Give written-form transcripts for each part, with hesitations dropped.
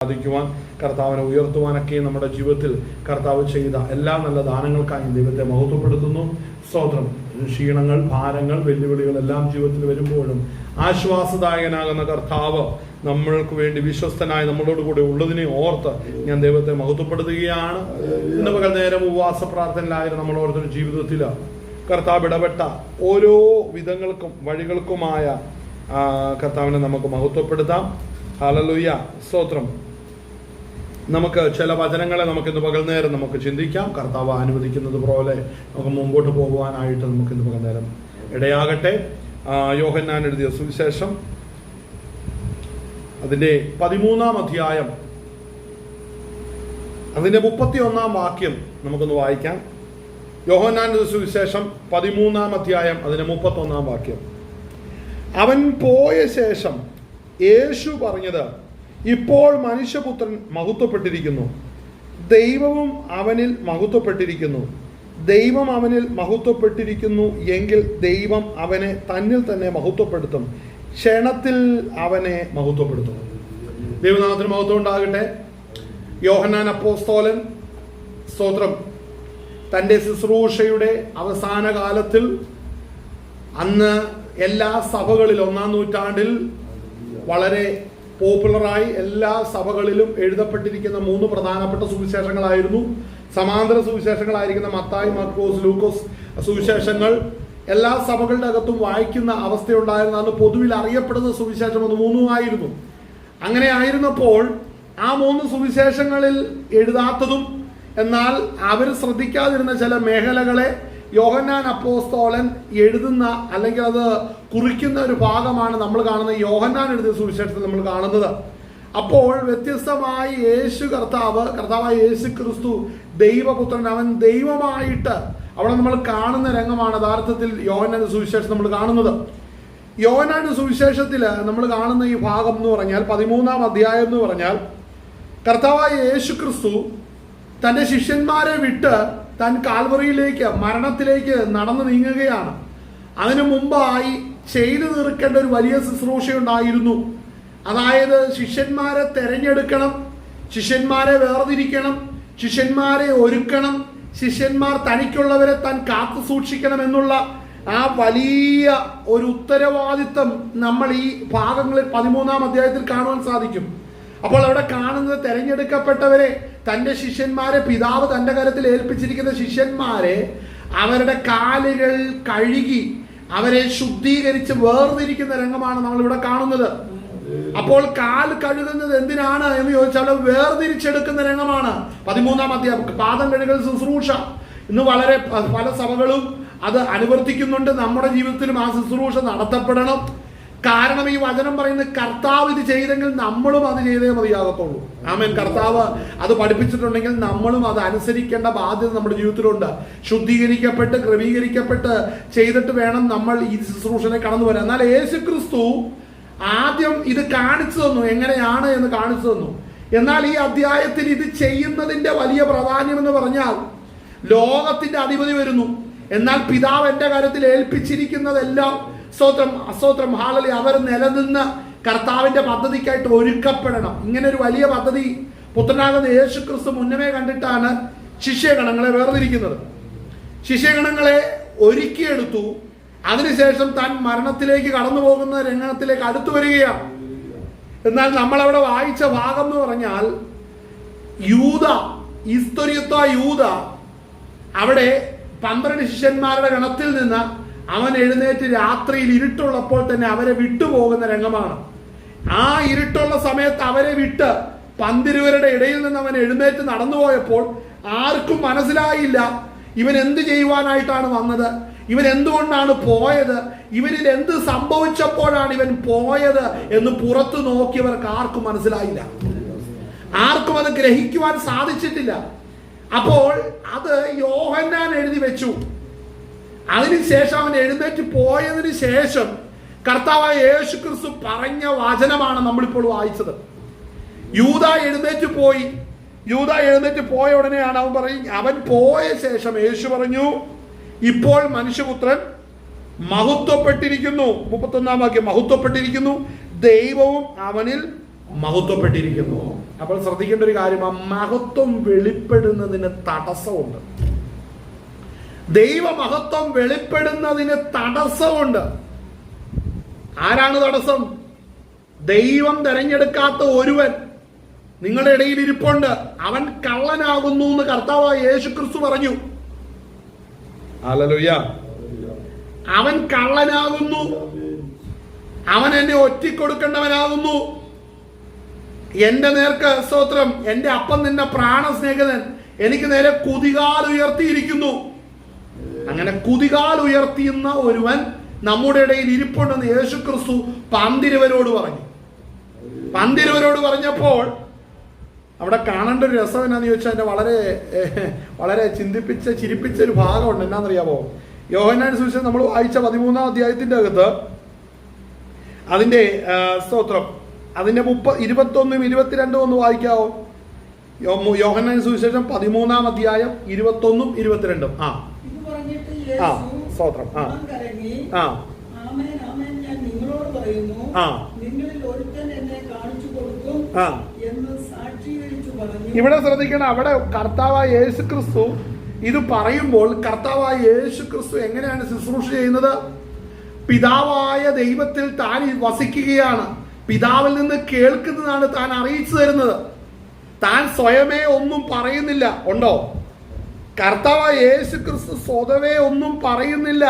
ആരാധിക്കുവാൻ, കർത്താവിനെ ഉയർത്തുവാനൊക്കെ നമ്മുടെ ജീവിതത്തിൽ കർത്താവ് ചെയ്ത എല്ലാ നല്ല ദാനങ്ങൾക്കായി ദൈവത്തെ മഹത്വപ്പെടുത്തുന്നു. സ്തോത്രം. ക്ഷീണങ്ങൾ, ഭാരങ്ങൾ, വെല്ലുവിളികൾ എല്ലാം ജീവിതത്തിൽ വരുമ്പോഴും ആശ്വാസദായകനാകുന്ന കർത്താവ് നമ്മൾക്ക് വേണ്ടി വിശ്വസ്തനായി നമ്മളോട് കൂടെ ഉള്ളതിനെ ഓർത്ത് ഞാൻ ദൈവത്തെ മഹത്വപ്പെടുത്തുകയാണ്. ഇന്ന് പകൽ നേരം ഉപവാസ പ്രാർത്ഥനയിലായിരുന്നു നമ്മൾ ഓരോരുത്തരുടെ ജീവിതത്തിൽ കർത്താവ് ഇടപെട്ട ഓരോ വിധങ്ങൾക്കും വഴികൾക്കുമായ കർത്താവിനെ നമുക്ക് മഹത്വപ്പെടുത്താം. ഹല്ലേലൂയ, സ്തോത്രം. നമുക്ക് ചില വചനങ്ങളെ നമുക്ക് ഇന്ന് പകൽ നേരം നമുക്ക് ചിന്തിക്കാം. കർത്താവ് അനുവദിക്കുന്നത് പോലെ നമുക്ക് മുമ്പോട്ട് പോകുവാനായിട്ട് നമുക്ക് ഇന്ന് പകൽ നേരം ഇടയാകട്ടെ. യോഹന്നാൻ എഴുതിയ സുവിശേഷം അതിന്റെ 13-ാം അധ്യായം അതിന്റെ 31-ാം വാക്യം നമുക്കൊന്ന് വായിക്കാം. യോഹന്നാന്റെ സുവിശേഷം 13-ാം അധ്യായം അതിന്റെ 31-ാം വാക്യം. അവൻ പോയ ശേഷം യേശു പറഞ്ഞത്, ഇപ്പോൾ മനുഷ്യപുത്രൻ മഹത്വപ്പെട്ടിരിക്കുന്നു, ദൈവവും അവനിൽ മഹത്വപ്പെട്ടിരിക്കുന്നു. ദൈവം അവനിൽ മഹത്വപ്പെട്ടിരിക്കുന്നു എങ്കിൽ ദൈവം അവനെ തന്നിൽ തന്നെ മഹത്വപ്പെടുത്തും, ക്ഷണത്തിൽ അവനെ മഹത്വപ്പെടുത്തും. ദൈവനാമത്തിന് മഹത്വം ഉണ്ടാകട്ടെ. യോഹന്നാൻ അപ്പോസ്തലൻ, സ്തോത്രം, തൻ്റെ ശുശ്രൂഷയുടെ അവസാന കാലത്തിൽ അന്ന് എല്ലാ സഭകളിലും 1-ാം നൂറ്റാണ്ടിൽ വളരെ പോപ്പുലറായി എല്ലാ സഭകളിലും എഴുതപ്പെട്ടിരിക്കുന്ന 3 പ്രധാനപ്പെട്ട സുവിശേഷങ്ങളായിരുന്നു. സമാന്തര സുവിശേഷങ്ങളായിരിക്കുന്ന മത്തായി, മർക്കോസ്, ലൂക്കോസ് സുവിശേഷങ്ങൾ എല്ലാ സഭകളുടെ അകത്തും വായിക്കുന്ന അവസ്ഥയുണ്ടായിരുന്നു. അന്ന് പൊതുവിൽ അറിയപ്പെടുന്ന സുവിശേഷം അത് 3 ആയിരുന്നു. അങ്ങനെ ആയിരുന്നപ്പോൾ ആ 3 സുവിശേഷങ്ങളിൽ എഴുതാത്തതും എന്നാൽ അവർ ശ്രദ്ധിക്കാതിരുന്ന ചില മേഖലകളെ യോഹന്നാൻ അപ്പോസ്തലൻ എഴുതുന്ന അല്ലെങ്കിൽ അത് കുറിക്കുന്ന ഒരു ഭാഗമാണ് നമ്മൾ കാണുന്ന യോഹന്നാൻ എഴുതിയ സുവിശേഷത്തിൽ നമ്മൾ കാണുന്നത്. അപ്പോൾ വ്യത്യസ്തമായി കർത്താവായ യേശു ക്രിസ്തു ദൈവപുത്രൻ, അവൻ ദൈവമായിട്ട് അവിടെ നമ്മൾ കാണുന്ന രംഗമാണ് യഥാർത്ഥത്തിൽ യോഹന്നാന്റെ സുവിശേഷം നമ്മൾ കാണുന്നത്. യോഹന്നാന്റെ സുവിശേഷത്തിൽ നമ്മൾ കാണുന്ന ഈ ഭാഗം എന്ന് പറഞ്ഞാൽ 13-ാം അധ്യായം എന്ന് പറഞ്ഞാൽ കർത്താവായ യേശു ക്രിസ്തു തൻ്റെ ശിഷ്യന്മാരെ വിട്ട് താൻ കാൽവറിയിലേക്ക്, മരണത്തിലേക്ക് നടന്നു നീങ്ങുകയാണ്. അതിനു മുമ്പായി ചെയ്തു തീർക്കേണ്ട ഒരു വലിയ ശുശ്രൂഷയുണ്ടായിരുന്നു. അതായത് ശിഷ്യന്മാരെ തെരഞ്ഞെടുക്കണം, ശിഷ്യന്മാരെ വേർതിരിക്കണം, ശിഷ്യന്മാരെ ഒരുക്കണം, ശിഷ്യന്മാർ തനിക്കുള്ളവരെ താൻ കാത്തു സൂക്ഷിക്കണം എന്നുള്ള ആ വലിയ ഒരു ഉത്തരവാദിത്വം നമ്മൾ ഈ ഭാഗങ്ങളിൽ 13-ാം അധ്യായത്തിൽ കാണുവാൻ സാധിക്കും. അപ്പോൾ അവിടെ കാണുന്നത് തെരഞ്ഞെടുക്കപ്പെട്ടവരെ, തൻ്റെ ശിഷ്യന്മാരെ, പിതാവ് തൻ്റെ കരത്തിൽ ഏൽപ്പിച്ചിരിക്കുന്ന ശിഷ്യന്മാരെ അവരുടെ കാലുകൾ കഴുകി അവരെ ശുദ്ധീകരിച്ച് വേർതിരിക്കുന്ന രംഗമാണ് നമ്മളിവിടെ കാണുന്നത്. അപ്പോൾ കാൽ കഴുകുന്നത് എന്തിനാണ് എന്ന് ചോദിച്ചാൽ വേർതിരിച്ചെടുക്കുന്ന രംഗമാണ് 13-ാം അധ്യായം. പാദം കഴുകൽ ശുശ്രൂഷ ഇന്ന് വളരെ പല സഭകളും അത് അനുവർത്തിക്കുന്നുണ്ട്. നമ്മുടെ ജീവിതത്തിലും ആ ശുശ്രൂഷ നടത്തപ്പെടണം. കാരണം ഈ വചനം പറയുന്നത് കർത്താവ് ഇത് ചെയ്തെങ്കിൽ നമ്മളും അത് ചെയ്തേ മതിയാകത്തുള്ളൂ. ആമേൻ. കർത്താവ് അത് പഠിപ്പിച്ചിട്ടുണ്ടെങ്കിൽ നമ്മളും അത് അനുസരിക്കേണ്ട ബാധ്യത നമ്മുടെ ജീവിതത്തിലുണ്ട്. ശുദ്ധീകരിക്കപ്പെട്ട് ക്രമീകരിക്കപ്പെട്ട് ചെയ്തിട്ട് വേണം നമ്മൾ ഈ ശുശ്രൂഷനെ കടന്നു വരാൻ. എന്നാൽ യേശു ക്രിസ്തു ആദ്യം ഇത് കാണിച്ചു തന്നു, എങ്ങനെയാണ് എന്ന് കാണിച്ചു തന്നു. എന്നാൽ ഈ അധ്യായത്തിൽ ഇത് ചെയ്യുന്നതിന്റെ വലിയ പ്രാധാന്യം എന്ന് പറഞ്ഞാൽ ലോകത്തിന്റെ അധിപതി വരുന്നു, എന്നാൽ പിതാവ് എന്റെ കാര്യത്തിൽ ഏൽപ്പിച്ചിരിക്കുന്നതെല്ലാം സ്തോത്രം ഹാലലി അവർ നിലനിന്ന് കർത്താവിന്റെ പദ്ധതിക്കായിട്ട് ഒരുക്കപ്പെടണം. ഇങ്ങനെ ഒരു വലിയ പദ്ധതി പുത്രനാകുന്ന യേശു ക്രിസ്തു മുന്നമേ കണ്ടിട്ടാണ് ശിഷ്യഗണങ്ങളെ വേർതിരിക്കുന്നത്. ശിഷ്യഗണങ്ങളെ ഒരുക്കിയെടുത്തു. അതിനുശേഷം താൻ മരണത്തിലേക്ക് കടന്നു പോകുന്ന രംഗത്തിലേക്ക് അടുത്തു വരികയാണ്. എന്നാൽ നമ്മളവിടെ വായിച്ച ഭാഗം എന്ന് പറഞ്ഞാൽ യൂദ, ഇസ്കറിയോത്തായ യൂദ അവിടെ 12 ശിഷ്യന്മാരുടെ ഗണത്തിൽ നിന്ന് അവൻ എഴുന്നേറ്റ് രാത്രിയിൽ ഇരുട്ടുള്ളപ്പോൾ തന്നെ അവരെ വിട്ടുപോകുന്ന രംഗമാണ്. ആ ഇരുട്ടുള്ള സമയത്ത് അവരെ വിട്ട് 12 ഇടയിൽ നിന്ന് അവൻ എഴുന്നേറ്റ് നടന്നുപോയപ്പോൾ ആർക്കും മനസ്സിലായില്ല ഇവൻ എന്ത് ചെയ്യുവാനായിട്ടാണ് വന്നത്, ഇവൻ എന്തുകൊണ്ടാണ് പോയത്, ഇവനിൽ എന്ത് സംഭവിച്ചപ്പോഴാണ് ഇവൻ പോയത് എന്ന് പുറത്തു നോക്കിയവർക്ക് ആർക്കും മനസ്സിലായില്ല. ആർക്കും അത് ഗ്രഹിക്കുവാൻ സാധിച്ചിട്ടില്ല. അപ്പോൾ അത് യോഹന്നാൻ എഴുതി വെച്ചു. അതിനുശേഷം അവൻ എഴുന്നേറ്റ് പോയതിനു ശേഷം കർത്താവായ യേശു ക്രിസ്തു പറഞ്ഞ വചനമാണ് നമ്മളിപ്പോൾ വായിച്ചത്. യൂദ എഴുന്നേറ്റ് പോയ ഉടനെയാണ് അവൻ പോയ ശേഷം യേശു പറഞ്ഞു, ഇപ്പോൾ മനുഷ്യപുത്രൻ മഹത്വപ്പെട്ടിരിക്കുന്നു. 31-ാം വാക്യം, മഹത്വപ്പെട്ടിരിക്കുന്നു, ദൈവവും അവനിൽ മഹത്വപ്പെട്ടിരിക്കുന്നു. അപ്പോൾ ശ്രദ്ധിക്കേണ്ട ഒരു കാര്യം, ആ മഹത്വം വെളിപ്പെടുന്നതിന് തടസ്സമുണ്ട്. ദൈവമഹത്വം വെളിപ്പെടുന്നതിന് തടസ്സമുണ്ട്. ആരാണ് തടസ്സം? ദൈവം തെരഞ്ഞെടുക്കാത്ത ഒരുവൻ നിങ്ങളുടെ ഇടയിൽ ഇരിപ്പുണ്ട്. അവൻ കള്ളനാകുന്നു എന്ന് കർത്താവായ യേശുക്രിസ്തു പറഞ്ഞു. ഹല്ലേലൂയ. അവൻ കള്ളനാകുന്നു, അവൻ എന്നെ ഒറ്റിക്കൊടുക്കേണ്ടവനാകുന്നു. എന്റെ നേർക്ക് സ്തോത്രം, എന്റെ അപ്പം നിന്റെ പ്രാണസ്നേഹിതൻ എനിക്ക് നേരെ കുതികാൽ ഉയർത്തിയിരിക്കുന്നു. അങ്ങനെ കുതികാൽ ഉയർത്തിയുന്ന ഒരുവൻ നമ്മുടെ ഇടയിൽ ഇരിപ്പുണ്ടെന്ന് യേശുക്രിസ്തു പന്തിരുവരോട് പറഞ്ഞു. പന്തിരുവരോട് പറഞ്ഞപ്പോൾ അവിടെ കാണേണ്ട ഒരു രസം എന്നാന്ന് ചോദിച്ചാൽ അതിന്റെ വളരെ ചിരിപ്പിച്ച ഒരു ഭാഗമുണ്ട്. എന്നാന്നറിയാമോ? യോഹന്നാൻ സുവിശേഷം നമ്മൾ വായിച്ച 13-ാം അധ്യായത്തിന്റെ അകത്ത് അതിന്റെ സ്തോത്രം അതിന്റെ 21-ഉം 22-ഉം ഒന്ന് വായിക്കാവോ? യോഹന്നാൻ സുവിശേഷം 13-ാം അധ്യായം 21-ഉം 22-ഉം. സ്തോത്രം. ഇവിടെ ശ്രദ്ധിക്കണം, അവിടെ കർത്താവായ യേശുക്രിസ്തു ഇത് പറയുമ്പോൾ കർത്താവായ യേശുക്രിസ്തു എങ്ങനെയാണ് ശുശ്രൂഷ ചെയ്യുന്നത്? പിതാവായ ദൈവത്തിൽ താൻ വസിക്കുകയാണ്. പിതാവിൽ നിന്ന് കേൾക്കുന്നതാണ് താൻ അറിയിച്ചു തരുന്നത്. താൻ സ്വയമേ ഒന്നും പറയുന്നില്ല. ഉണ്ടോ? കർത്താവായ യേശുക്രിസ്തു സ്വതവേ ഒന്നും പറയുന്നില്ല.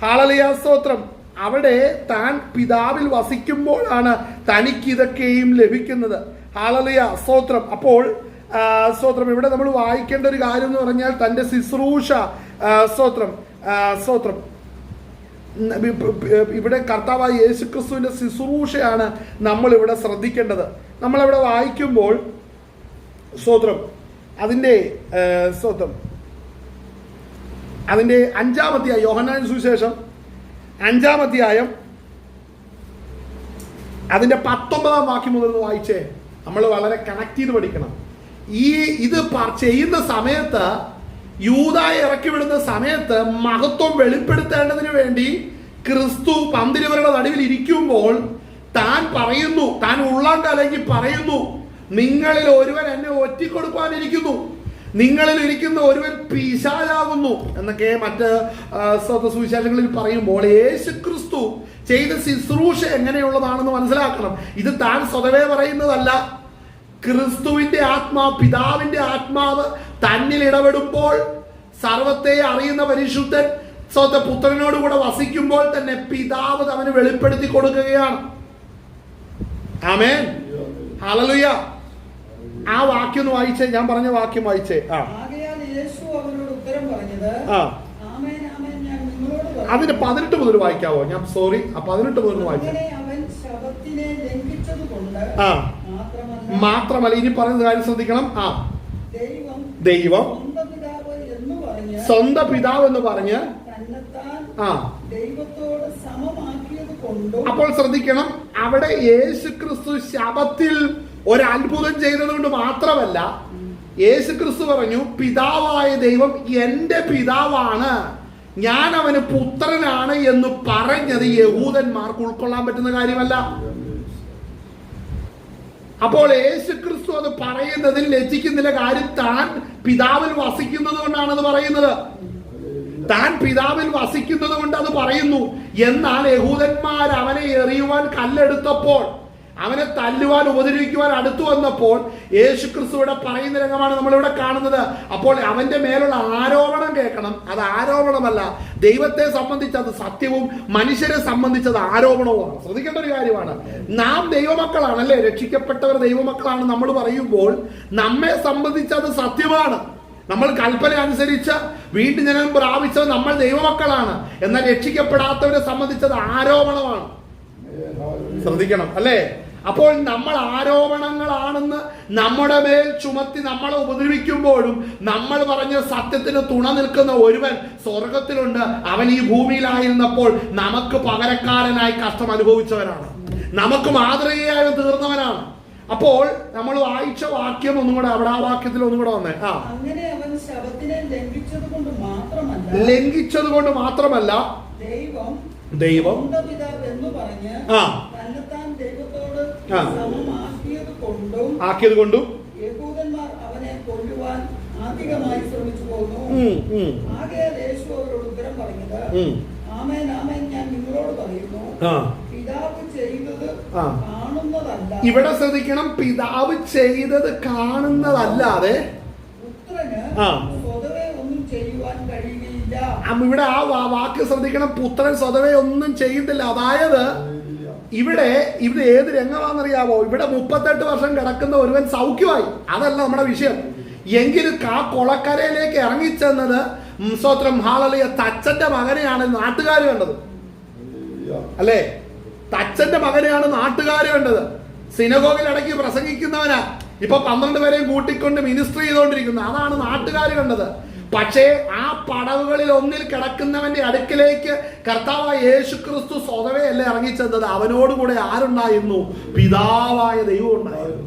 ഹല്ലേലൂയ, സ്തോത്രം. അവിടെ താൻ പിതാവിൽ വസിക്കുമ്പോഴാണ് തനിക്ക് ഇതൊക്കെയും ലഭിക്കുന്നത്. ഹല്ലേലൂയ, സ്തോത്രം. അപ്പോൾ സ്തോത്രം, ഇവിടെ നമ്മൾ വായിക്കേണ്ട ഒരു കാര്യം എന്ന് പറഞ്ഞാൽ തന്റെ ശുശ്രൂഷ, സ്തോത്രം, ഇവിടെ കർത്താവായ യേശുക്രിസ്തുവിന്റെ ശുശ്രൂഷയാണ് നമ്മൾ ഇവിടെ ശ്രദ്ധിക്കേണ്ടത്. നമ്മളിവിടെ വായിക്കുമ്പോൾ സ്തോത്രം അതിന്റെ 5-ാം അധ്യായം, യോഹന്നാൻ സുവിശേഷം 5-ാം അധ്യായം അതിന്റെ 19-ാം വാക്യം മുതൽ വായിച്ചേ. നമ്മൾ വളരെ കണക്ട് ചെയ്ത് പഠിക്കണം. ഇത് ചെയ്യുന്ന സമയത്ത്, യൂദായെ ഇറക്കി വിടുന്ന സമയത്ത് മഹത്വം വെളിപ്പെടുത്തേണ്ടതിന് വേണ്ടി ക്രിസ്തു പന്തിരുവരുടെ നടുവിൽ ഇരിക്കുമ്പോൾ താൻ പറയുന്നു, താൻ ഉള്ളം കലങ്ങി പറയുന്നു, നിങ്ങളിൽ ഒരുവൻ എന്നെ ഒറ്റിക്കൊടുക്കാനിരിക്കുന്നു, നിങ്ങളിൽ ഇരിക്കുന്ന ഒരുവൻ പിശാചാകുന്നു എന്നൊക്കെ മറ്റ് സുവിശേഷങ്ങളിൽ പറയുമ്പോൾ യേശുക്രിസ്തു ചെയ്ത ശുശ്രൂഷ എങ്ങനെയുള്ളതാണെന്ന് മനസ്സിലാക്കണം. ഇത് താൻ സ്വതവേ പറയുന്നതല്ല. ക്രിസ്തുവിന്റെ ആത്മാവ്, പിതാവിന്റെ ആത്മാവ് തന്നിൽ ഇടപെടുമ്പോൾ, സർവത്തെ അറിയുന്ന പരിശുദ്ധൻ സ്വന്തം പുത്രനോട് കൂടെ വസിക്കുമ്പോൾ തന്നെ പിതാവ് അവന് വെളിപ്പെടുത്തി കൊടുക്കുകയാണ്. ആമേൻ, ഹല്ലേലൂയ. ആ വാക്യം ഒന്ന് വായിച്ചേ, ഞാൻ പറഞ്ഞ വാക്യം വായിച്ചേ. അതിന്റെ 18 മുതൽ വായിക്കാവോ? ഞാൻ സോറി, 18 മുതൽ വായിച്ചേ. മാത്രമല്ല, ഇനി പറയുന്ന കാര്യം ശ്രദ്ധിക്കണം. ദൈവം സ്വന്തം പിതാവ് എന്ന് പറഞ്ഞ് അപ്പോൾ ശ്രദ്ധിക്കണം, അവിടെ യേശുക്രിസ്തു ശബത്തിൽ ഒരത്ഭുതം ചെയ്തത് കൊണ്ട് മാത്രമല്ല, യേശുക്രിസ്തു പറഞ്ഞു പിതാവായ ദൈവം എന്റെ പിതാവാണ്, ഞാൻ അവന് പുത്രനാണ് എന്ന് പറഞ്ഞത് യഹൂദന്മാർക്ക് ഉൾക്കൊള്ളാൻ പറ്റുന്ന കാര്യമല്ല. അപ്പോൾ യേശുക്രിസ്തു അത് പറയുന്നതിൽ ലജ്ജിക്കുന്നില്ല. കാര്യം താൻ പിതാവിൽ വസിക്കുന്നത് കൊണ്ടാണ് അത് പറയുന്നത്. താൻ പിതാവിൽ വസിക്കുന്നത് കൊണ്ട് അത് പറയുന്നു. എന്നാൽ യഹൂദന്മാർ അവനെ എറിയുവാൻ കല്ലെടുത്തപ്പോൾ, അവനെ തല്ലുവാൻ ഉപദ്രവിക്കുവാൻ അടുത്തു വന്നപ്പോൾ യേശുക്രിസ്തുവിടെ പറയുന്ന രംഗമാണ് നമ്മളിവിടെ കാണുന്നത്. അപ്പോൾ അവന്റെ മേലുള്ള ആരോപണം കേൾക്കണം. അത് ആരോപണമല്ല, ദൈവത്തെ സംബന്ധിച്ചത് സത്യവും മനുഷ്യരെ സംബന്ധിച്ചത് ആരോപണവുമാണ്. ശ്രദ്ധിക്കേണ്ട ഒരു കാര്യമാണ്. നാം ദൈവമക്കളാണ്, അല്ലേ? രക്ഷിക്കപ്പെട്ടവർ ദൈവമക്കളാണ് നമ്മൾ പറയുമ്പോൾ നമ്മെ സംബന്ധിച്ചത് സത്യമാണ്. നമ്മൾ കൽപ്പന അനുസരിച്ച് വീണ്ടും ജനം പ്രാപിച്ചത് നമ്മൾ ദൈവമക്കളാണ്. എന്നാൽ രക്ഷിക്കപ്പെടാത്തവരെ സംബന്ധിച്ചത് ആരോപണമാണ്. ശ്രദ്ധിക്കണം, അല്ലേ? അപ്പോൾ നമ്മൾ ആരോപണങ്ങളാണെന്ന് നമ്മുടെ മേൽ ചുമത്തി നമ്മളെ ഉപദ്രവിക്കുമ്പോഴും നമ്മൾ പറഞ്ഞ സത്യത്തിന് തുണ നിൽക്കുന്ന ഒരുവൻ സ്വർഗത്തിലുണ്ട്. അവൻ ഈ ഭൂമിയിലായിരുന്നപ്പോൾ നമുക്ക് പകരക്കാരനായി കഷ്ടം അനുഭവിച്ചവനാണ്, നമുക്ക് മാതൃകയായി തീർന്നവനാണ്. അപ്പോൾ നമ്മൾ വായിച്ച വാക്യം ഒന്നും കൂടെ, അവിടെ ആ വാക്യത്തിൽ ഒന്നും കൂടെ വന്നേ. ലംഘിച്ചത് കൊണ്ട് മാത്രമല്ല ദൈവം ആക്കിയത് കൊണ്ടും യഹൂദന്മാർ അവനെ കൊല്ലുവാൻ അധികമായി ശ്രമിച്ചു പോന്നു. ആകയാൽ യേശു അവരോട് ഉത്തരം പറഞ്ഞത്, ആമേൻ ആമേൻ ഞാൻ നിങ്ങളോട് പറയുന്നു, പിതാവ് ചെയ്തത് കാണുന്നതല്ല. ഇവിടെ ശ്രദ്ധിക്കണം, പിതാവ് ചെയ്തത് കാണുന്നതല്ലാതെ പുത്രന് സ്വതവേ ഒന്നും ചെയ്യുവാൻ കഴിയുകയില്ല. ഇവിടെ ആ വാക്ക് ശ്രദ്ധിക്കണം, പുത്രൻ സ്വതവേ ഒന്നും ചെയ്യുന്നില്ല. അതായത് ഇവിടെ ഏത് രംഗമാണെന്നറിയാവോ? ഇവിടെ 38 വർഷം കിടക്കുന്ന ഒരുവൻ സൗഖ്യമായി. അതല്ല നമ്മുടെ വിഷയം. എങ്കിലും ആ കൊളക്കരയിലേക്ക് ഇറങ്ങിച്ചെന്നത് സ്തോത്രം ഹല്ലേലൂയ തച്ചന്റെ മകനെയാണ് നാട്ടുകാർ കണ്ടത്, അല്ലേ? തച്ചന്റെ മകനെയാണ് നാട്ടുകാർ കണ്ടത്. സിനഗോഗിൽ ഇടയ്ക്ക് പ്രസംഗിക്കുന്നവനാ, ഇപ്പൊ 12 പേരെയും കൂട്ടിക്കൊണ്ട് മിനിസ്ട്രി ചെയ്തുകൊണ്ടിരിക്കുന്നു. അതാണ് നാട്ടുകാർ കണ്ടത്. പക്ഷേ ആ പടവുകളിൽ ഒന്നിൽ കിടക്കുന്നവന്റെ അടുക്കിലേക്ക് കർത്താവായ യേശു ക്രിസ്തു സ്വതവേ അല്ല ഇറങ്ങിച്ചെന്നത്. അവനോടുകൂടെ ആരുണ്ടായിരുന്നു? പിതാവായ ദൈവം ഉണ്ടായിരുന്നു.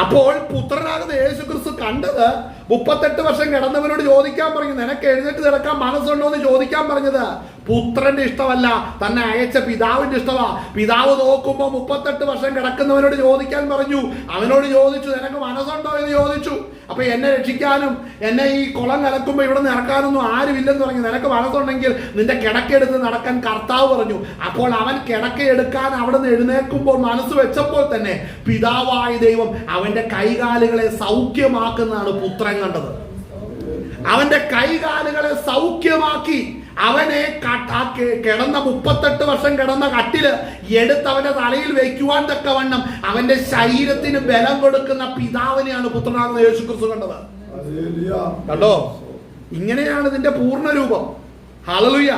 അപ്പോൾ പുത്രനാകുന്ന യേശു ക്രിസ്തു കണ്ടത് 38 വർഷം കിടന്നവനോട് ചോദിക്കാൻ പറഞ്ഞു, നിനക്ക് എഴുന്നേറ്റ് നടക്കാൻ മനസ്സുണ്ടോ എന്ന് ചോദിക്കാൻ പറഞ്ഞത് പുത്രന്റെ ഇഷ്ടമല്ല, തന്നെ അയച്ച പിതാവിന്റെ ഇഷ്ടമാ. പിതാവ് നോക്കുമ്പോ 38 വർഷം കിടക്കുന്നവനോട് ചോദിക്കാൻ പറഞ്ഞു. അവനോട് ചോദിച്ചു, നിനക്ക് മനസ്സുണ്ടോ എന്ന് ചോദിച്ചു. അപ്പൊ എന്നെ രക്ഷിക്കാനും എന്നെ ഈ കുളം കലക്കുമ്പോ ഇവിടെ നിന്ന് ഇറക്കാനൊന്നും ആരുമില്ലെന്ന് പറഞ്ഞു. നിനക്ക് മനസ്സുണ്ടെങ്കിൽ നിന്റെ കിടക്കെടുത്ത് നടക്കാൻ കർത്താവ് പറഞ്ഞു. അപ്പോൾ അവൻ കിടക്കെടുക്കാൻ അവിടെ നിന്ന് എഴുന്നേൽക്കുമ്പോൾ മനസ്സ് വെച്ചപ്പോൾ തന്നെ പിതാവായ ദൈവം അവന്റെ കൈകാലുകളെ സൗഖ്യമാക്കുന്നതാണ് പുത്രൻ കണ്ടത്. അവന്റെ കൈകാലുകളെ സൗഖ്യമാക്കി അവനെ കിടന്ന 38 വർഷം കിടന്ന കട്ടില് എടുത്ത് അവന്റെ തലയിൽ വെക്കുവാൻ തക്കവണ്ണം അവന്റെ ശരീരത്തിന് ബലം കൊടുക്കുന്ന പിതാവിനെയാണ് പുത്രനാകുന്ന യേശു ക്രിസ്തു കണ്ടത്. കണ്ടോ? ഇങ്ങനെയാണ് ഇതിന്റെ പൂർണ്ണരൂപം. ഹല്ലേലൂയ.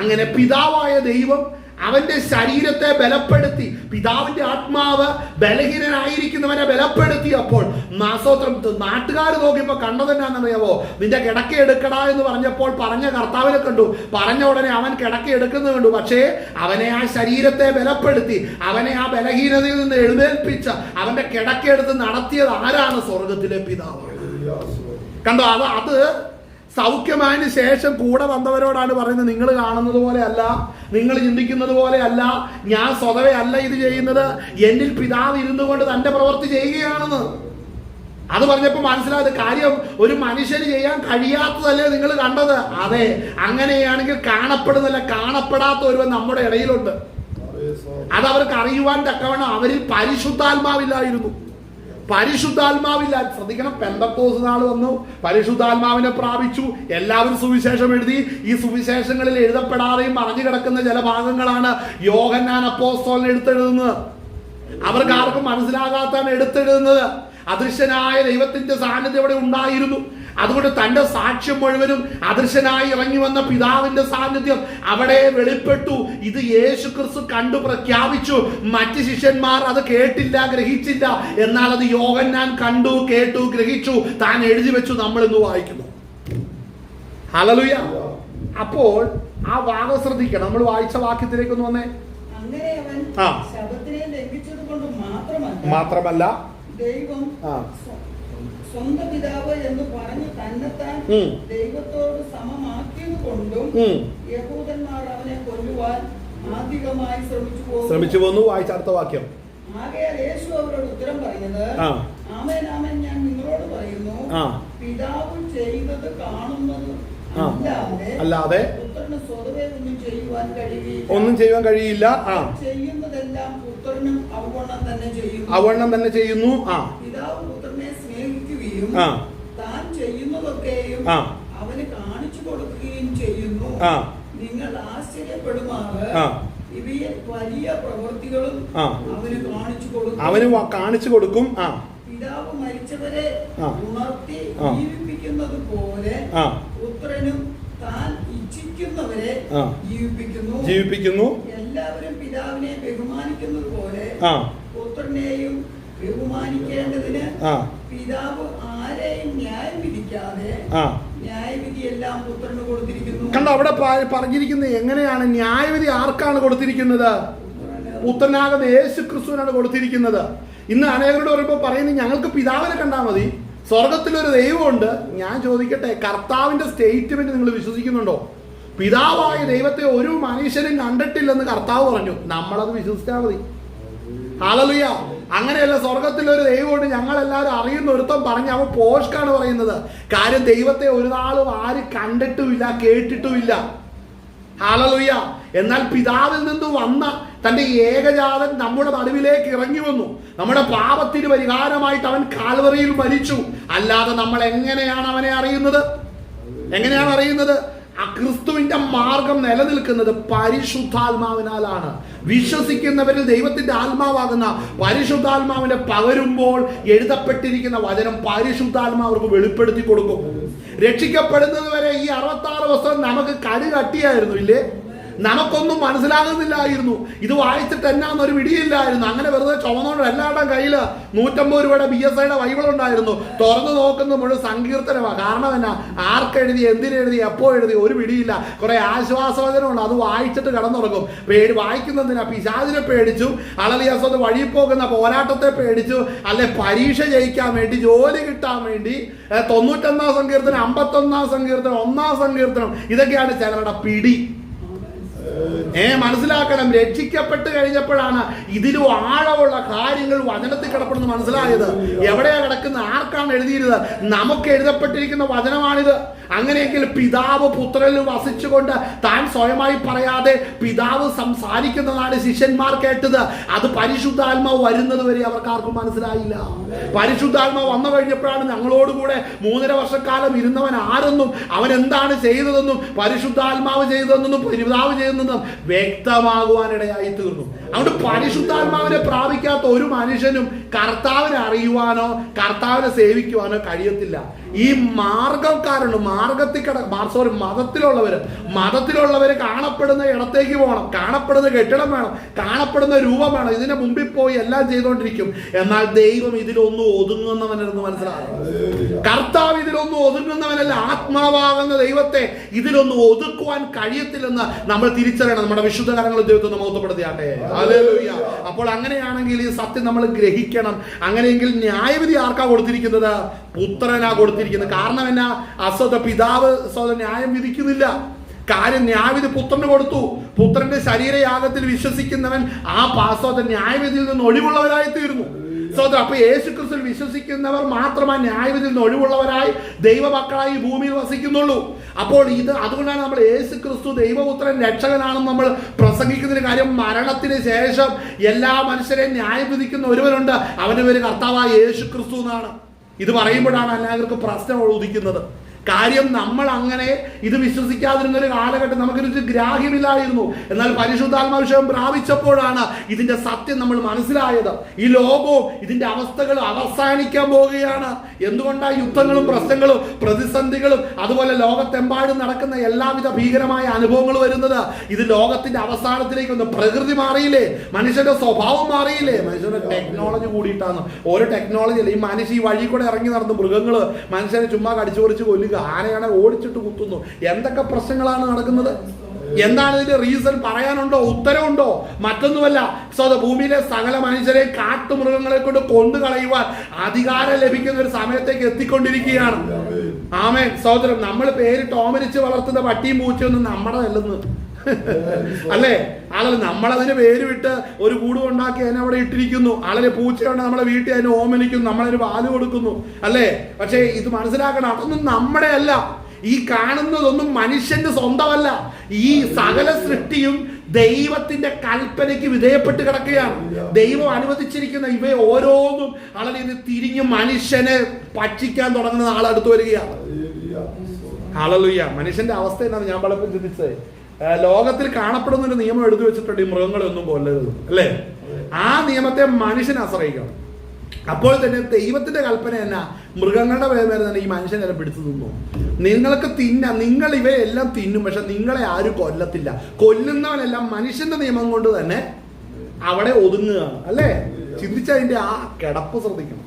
അങ്ങനെ പിതാവായ ദൈവം അവന്റെ ശരീരത്തെ ബലപ്പെടുത്തി, പിതാവിന്റെ ആത്മാവ് ബലഹീനനായിരിക്കുന്നവനെ ബലപ്പെടുത്തിയപ്പോൾ നാട്ടുകാർ നോക്കിയപ്പോ കണ്ടതെന്നാണെന്നറിയാവോ? നിന്റെ കിടക്ക എടുക്കടാ എന്ന് പറഞ്ഞപ്പോൾ പറഞ്ഞ കർത്താവിനെ കണ്ടു. പറഞ്ഞ ഉടനെ അവൻ കിടക്ക എടുക്കുന്നത് കണ്ടു. പക്ഷേ അവനെ ആ ശരീരത്തെ ബലപ്പെടുത്തി, അവനെ ആ ബലഹീനതയിൽ നിന്ന് എഴുന്നേൽപ്പിച്ച അവന്റെ കിടക്കെടുത്ത് നടത്തിയത് ആരാണ്? സ്വർഗത്തിലെ പിതാവ്. കണ്ടോ? അത് സൗഖ്യമായതിനു ശേഷം കൂടെ വന്നവരോടാണ് പറയുന്നത്, നിങ്ങൾ കാണുന്നത് പോലെ അല്ല, നിങ്ങൾ ചിന്തിക്കുന്നത് പോലെ അല്ല, ഞാൻ സ്വതവേ അല്ല ഇത് ചെയ്യുന്നത്, എന്നിൽ പിതാവ് ഇരുന്നു കൊണ്ട് തന്റെ പ്രവൃത്തി ചെയ്യുകയാണെന്ന്. അത് പറഞ്ഞപ്പോൾ മനസ്സിലായത് കാര്യം ഒരു മനുഷ്യന് ചെയ്യാൻ കഴിയാത്തതല്ലേ നിങ്ങൾ കണ്ടത്? അതെ, അങ്ങനെയാണെങ്കിൽ കാണപ്പെടുന്നല്ല, കാണപ്പെടാത്ത ഒരുവൻ നമ്മുടെ ഇടയിലുണ്ട്. അത് അവർക്ക് അറിയുവാൻ തക്കവണ്ണം അവരിൽ പരിശുദ്ധാത്മാവില്ലായിരുന്നു. പരിശുദ്ധാത്മാവില്ല. ശ്രദ്ധിക്കണം, പെന്തക്കോസ്ത് നാൾ വന്നു, പരിശുദ്ധാത്മാവിനെ പ്രാപിച്ചു, എല്ലാവരും സുവിശേഷം എഴുതി. ഈ സുവിശേഷങ്ങളിൽ എഴുതപ്പെടാതെയും മറഞ്ഞു കിടക്കുന്ന ചില ഭാഗങ്ങളാണ് യോഹന്നാൻ അപ്പോസ്തലൻ എടുത്തെഴുതുന്നത്. അവർക്ക് ആർക്കും മനസ്സിലാകാത്താണ് എടുത്തെഴുതുന്നത്. അദൃശ്യനായ ദൈവത്തിന്റെ സാന്നിധ്യം അവിടെ ഉണ്ടായിരുന്നു. അതുകൊണ്ട് തന്റെ സാക്ഷ്യം മുഴുവനും അദൃശ്യനായി ഇറങ്ങി വന്ന പിതാവിന്റെ സാന്നിധ്യം അവിടെ വെളിപ്പെട്ടു. ഇത് യേശു ക്രിസ്തു കണ്ടു പ്രഖ്യാപിച്ചു. മറ്റ് ശിഷ്യന്മാർ അത് കേട്ടില്ല, ഗ്രഹിച്ചില്ല. എന്നാൽ അത് യോഹന്നാൻ കണ്ടു, കേട്ടു, ഗ്രഹിച്ചു, താൻ എഴുതി വെച്ചു. നമ്മൾ ഇന്ന് വായിക്കുന്നു. ഹല്ലേലൂയ. അപ്പോൾ ആ വാദം ശ്രദ്ധിക്കണം. നമ്മൾ വായിച്ച വാക്യത്തിലേക്ക് ഒന്ന് വന്നേ. മാത്രമല്ല ദൈവം സ്വന്തം പിതാവ് എന്ന് പറഞ്ഞ് തന്നെത്താൻ ദൈവത്തോട് സമമാക്കിയത് കൊണ്ടും യഹൂദന്മാർ അവനെ കൊല്ലുവാൻ ആധികമായി ശ്രമിച്ചു പോന്നു. വായിച്ച അടുത്ത വാക്യം. ആകയാൽ യേശു അവരോട് ഉത്തരം പറഞ്ഞത്, ആമേൻ ആമേൻ ഞാൻ നിങ്ങളോട് പറയുന്നു, പിതാവ് ചെയ്തത് കാണുന്നത് അല്ലാതെ പുത്രന് സ്വതവേ ഒന്നും ചെയ്യുവാൻ കഴിയില്ല. ചെയ്യുന്നതെല്ലാം പുത്രനും അവണ്ണം തന്നെ ചെയ്യുന്നു. പിതാവ് പുത്രനെ സ്നേഹിക്കുകയും താൻ ചെയ്യുന്നതൊക്കെയും അവന് കാണിച്ചു കൊടുക്കുകയും ചെയ്യുന്നു. നിങ്ങൾ ആശ്ചര്യപ്പെടുമാറ് ഇവയെ വലിയ പ്രവൃത്തികളും അവന് കാണിച്ചു കൊടുക്കും. പിതാവ് മരിച്ചവരെ ഉണർത്തി ജീവിപ്പിക്കുന്നത് പോലെ പുത്രനും താൻ ഇച്ഛിക്കുന്നവരെ ജീവിപ്പിക്കുന്നു. എല്ലാവരും പിതാവിനെ ബഹുമാനിക്കുന്നത് പോലെ പുത്രനെയും ബഹുമാനിക്കേണ്ടതിന് പിതാവ് ആരെയും ന്യായം വിധിക്കാതെ ന്യായവിധി എല്ലാം പുത്രന് കൊടുത്തിരിക്കുന്നു. കണ്ടോ? അവിടെ പറഞ്ഞിരിക്കുന്നത് എങ്ങനെയാണ്? ന്യായവിധി ആർക്കാണ് കൊടുത്തിരിക്കുന്നത്? പുത്രനാകുന്ന യേശു ക്രിസ്തുവിനാണ് കൊടുത്തിരിക്കുന്നത്. ഇന്ന് അനേകരോട് പറയുമ്പോൾ പറയുന്നത് ഞങ്ങൾക്ക് പിതാവിനെ കണ്ടാൽ മതി, സ്വർഗത്തിലൊരു ദൈവമുണ്ട്. ഞാൻ ചോദിക്കട്ടെ, കർത്താവിന്റെ സ്റ്റേറ്റ്മെന്റ് നിങ്ങൾ വിശ്വസിക്കുന്നുണ്ടോ? പിതാവായ ദൈവത്തെ ഒരു മനുഷ്യനും കണ്ടിട്ടില്ലെന്ന് കർത്താവ് പറഞ്ഞു. നമ്മളത് വിശ്വസിച്ചാൽ മതി. ഹല്ലേലൂയ. അങ്ങനെയല്ല, സ്വർഗത്തിലൊരു ദൈവമുണ്ട്, ഞങ്ങളെല്ലാവരും അറിയുന്ന ഒരുത്തം പറഞ്ഞ് അവൻ പോഷ്കാണ് പറയുന്നത്. കാര്യം ദൈവത്തെ ഒരു നാളും ആരും കണ്ടിട്ടുമില്ല, കേട്ടിട്ടുമില്ല. ഹല്ലേലൂയ. എന്നാൽ പിതാവിൽ നിന്ന് വന്ന തന്റെ ഏകജാതൻ നമ്മുടെ നടുവിലേക്ക് ഇറങ്ങി വന്നു. നമ്മുടെ പാപത്തിന് പരിഹാരമായിട്ട് അവൻ കാൽവറിയിൽ മരിച്ചു. അല്ലാതെ നമ്മൾ എങ്ങനെയാണ് അവനെ അറിയുന്നത്? എങ്ങനെയാണ് അറിയുന്നത്? ആ ക്രിസ്തുവിന്റെ മാർഗം നിലനിൽക്കുന്നത് പരിശുദ്ധാത്മാവിനാലാണ്. വിശ്വസിക്കുന്നവരിൽ ദൈവത്തിന്റെ ആത്മാവാകുന്ന പരിശുദ്ധാത്മാവിനെ പകരുമ്പോൾ എഴുതപ്പെട്ടിരിക്കുന്ന വചനം പരിശുദ്ധാത്മാവർക്ക് വെളിപ്പെടുത്തി കൊടുക്കും. രക്ഷിക്കപ്പെടുന്നത് വരെ ഈ 66 വർഷം നമുക്ക് കടുകട്ടിയായിരുന്നു, ഇല്ലേ? നമുക്കൊന്നും മനസ്സിലാകുന്നില്ലായിരുന്നു. ഇത് വായിച്ചിട്ട് എന്നാന്നൊരു പിടിയില്ലായിരുന്നു. അങ്ങനെ വെറുതെ ചുമന്നോണ്ട് എല്ലാവരുടെ കയ്യിൽ 150 രൂപയുടെ BSIയുടെ ബൈബിൾ ഉണ്ടായിരുന്നു. തുറന്നു നോക്കുന്ന മുഴുവൻ സങ്കീർത്തനമാണ്. കാരണം എന്നാ, ആർക്കെഴുതി, എന്തിനെഴുതി, എപ്പോ എഴുതി, ഒരു പിടിയില്ല. കുറെ ആശ്വാസവചനമുണ്ട്, അത് വായിച്ചിട്ട് കിടന്നുറങ്ങും. വായിക്കുന്നതിനാ പിശാചിനെ പേടിച്ചു, അളലിയാസത് വഴി പോകുന്ന പോരാട്ടത്തെ പേടിച്ചു, അല്ലെ പരീക്ഷ ജയിക്കാൻ വേണ്ടി, ജോലി കിട്ടാൻ വേണ്ടി. 91 സങ്കീർത്തനം, 51 സങ്കീർത്തനം, 1 സങ്കീർത്തനം, ഇതൊക്കെയാണ് ചിലരുടെ പിടി. മനസ്സിലാക്കണം. രക്ഷിക്കപ്പെട്ട് കഴിഞ്ഞപ്പോഴാണ് ഇതിലും ആഴമുള്ള കാര്യങ്ങൾ വചനത്തിൽ കിടപ്പെടുന്നത് മനസ്സിലായത്. എവിടെയാ കിടക്കുന്ന, ആർക്കാണ് എഴുതിയിരുന്നത്? നമുക്ക് എഴുതപ്പെട്ടിരിക്കുന്ന വചനമാണിത്. അങ്ങനെയെങ്കിൽ പിതാവ് പുത്രനിൽ വസിച്ചുകൊണ്ട് താൻ സ്വയമായി പറയാതെ പിതാവ് സംസാരിക്കുന്നതാണ് ശിഷ്യന്മാർ കേട്ടത്. അത് പരിശുദ്ധാത്മാവ് വരുന്നത് വരെ അവർക്കാർക്കും മനസ്സിലായില്ല. പരിശുദ്ധാത്മാവ് വന്നു കഴിഞ്ഞപ്പോഴാണ് ഞങ്ങളോടുകൂടെ 3.5 വർഷക്കാലം ഇരുന്നവൻ ആരെന്നും അവൻ എന്താണ് ചെയ്തതെന്നും പരിശുദ്ധാത്മാവ് ചെയ്തതെന്നും പിതാവ് ചെയ്തതെന്നും വ്യക്തമാകുവാനിടയായി തീർന്നു. അതുകൊണ്ട് പരിശുദ്ധാത്മാവിനെ പ്രാപിക്കാത്ത ഒരു മനുഷ്യനും കർത്താവിനെ അറിയുവാനോ കർത്താവിനെ സേവിക്കുവാനോ കഴിയത്തില്ല. ഈ മാർഗക്കാരുണ്ട്, മതത്തിലുള്ളവര് കാണപ്പെടുന്ന ഇടത്തേക്ക് പോകണം, കാണപ്പെടുന്ന കെട്ടിടം വേണം, കാണപ്പെടുന്ന രൂപം വേണം, ഇതിന്റെ മുമ്പിൽ പോയി എല്ലാം ചെയ്തുകൊണ്ടിരിക്കും. എന്നാൽ ദൈവം ഇതിലൊന്നും ഒതുങ്ങുന്നവനെന്ന് മനസ്സിലാകും. കർത്താവ് ഇതിലൊന്നും ഒതുങ്ങുന്നവനല്ല. ആത്മാവാകുന്ന ദൈവത്തെ ഇതിലൊന്നും ഒതുക്കുവാൻ കഴിയത്തില്ലെന്ന് നമ്മൾ തിരിച്ചറിയണം. നമ്മുടെ വിശുദ്ധ കരങ്ങൾ ദൈവത്തെ മഹത്വപ്പെടുത്തിയാട്ടെ. ഹല്ലേലൂയ. അപ്പോൾ അങ്ങനെയാണെങ്കിൽ ഈ സത്യം നമ്മൾ ഗ്രഹിക്കണം. അങ്ങനെയെങ്കിൽ ന്യായവിധി ആർക്കാ കൊടുത്തിരിക്കുന്നത്? പുത്രനാ കൊടുത്തിരിക്കുന്നത്. കാരണം എന്നാ? പിതാവ് ന്യായം വിധിക്കുന്നില്ല. കാര്യം ന്യായവിധി പുത്രന് കൊടുത്തു. പുത്രന്റെ ശരീരയാഗത്തിൽ വിശ്വസിക്കുന്നവൻ ആ ന്യായവിധിയിൽ നിന്ന് ഒഴിവുള്ളവരായി തീർന്നു. അപ്പൊ യേശുക്രിസ്തുവിൽ വിശ്വസിക്കുന്നവർ മാത്രമാണ് ന്യായവിധിയിൽ നിന്ന് ഒഴിവുള്ളവരായി ദൈവമക്കളായി ഭൂമിയിൽ വസിക്കുന്നുള്ളൂ. അപ്പോൾ അതുകൊണ്ടാണ് നമ്മൾ യേശുക്രിസ്തു ദൈവപുത്രൻ രക്ഷകനാണെന്ന് നമ്മൾ പ്രസംഗിക്കുന്നതിന് കാര്യം. മരണത്തിന് ശേഷം എല്ലാ മനുഷ്യരെയും ന്യായം വിധിക്കുന്ന ഒരുവനുണ്ട്, അവന്റെ പേര് കർത്താവായ യേശുക്രിസ്തു എന്നാണ്. ഇത് പറയുമ്പോഴാണ് എല്ലാവർക്കും പ്രശ്നം ഉദിക്കുന്നത്. കാര്യം നമ്മൾ അങ്ങനെ ഇത് വിശ്വസിക്കാതിരുന്നൊരു കാലഘട്ടം നമുക്കൊരു ഗ്രാഹ്യമില്ലായിരുന്നു. എന്നാൽ പരിശുദ്ധാത്മാഭിഷേകം പ്രാപിച്ചപ്പോഴാണ് ഇതിന്റെ സത്യം നമ്മൾ മനസ്സിലായത്. ഈ ലോകവും ഇതിന്റെ അവസ്ഥകൾ അവസാനിക്കാൻ പോവുകയാണ്. എന്തുകൊണ്ടാണ് യുദ്ധങ്ങളും പ്രശ്നങ്ങളും പ്രതിസന്ധികളും അതുപോലെ ലോകത്തെമ്പാടും നടക്കുന്ന എല്ലാവിധ ഭീകരമായ അനുഭവങ്ങൾ വരുന്നത്? ഇത് ലോകത്തിന്റെ അവസാനത്തിലേക്ക് വന്ന് പ്രകൃതി മാറിയില്ലേ, മനുഷ്യന്റെ സ്വഭാവം മാറിയില്ലേ, മനുഷ്യന്റെ ടെക്നോളജി കൂടിയിട്ടാണ്. ഓരോ ടെക്നോളജി അല്ല, ഈ മനുഷ്യ ഈ വഴി കൂടെ ഇറങ്ങി നടന്ന് മൃഗങ്ങള് മനുഷ്യനെ ചുമ്മാ കടിച്ചു പറിച്ച് കൊല്ലുക, ആനയാണെ ഓടിച്ചിട്ട് കുത്തുന്നു. എന്തൊക്കെ പ്രശ്നങ്ങളാണ് നടക്കുന്നത്? എന്താണ് ഇതിന്റെ റീസൺ? പറയാനുണ്ടോ? ഉത്തരവുണ്ടോ? മറ്റൊന്നുമല്ല, ഭൂമിയിലെ സകല മനുഷ്യരെ കാട്ടുമൃഗങ്ങളെ കൊണ്ട് കൊന്നുകളയുവാൻ അധികാരം ലഭിക്കുന്ന ഒരു സമയത്തേക്ക് എത്തിക്കൊണ്ടിരിക്കുകയാണ്. ആമേൻ. സഹോദരൻ, നമ്മൾ പേരിട്ട് ഓമനിച്ച് വളർത്തുന്ന പട്ടിയും പൂച്ചയൊന്നും നമ്മുടെ നല്ലെന്ന് അല്ലേ? ആളെ നമ്മളതിന് പേര് വിട്ട് ഒരു കൂട് ഉണ്ടാക്കി അതിനെ അവിടെ ഇട്ടിരിക്കുന്നു. ആളെ പൂച്ചയുണ്ട്, നമ്മളെ വീട്ടിൽ അതിന് ഓമനിക്കുന്നു, നമ്മളതിന് പാല് കൊടുക്കുന്നു, അല്ലേ? പക്ഷേ ഇത് മനസ്സിലാക്കണം, അതൊന്നും നമ്മുടെ അല്ല. ഈ കാണുന്നതൊന്നും മനുഷ്യന്റെ സ്വന്തമല്ല. ഈ സകല സൃഷ്ടിയും ദൈവത്തിന്റെ കൽപ്പനയ്ക്ക് വിധേയപ്പെട്ട് കിടക്കുകയാണ്. ദൈവം അനുവദിച്ചിരിക്കുന്ന ഇവയെ ഓരോന്നും ആളെ ഇത് തിരിഞ്ഞ് മനുഷ്യനെ ഭക്ഷിക്കാൻ തുടങ്ങുന്ന ആളടുത്ത് വരികയാണ്. ഹല്ലേലൂയ. മനുഷ്യന്റെ അവസ്ഥ എന്നാണ് ഞാൻ പലപ്പോഴും ചിന്തിച്ചത്. ലോകത്തിൽ കാണപ്പെടുന്ന ഒരു നിയമം എഴുതി വെച്ചിട്ടുണ്ട്, ഈ മൃഗങ്ങളെ ഒന്നും കൊല്ലരുത്, അല്ലേ? ആ നിയമത്തെ മനുഷ്യൻ ആശ്രയിക്കണം. അപ്പോൾ തന്നെ ദൈവത്തിന്റെ കൽപ്പന എന്നാ? മൃഗങ്ങളുടെ പേര് തന്നെ ഈ മനുഷ്യനെ പിടിച്ചു തിന്നു. നിങ്ങൾക്ക് തിന്നാം, നിങ്ങൾ ഇവയെല്ലാം തിന്നും, പക്ഷെ നിങ്ങളെ ആരും കൊല്ലത്തില്ല. കൊല്ലുന്നവനെല്ലാം മനുഷ്യന്റെ നിയമം കൊണ്ട് തന്നെ അവിടെ ഒതുങ്ങുകയാണ്, അല്ലേ? ചിന്തിച്ചതിന്റെ ആ കിടപ്പ് ശ്രദ്ധിക്കണം.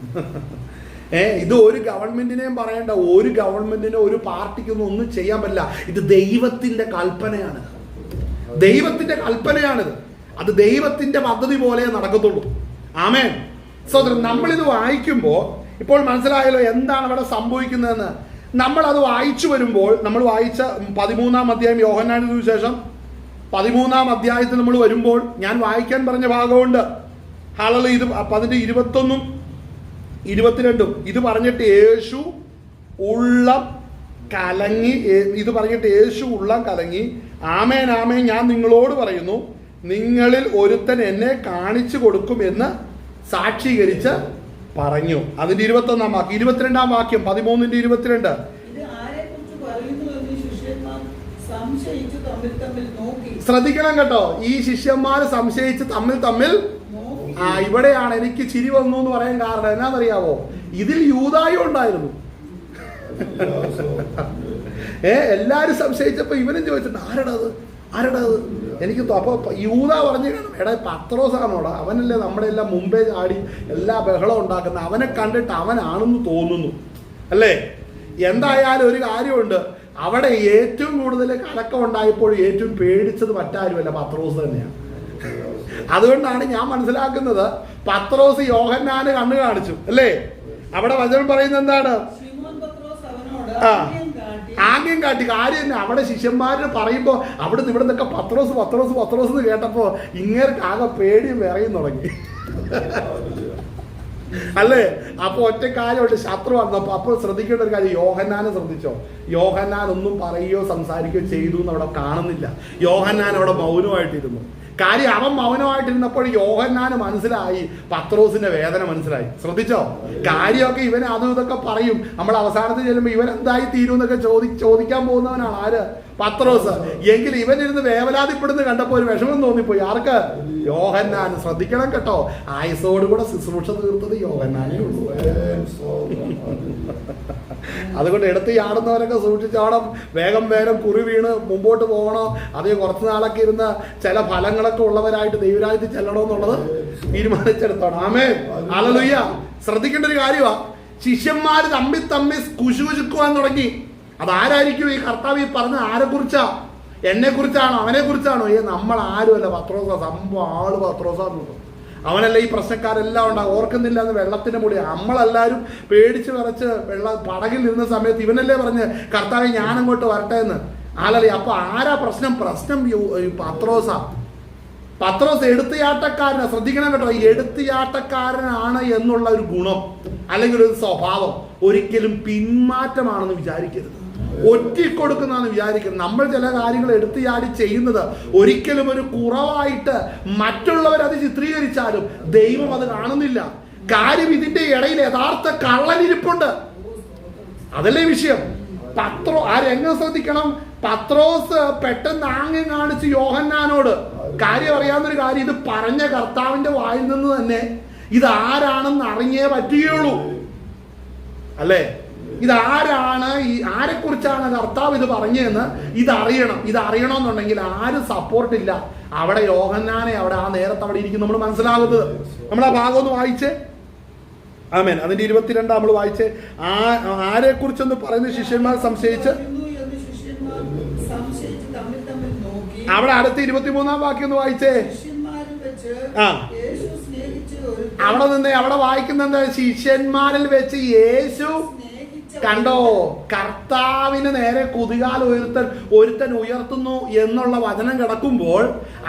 ഇത് ഒരു ഗവൺമെന്റിനെയും പറയേണ്ട, ഒരു ഗവൺമെന്റിനോ ഒരു പാർട്ടിക്കൊന്നും ഒന്നും ചെയ്യാൻ പറ്റില്ല. ഇത് ദൈവത്തിന്റെ കൽപ്പനയാണ്, ദൈവത്തിന്റെ കൽപ്പനയാണിത്. അത് ദൈവത്തിന്റെ പദ്ധതി പോലെ നടക്കത്തുള്ളൂ. ആമേൻ. സഹോദരൻ, നമ്മളിത് വായിക്കുമ്പോൾ ഇപ്പോൾ മനസ്സിലായല്ലോ എന്താണ് അവിടെ സംഭവിക്കുന്നതെന്ന്. നമ്മളത് വായിച്ചു വരുമ്പോൾ, നമ്മൾ വായിച്ച 13-ാം അധ്യായം യോഹന്നാന്റെ സുവിശേഷം 13-ാം അധ്യായത്തിൽ നമ്മൾ വരുമ്പോൾ ഞാൻ വായിക്കാൻ പറഞ്ഞ ഭാഗമുണ്ട്. ഹല്ലേലൂയ. ഇത് അതിന്റെ 21-ഉം 22-ഉം ഇത് പറഞ്ഞിട്ട് യേശു ഉള്ളം കലങ്ങി, ഇത് പറഞ്ഞിട്ട് യേശു ഉള്ളം കലങ്ങി, ആമേൻ ആമേൻ ഞാൻ നിങ്ങളോട് പറയുന്നു, നിങ്ങളിൽ ഒരുത്തൻ എന്നെ കാണിച്ചു കൊടുക്കും എന്ന് സാക്ഷീകരിച്ച് പറഞ്ഞു. അതിന്റെ 21-ാം വാക്യം, 22-ാം വാക്യം 13-ന്റെ 22. ശ്രദ്ധിക്കണം കേട്ടോ, ഈ ശിഷ്യന്മാർ സംശയിച്ച് തമ്മിൽ ഇവിടെയാണ് എനിക്ക് ചിരി വന്നു എന്ന് പറയാൻ കാരണം എന്നാന്നറിയാവോ? ഇതിൽ യൂദായും ഉണ്ടായിരുന്നു. എല്ലാരും സംശയിച്ചപ്പോ ഇവനും ചോദിച്ചിട്ടുണ്ട് ആരടത് എനിക്ക്. അപ്പൊ യൂദാ പറഞ്ഞു കാണും, എടാ പത്രോസാണോടാ, അവനല്ലേ നമ്മുടെ എല്ലാം മുമ്പേ ചാടി എല്ലാ ബഹളം ഉണ്ടാക്കുന്ന, അവനെ കണ്ടിട്ട് അവനാണെന്ന് തോന്നുന്നു അല്ലേ? എന്തായാലും ഒരു കാര്യമുണ്ട്, അവിടെ ഏറ്റവും കൂടുതൽ കലക്കം ഉണ്ടായപ്പോൾ ഏറ്റവും പേടിച്ചത് മറ്റാരുമല്ല, പത്രോസ് തന്നെയാണ്. അതുകൊണ്ടാണ് ഞാൻ മനസ്സിലാക്കുന്നത് പത്രോസ് യോഹന്നാന് കണ്ണു കാണിച്ചു അല്ലേ? അവിടെ വചനം പറയുന്നത് എന്താണ്? ആംഗ്യം കാട്ടി. കാര്യം തന്നെ അവിടെ ശിഷ്യന്മാര് പറയുമ്പോ അവിടെ ഇവിടെ നിന്നൊക്കെ പത്രോസ് എന്ന് കേട്ടപ്പോ ഇങ്ങേർക്ക് ആകെ പേടിയും വിറയും തുടങ്ങി അല്ലേ? അപ്പൊ ഒറ്റ കാര്യമുണ്ട്, ശത്രു വന്നപ്പോ. അപ്പോൾ ശ്രദ്ധിക്കേണ്ട ഒരു കാര്യം, യോഹന്നാനെ ശ്രദ്ധിച്ചോ? യോഹന്നാൻ ഒന്നും പറയുകയോ സംസാരിക്കുകയോ ചെയ്തു എന്ന് അവിടെ കാണുന്നില്ല. യോഹന്നാൻ അവിടെ മൗനമായിട്ടിരുന്നു. കാര്യം അവൻ മൗനമായിട്ടിരുന്നപ്പോൾ യോഹന്നാന് മനസ്സിലായി, പത്രോസിന്റെ വേദന മനസ്സിലായി. ശ്രദ്ധിച്ചോ? കാര്യമൊക്കെ ഇവൻ അതും ഇതൊക്കെ പറയും. നമ്മൾ അവസാനത്തിൽ ചെല്ലുമ്പോൾ ഇവൻ എന്തായി തീരും എന്നൊക്കെ ചോദിക്കാൻ പോകുന്നവനാണ് ആര്? പത്രോസ്. എങ്കിൽ ഇവനിരുന്ന് വേവലാതിപ്പെടുന്ന കണ്ടപ്പോൾ ഒരു വിഷമം തോന്നിപ്പോയി. ആർക്ക്? യോഹന്നാൻ. ശ്രദ്ധിക്കണം കേട്ടോ, ആയുസോടുകൂടെ ശുശ്രൂഷ തീർത്തത് യോഹന്നാനേ ഉള്ളൂ. അതുകൊണ്ട് എടുത്ത് ചാടുന്നവരൊക്കെ സൂക്ഷിച്ചോണം. വേഗം കുറി വീണ് മുമ്പോട്ട് പോകണോ, അതേ കുറച്ച് നാളൊക്കെ ഇരുന്ന് ചില ഫലങ്ങളൊക്കെ ഉള്ളവരായിട്ട് ദൈവരാജ്യത്തിൽ ചെല്ലണോ എന്നുള്ളത് തീരുമാനിച്ചെടുത്തോണം. ആമേൻ. ഹല്ലേലൂയ. ശ്രദ്ധിക്കേണ്ട ഒരു കാര്യമാ, ശിഷ്യന്മാര് തമ്മിൽ കുശുകുശുക്കുവാൻ തുടങ്ങി. അതാരായിരിക്കും ഈ കർത്താവ് ഈ പറഞ്ഞ? ആരെക്കുറിച്ചാ? എന്നെ കുറിച്ചാണോ അവനെ കുറിച്ചാണോ? നമ്മൾ ആരുമല്ല, പത്രോസാ. സംഭവം ആള് പത്രോസാന്ന്. അവനല്ല ഈ പ്രശ്നക്കാരെല്ലാം ഉണ്ടാകും. ഓർക്കുന്നില്ല എന്ന് വെള്ളത്തിന്റെ മുടി നമ്മളെല്ലാവരും പേടിച്ച് വിറച്ച് പടകിൽ ഇരുന്ന സമയത്ത് ഇവനല്ലേ പറഞ്ഞ് കർത്താവെ ഞാൻ അങ്ങോട്ട് വരട്ടെ എന്ന്. ആലല്ലേ? അപ്പൊ ആരാ പ്രശ്നം പത്രോസാ. പത്രോസ് എടുത്തുചാട്ടക്കാരനാ. ശ്രദ്ധിക്കണം കേട്ടോ, ഈ എടുത്തുചാട്ടക്കാരനാണ് എന്നുള്ള ഒരു ഗുണം അല്ലെങ്കിൽ ഒരു സ്വഭാവം ഒരിക്കലും പിന്മാറ്റമാണെന്ന് വിചാരിക്കരുത്, ഒറ്റിക്കൊടുക്കുന്നതെന്ന് വിചാരിക്കുന്നത്. നമ്മൾ ചില കാര്യങ്ങൾ എടുത്തു ചാടി ചെയ്യുന്നത് ഒരിക്കലും ഒരു കുറവായിട്ട് മറ്റുള്ളവർ അത് ചിത്രീകരിച്ചാലും ദൈവം അത് കാണുന്നില്ല. കാര്യം ഇതിന്റെ ഇടയിൽ യഥാർത്ഥ കള്ളനിരിപ്പുണ്ട്. അതല്ലേ വിഷയം. ആ രംഗം ശ്രദ്ധിക്കണം. പത്രോസ് പെട്ടെന്ന് ആംഗ്യം കാണിച്ച് യോഹന്നാനോട് കാര്യം അറിയാവുന്നൊരു കാര്യം, ഇത് പറഞ്ഞ കർത്താവിന്റെ വായിൽ നിന്ന് തന്നെ ഇതാരാണെന്ന് അറിഞ്ഞേ പറ്റുകയുള്ളൂ അല്ലേ? ഇതാരാണ്, ആരെക്കുറിച്ചാണ് കർത്താവ് ഇത് പറഞ്ഞതെന്ന് ഇതറിയണമെന്നുണ്ടെങ്കിൽ ആരും സപ്പോർട്ടില്ല. അവിടെ യോഹന്നാനെ അവിടെ ആ നേരത്തെ അവിടെ ഇരിക്കും നമ്മൾ മനസ്സിലാകുന്നത്. നമ്മൾ ആ ഭാഗം ഒന്ന് വായിച്ചേ. ആമേൻ. അതിന്റെ 22 നമ്മൾ വായിച്ചേ. ആരെ കുറിച്ചൊന്ന് പറയുന്ന ശിഷ്യന്മാർ സംശയിച്ച് അവിടെ അടുത്ത 23-ാം വാക്യം ഒന്ന് വായിച്ചേ. അവിടെ നിന്ന് അവിടെ വായിക്കുന്നത് ശിഷ്യന്മാരിൽ വെച്ച് യേശു കണ്ടോ, കർത്താവിന് നേരെ കുതികാൽ ഒരുത്തൻ ഉയർത്തുന്നു എന്നുള്ള വചനം കിടക്കുമ്പോൾ,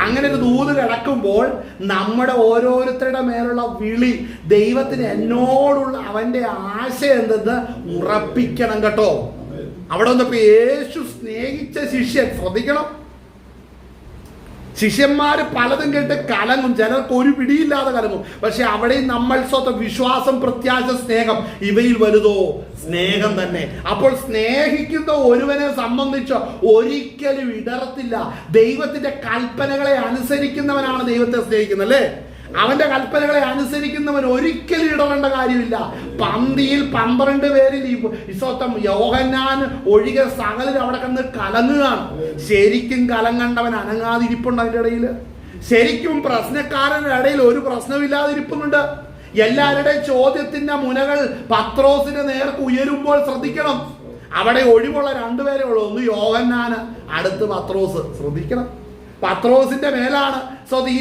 അങ്ങനെ ഒരു ദൂത് കിടക്കുമ്പോൾ നമ്മുടെ ഓരോരുത്തരുടെ മേലുള്ള വിളി ദൈവത്തിന് എന്നോടുള്ള അവന്റെ ആശയം എന്തെന്ന് ഉറപ്പിക്കണം കേട്ടോ. അവിടെ വന്നപ്പോ യേശു സ്നേഹിച്ച ശിഷ്യൻ, ശ്രദ്ധിക്കണം, ശിഷ്യന്മാര് പലതും കേട്ട് കലങ്ങും, ചിലർക്ക് ഒരു പിടിയില്ലാതെ കലങ്ങും. പക്ഷെ അവിടെയും നമ്മൾ സ്വന്തം വിശ്വാസം, പ്രത്യാശ, സ്നേഹം, ഇവയിൽ വലുതോ സ്നേഹം തന്നെ. അപ്പോൾ സ്നേഹിക്കുന്ന ഒരുവനെ സംബന്ധിച്ച് ഒരിക്കലും ഇടറത്തില്ല. ദൈവത്തിന്റെ കൽപ്പനകളെ അനുസരിക്കുന്നവനാണ് ദൈവത്തെ സ്നേഹിക്കുന്നത് അല്ലേ? അവന്റെ കൽപ്പനകളെ അനുസരിക്കുന്നവൻ ഒരിക്കലും ഇടപെടേണ്ട കാര്യമില്ല. പന്തിയിൽ 12 പേരിൽ സ്വന്തം യോഹന്നാൻ ഒഴികെ സകലരും അവിടെ കണ്ട് കലങ്ങുകയാണ്. ശരിക്കും കലങ്ങണ്ടവൻ അനങ്ങാതിരിപ്പുണ്ട് അതിന്റെ ഇടയിൽ. ശരിക്കും പ്രശ്നക്കാരന്റെ ഇടയിൽ ഒരു പ്രശ്നമില്ലാതിരിപ്പുന്നുണ്ട്. എല്ലാവരുടെയും ചോദ്യത്തിന്റെ മുനകൾ പത്രോസിന്റെ നേർക്ക് ഉയരുമ്പോൾ ശ്രദ്ധിക്കണം, അവിടെ ഒഴിവുള്ള 2 പേരേ ഉള്ളൂ. ഒന്ന് യോഹന്നാന്, അടുത്ത് പത്രോസ്. ശ്രദ്ധിക്കണം, പത്രോസിന്റെ മേലാണ് ഈ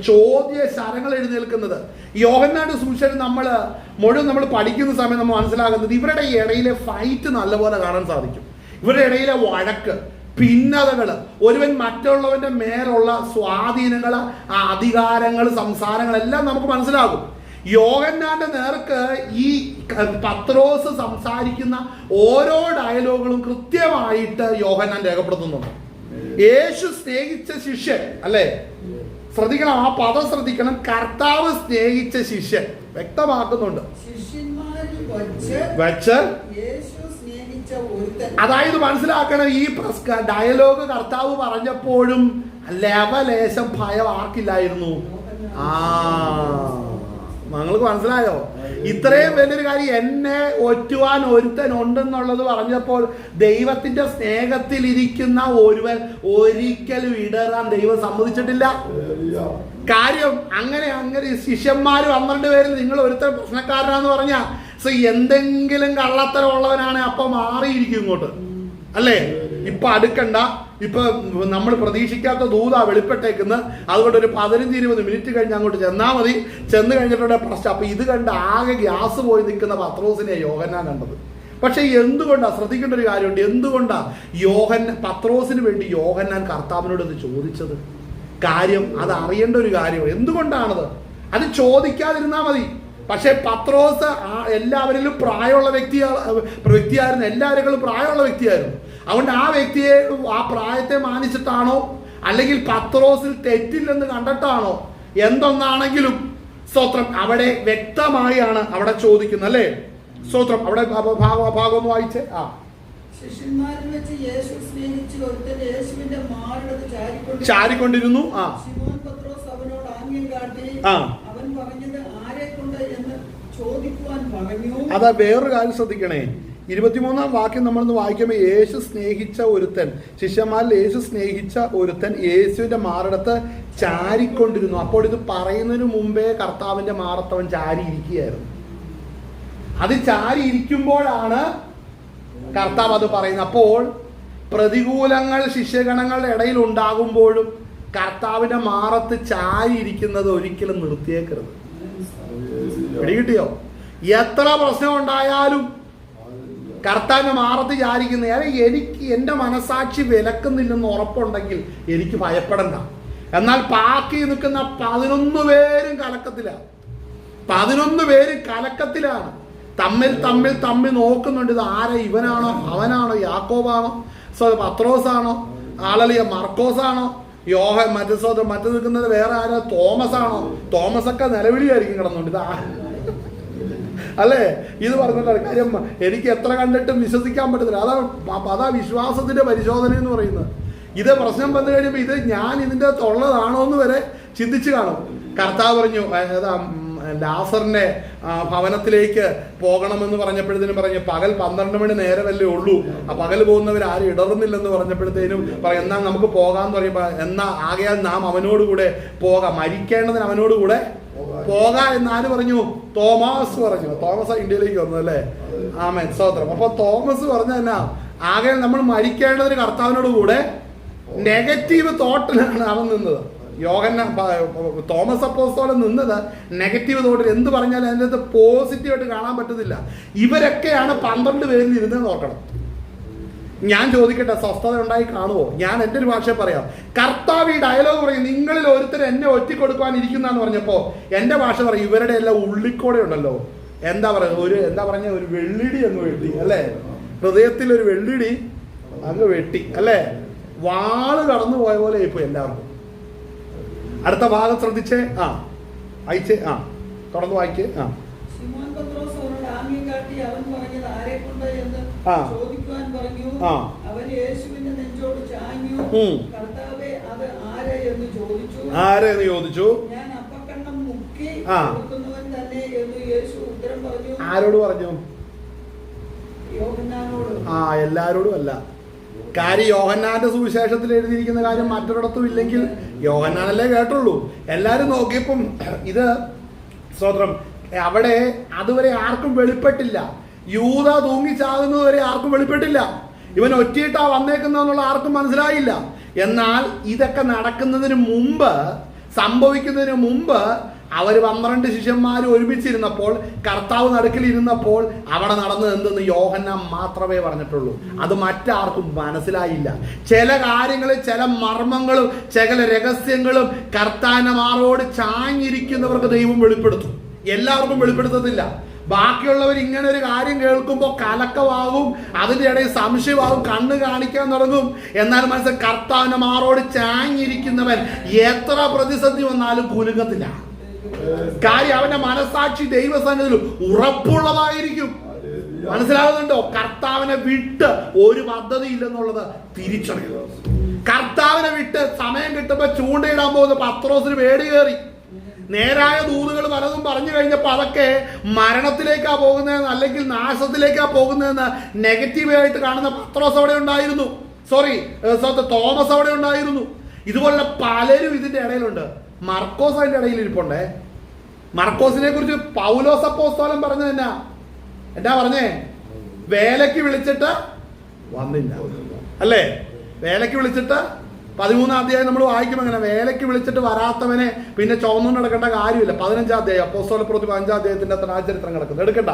ചോദ്യ ശരങ്ങൾ എഴുന്നേൽക്കുന്നത്. യോഹന്നാന്റെ സുവിശേഷം നമ്മൾ പഠിക്കുന്ന സമയം നമ്മൾ മനസ്സിലാകുന്നത് ഇവരുടെ ഇടയിലെ ഫൈറ്റ് നല്ലപോലെ കാണാൻ സാധിക്കും. ഇവരുടെ ഇടയിലെ വഴക്ക്, ഭിന്നതകള്, ഒരുവൻ മറ്റുള്ളവന്റെ മേലുള്ള സ്വാധീനങ്ങള്, അധികാരങ്ങൾ, സംസാരങ്ങളെല്ലാം നമുക്ക് മനസ്സിലാകും. യോഹന്നാന്റെ നേർക്ക് ഈ പത്രോസ് സംസാരിക്കുന്ന ഓരോ ഡയലോഗുകളും കൃത്യമായിട്ട് യോഹന്നാൻ രേഖപ്പെടുത്തുന്നുണ്ട്. യേശു സ്നേഹിച്ച ശിഷ്യൻ, അല്ലേ? ശ്രദ്ധിക്കണം, ആ പദം ശ്രദ്ധിക്കണം. കർത്താവ് സ്നേഹിച്ച ശിഷ്യൻ വ്യക്തമാക്കുന്നുണ്ട്. വെച്ച് അതായത് മനസ്സിലാക്കണം, ഈ ഡയലോഗ് കർത്താവ് പറഞ്ഞപ്പോഴും ലവലേശം ഭയം ആർക്കില്ലായിരുന്നു? നിങ്ങൾക്ക് മനസ്സിലായോ? ഇത്രയും വലിയൊരു കാര്യം, എന്നെ ഒറ്റുവാൻ ഒരുത്തൻ ഉണ്ടെന്നുള്ളത് പറഞ്ഞപ്പോൾ ദൈവത്തിന്റെ സ്നേഹത്തിൽ ഇരിക്കുന്ന ഒരുവൻ ഒരിക്കലും ഇടറാൻ ദൈവം സമ്മതിച്ചിട്ടില്ല. കാര്യം അങ്ങനെ ശിഷ്യന്മാര് 12 പേരിൽ നിങ്ങൾ ഒരുത്തൻ പ്രശ്നക്കാരനാന്ന് പറഞ്ഞ എന്തെങ്കിലും കള്ളത്തരം ഉള്ളവനാണ് അപ്പൊ മാറിയിരിക്കും ഇങ്ങോട്ട്, അല്ലേ? ഇപ്പൊ അടുക്കണ്ട, ഇപ്പൊ നമ്മൾ പ്രതീക്ഷിക്കാത്ത ദൂത വെളിപ്പെട്ടേക്കുന്ന, അതുകൊണ്ട് ഒരു 15-20 മിനിറ്റ് കഴിഞ്ഞ് അങ്ങോട്ട് ചെന്നാൽ മതി. ചെന്ന് കഴിഞ്ഞിട്ടുള്ള പ്രശ്നം. അപ്പൊ ഇത് കണ്ട് ആകെ ഗ്യാസ് പോയി നിൽക്കുന്ന പത്രോസിനെ യോഹന്നാൻ കണ്ടത്. പക്ഷെ എന്തുകൊണ്ടാ? ശ്രദ്ധിക്കേണ്ട ഒരു കാര്യമുണ്ട്. എന്തുകൊണ്ടാ പത്രോസിന് വേണ്ടി യോഹന്നാൻ കർത്താവിനോട് ഇത് ചോദിച്ചത്? കാര്യം അത് അറിയേണ്ട ഒരു കാര്യം. എന്തുകൊണ്ടാണത്? അത് ചോദിക്കാതിരുന്നാ മതി. പക്ഷെ പത്രോസ് എല്ലാവരിലും പ്രായമുള്ള വ്യക്തിയായിരുന്നു. എല്ലാവരും പ്രായമുള്ള വ്യക്തിയായിരുന്നു. അതുകൊണ്ട് ആ വ്യക്തിയെ, ആ പ്രായത്തെ മാനിച്ചിട്ടാണോ, അല്ലെങ്കിൽ പത്രോസിൽ തെറ്റില്ലെന്ന് കണ്ടിട്ടാണോ, എന്തൊന്നാണെങ്കിലും സ്തോത്രം അവിടെ വ്യക്തമായാണ് അവിടെ ചോദിക്കുന്നത്, അല്ലേ? സ്തോത്രം. അവിടെ ഭാഗം ഒന്ന് വായിച്ചേ. ശിഷ്യന്മാരിൽ വെച്ച് യേശു സ്നേഹിച്ച് ഒരുത്തൻ യേശുവിന്റെ മാറിടത്ത് ചാരിക്കൊണ്ടിരുന്നു. ശിമോൻ പത്രോസ് അവനോട് ആംഗ്യം കാട്ടി അവൻ പറഞ്ഞത് ആരെക്കൊണ്ട് എന്ന് ചോദിക്കുവാൻ പറഞ്ഞു. അതാ വേറൊരു കാര്യം ശ്രദ്ധിക്കണേ. 23-ാം വാക്യം നമ്മളൊന്ന് വായിക്കുമ്പോൾ, യേശു സ്നേഹിച്ച ഒരുത്തൻ, ശിഷ്യന്മാരിൽ യേശു സ്നേഹിച്ച ഒരുത്തൻ യേശുവിന്റെ മാറിടത്ത് ചാരിക്കൊണ്ടിരുന്നു. അപ്പോൾ ഇത് പറയുന്നതിന് മുമ്പേ കർത്താവിന്റെ മാറത്തവൻ ചാരിയിരിക്കുകയായിരുന്നു. അത് ചാരിയിരിക്കുമ്പോഴാണ് കർത്താവ് അത് പറയുന്നത്. അപ്പോൾ പ്രതികൂലങ്ങൾ ശിഷ്യഗണങ്ങളുടെ ഇടയിൽ ഉണ്ടാകുമ്പോഴും കർത്താവിന്റെ മാറത്ത് ചാരിയിരിക്കുന്നത് ഒരിക്കലും നിർത്തിയേക്കരുത്. പിടികിട്ടിയോ? എത്ര പ്രശ്നം ഉണ്ടായാലും കർത്താവിന്റെ മാറത്ത് ചാരിക്കുന്ന, എനിക്ക് എൻ്റെ മനസാക്ഷി വിലക്കുന്നില്ലെന്ന് ഉറപ്പുണ്ടെങ്കിൽ എനിക്ക് ഭയപ്പെടണ്ട. എന്നാൽ ബാക്കി നിൽക്കുന്ന 11 പേരും കലക്കത്തിലാണ്. 11 പേരും കലക്കത്തിലാണ്. തമ്മിൽ നോക്കുന്നുണ്ട്. ഇത് ആരാ? ഇവനാണോ? അവനാണോ? യാക്കോബാണോ? പത്രോസാണോ? ആളലിയ മർക്കോസാണോ? മറ്റു നിൽക്കുന്നത് വേറെ ആരോ? തോമസ് ആണോ? തോമസൊക്കെ നിലവിളിയായിരിക്കും കിടന്നുണ്ട്. ഇത് അല്ലേ? ഇത് പറഞ്ഞിട്ട് കാര്യം എനിക്ക് എത്ര കണ്ടിട്ടും വിശ്വസിക്കാൻ പറ്റത്തില്ല. അതാ വിശ്വാസത്തിന്റെ പരിശോധന എന്ന് പറയുന്നത്. ഇത് പ്രശ്നം വന്നു കഴിയുമ്പോൾ ഇത് ഞാൻ ഇതിൻ്റെ ഉള്ളതാണോ എന്ന് വരെ ചിന്തിച്ചു കാണും. കർത്താവ് പറഞ്ഞു, ലാസറിന്റെ ഭവനത്തിലേക്ക് പോകണമെന്ന് പറഞ്ഞപ്പോഴത്തേനും പറഞ്ഞു, പകൽ 12 മണി നേരമല്ലേ ഉള്ളൂ, ആ പകൽ പോകുന്നവർ ആരും ഇടറുന്നില്ലെന്ന് പറഞ്ഞപ്പോഴത്തേനും പറയും, എന്നാൽ നമുക്ക് പോകാന്ന് പറയുമ്പോ, എന്നാ ആകയാൽ നാം അവനോടുകൂടെ പോകാം, മരിക്കേണ്ടതിന് അവനോടുകൂടെ പോകാം എന്നാര് പറഞ്ഞു? തോമസ് പറഞ്ഞു. തോമസ് ഇന്ത്യയിലേക്ക് വന്നു, അല്ലേ? ആമേൻ, സ്തോത്രം. അപ്പൊ തോമസ് പറഞ്ഞ എന്നാ, ആകെ നമ്മൾ മരിക്കേണ്ടതിന് കർത്താവിനോട് കൂടെ നെഗറ്റീവ് തോട്ടിലാണ് അവൻ നിന്നത്. തോമസ് അപ്പോസ്തലൻ നിന്നത് നെഗറ്റീവ് തോട്ടിൽ. എന്ത് പറഞ്ഞാലും അതിൻ്റെ അകത്ത് പോസിറ്റീവായിട്ട് കാണാൻ പറ്റത്തില്ല. ഇവരൊക്കെയാണ് 12 പേരിൽ ഇരുന്ന് നോക്കണം. ഞാൻ ചോദിക്കട്ടെ, സ്വസ്ഥത ഉണ്ടായി കാണുമോ? ഞാൻ എൻ്റെ ഒരു ഭാഷ പറയാം. കർത്താവ് ഈ ഡയലോഗ് പറയും, നിങ്ങളിൽ ഒരുത്തർ എന്നെ ഒറ്റിക്കൊടുക്കുവാൻ ഇരിക്കുന്നാന്ന് പറഞ്ഞപ്പോ എൻ്റെ ഭാഷ പറയും, ഇവരുടെ എല്ലാം ഉള്ളിക്കോടെ ഉണ്ടല്ലോ, എന്താ പറഞ്ഞ ഒരു വെള്ളിടി അങ്ങ് വെട്ടി, അല്ലേ? ഹൃദയത്തിൽ ഒരു വെള്ളിടി അങ്ങ് വെട്ടി, അല്ലേ? വാള് കടന്നു പോയ പോലെ ഇപ്പൊ എല്ലാവർക്കും. അടുത്ത ഭാഗം ശ്രദ്ധിച്ചേ. അയച്ചേ. തുടർന്ന് വായിക്കേ. ആരെന്ന് ചോദിച്ചു. ആരോട് പറഞ്ഞു? എല്ലാരോടും അല്ല. കാര്യം യോഹന്നാന്റെ സുവിശേഷത്തിൽ എഴുതിയിരിക്കുന്ന കാര്യം മറ്റൊരിടത്തും ഇല്ലെങ്കിൽ യോഹന്നാനല്ലേ കേട്ടുള്ളൂ. എല്ലാരും നോക്കിയപ്പം ഇത് സ്തോത്രം അവിടെ അതുവരെ ആർക്കും വെളിപ്പെട്ടില്ല. യൂദ തൂങ്ങിച്ചാകുന്നത് വരെ ആർക്കും വെളിപ്പെട്ടില്ല. ഇവൻ ഒറ്റയിട്ടാ വന്നേക്കുന്നതെന്നുള്ള ആർക്കും മനസ്സിലായില്ല. എന്നാൽ ഇതൊക്കെ നടക്കുന്നതിന് മുമ്പ്, സംഭവിക്കുന്നതിന് മുമ്പ് അവർ 12 ശിഷ്യന്മാർ ഒരുമിച്ചിരുന്നപ്പോൾ, കർത്താവ് നടുക്കിലിരുന്നപ്പോൾ അവിടെ നടന്നത് എന്തെന്ന് യോഹന്നാൻ മാത്രമേ പറഞ്ഞിട്ടുള്ളൂ. അത് മറ്റാർക്കും മനസ്സിലായില്ല. ചില കാര്യങ്ങളിൽ, ചില മർമ്മങ്ങളും ചില രഹസ്യങ്ങളും കർത്താവിന്റെ മാറോട് ചാഞ്ഞിരിക്കുന്നവർക്ക് ദൈവം വെളിപ്പെടുത്തും. എല്ലാവർക്കും വെളിപ്പെടുത്തത്തില്ല. ബാക്കിയുള്ളവർ ഇങ്ങനെ ഒരു കാര്യം കേൾക്കുമ്പോൾ കലക്കമാകും, അതിൻ്റെ ഇടയിൽ സംശയമാകും, കണ്ണ് കാണിക്കാൻ തുടങ്ങും. എന്നാൽ മനസ്സിൽ കർത്താവിന്റെ മാറോട് ചാഞ്ഞിരിക്കുന്നവൻ എത്ര പ്രതിസന്ധി വന്നാലും കുലുങ്ങത്തില്ല. കാര്യം അവന്റെ മനസാക്ഷി ദൈവസന്നിധിയിൽ ഉറപ്പുള്ളതായിരിക്കും. മനസ്സിലാകുന്നുണ്ടോ? കർത്താവിനെ വിട്ട് ഒരു പദ്ധതി ഇല്ലെന്നുള്ളത് തിരിച്ചറിയുക. കർത്താവിനെ വിട്ട് സമയം കിട്ടുമ്പോ ചൂണ്ടയിടാൻ പോകുന്ന പത്രോസിന് പേടി കയറി. നേരായ ദൂതുകൾ പലതും പറഞ്ഞു കഴിഞ്ഞപ്പോൾ അതൊക്കെ മരണത്തിലേക്കാ പോകുന്നതെന്ന്, അല്ലെങ്കിൽ നാശത്തിലേക്കാ പോകുന്നതെന്ന് നെഗറ്റീവായിട്ട് കാണുന്ന പത്രോസ് അവിടെ ഉണ്ടായിരുന്നു. തോമസ് അവിടെ ഉണ്ടായിരുന്നു. ഇതുപോലുള്ള പലരും ഇതിന്റെ ഇടയിലുണ്ട്. മർക്കോസ് അതിന്റെ ഇടയിൽ ഇരിപ്പുണ്ടേ. മർക്കോസിനെ കുറിച്ച് പൗലോസ് അപ്പോസ്തലൻ പറഞ്ഞത് എന്നാ പറഞ്ഞേ? വേലയ്ക്ക് വിളിച്ചിട്ട് വന്നില്ല, അല്ലേ? വേലയ്ക്ക് വിളിച്ചിട്ട് 13-ാം അധ്യായം നമ്മൾ വായിക്കുമ്പോൾ അങ്ങനെ, വേലയ്ക്ക് വിളിച്ചിട്ട് വരാത്തവനെ പിന്നെ ചുവന്നുകൊണ്ട് നടക്കേണ്ട കാര്യമില്ല. 15-ാം അധ്യായം അപ്പോസ്തലപ്രവൃത്തി 15-ാം അധ്യായത്തിന്റെ ചരിത്രം കിടക്കുന്നത് എടുക്കണ്ട.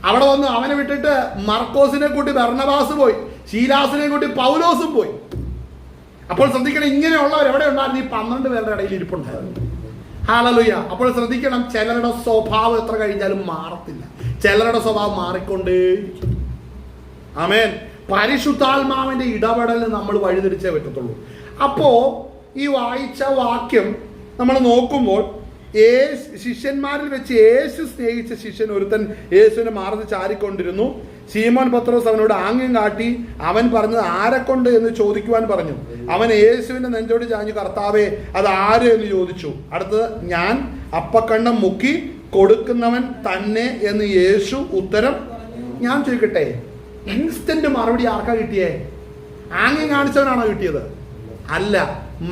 അവിടെ വന്ന് അവനെ വിട്ടിട്ട് മർക്കോസിനെ കൂട്ടി ബർന്നബാസ് പോയി, ശീലാസിനെ കൂട്ടി പൗലോസും പോയി. അപ്പോൾ ശ്രദ്ധിക്കണം, ഇങ്ങനെയുള്ളവർ എവിടെ ഉണ്ടായിരുന്നു? ഈ 12 പേരുടെ ഇടയിൽ ഇരിപ്പുണ്ടായിരുന്നു. ഹല്ലേലൂയ. അപ്പോൾ ശ്രദ്ധിക്കണം, ചിലരുടെ സ്വഭാവം എത്ര കഴിഞ്ഞാലും മാറത്തില്ല. ചിലരുടെ സ്വഭാവം മാറിക്കൊണ്ടേയിരിക്കും. ആമേൻ. പരിശുദ്ധാത്മാവിന്റെ ഇടപെടലിന് നമ്മൾ വഴിതിരിച്ചേ പറ്റത്തുള്ളൂ. അപ്പോ ഈ വായിച്ച വാക്യം നമ്മൾ നോക്കുമ്പോൾ, ശിഷ്യന്മാരിൽ വെച്ച് യേശു സ്നേഹിച്ച ശിഷ്യൻ ഒരുത്തൻ യേശുവിനെ മാർന്ന് ചാരിക്കൊണ്ടിരുന്നു. ശീമോൻ പത്രോസ് അവനോട് ആംഗ്യം കാട്ടി അവൻ പറഞ്ഞത് ആരെക്കൊണ്ട് എന്ന് ചോദിക്കുവാൻ പറഞ്ഞു. അവൻ യേശുവിന്റെ നെഞ്ചോട് ചാഞ്ഞു, കർത്താവേ, അത് ആര് എന്ന് ചോദിച്ചു. അടുത്തത്, ഞാൻ അപ്പക്കണ്ണം മുക്കി കൊടുക്കുന്നവൻ തന്നെ എന്ന് യേശു ഉത്തരം. ഞാൻ ചോദിക്കട്ടെ, ഇൻസ്റ്റന്റ് മറുപടി ആർക്കാ കിട്ടിയേ? ആംഗ്യം കാണിച്ചവനാണോ കിട്ടിയത്? അല്ല,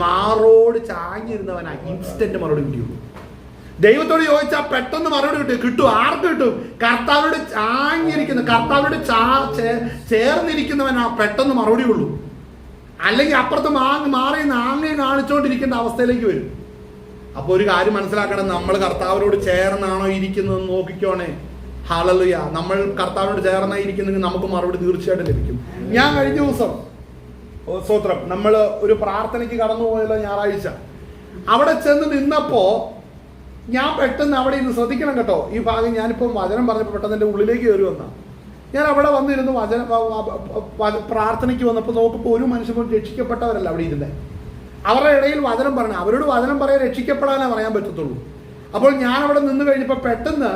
മാറോട് ചാഞ്ഞിരുന്നവനാ ഇൻസ്റ്റന്റ് മറുപടി കിട്ടിയുള്ളൂ. ദൈവത്തോട് ചോദിച്ചാൽ പെട്ടെന്ന് മറുപടി കിട്ടും. ആർക്ക് കിട്ടും? കർത്താവിനോട് ചാഞ്ഞിരിക്കുന്ന, കർത്താവിനോട് ചേർന്നിരിക്കുന്നവനാ പെട്ടെന്ന് മറുപടി ഉള്ളൂ. അല്ലെങ്കിൽ അപ്പുറത്ത് മാറി ആംഗ്യം കാണിച്ചുകൊണ്ടിരിക്കേണ്ട അവസ്ഥയിലേക്ക് വരും. അപ്പോൾ ഒരു കാര്യം മനസ്സിലാക്കണം, നമ്മൾ കർത്താവിനോട് ചേർന്നാണോ ഇരിക്കുന്നത് നോക്കിക്കോണേ. ഹല്ലേലൂയ. നമ്മൾ കർത്താവിനോട് ചേർന്നായി ഇരിക്കുന്നെങ്കിൽ നമുക്ക് മറുപടി തീർച്ചയായിട്ടും ലഭിക്കും. ഞാൻ കഴിഞ്ഞ ദിവസം സ്തോത്രം നമ്മൾ ഒരു പ്രാർത്ഥനയ്ക്ക് കടന്നു പോയല്ലോ, ഞായറാഴ്ച. അവിടെ ചെന്ന് നിന്നപ്പോ ഞാൻ പെട്ടെന്ന് അവിടെ ഇന്ന് ശ്രദ്ധിക്കണം കേട്ടോ, ഈ ഭാഗം ഞാനിപ്പം വചനം പറഞ്ഞപ്പോൾ പെട്ടെന്ന് എൻ്റെ ഉള്ളിലേക്ക് കയറി വന്ന. ഞാൻ അവിടെ വന്നിരുന്നു പ്രാർത്ഥനയ്ക്ക് വന്നപ്പോൾ നോക്കുമ്പോൾ ഒരു മനുഷ്യൻ രക്ഷിക്കപ്പെട്ടവരല്ല അവിടെ ഇരുന്നേ. അവരുടെ ഇടയിൽ വചനം പറഞ്ഞു. അവരോട് വചനം പറയാൻ രക്ഷിക്കപ്പെടാനേ പറയാൻ പറ്റത്തുള്ളൂ. അപ്പോൾ ഞാൻ അവിടെ നിന്ന് കഴിഞ്ഞപ്പോൾ പെട്ടെന്ന്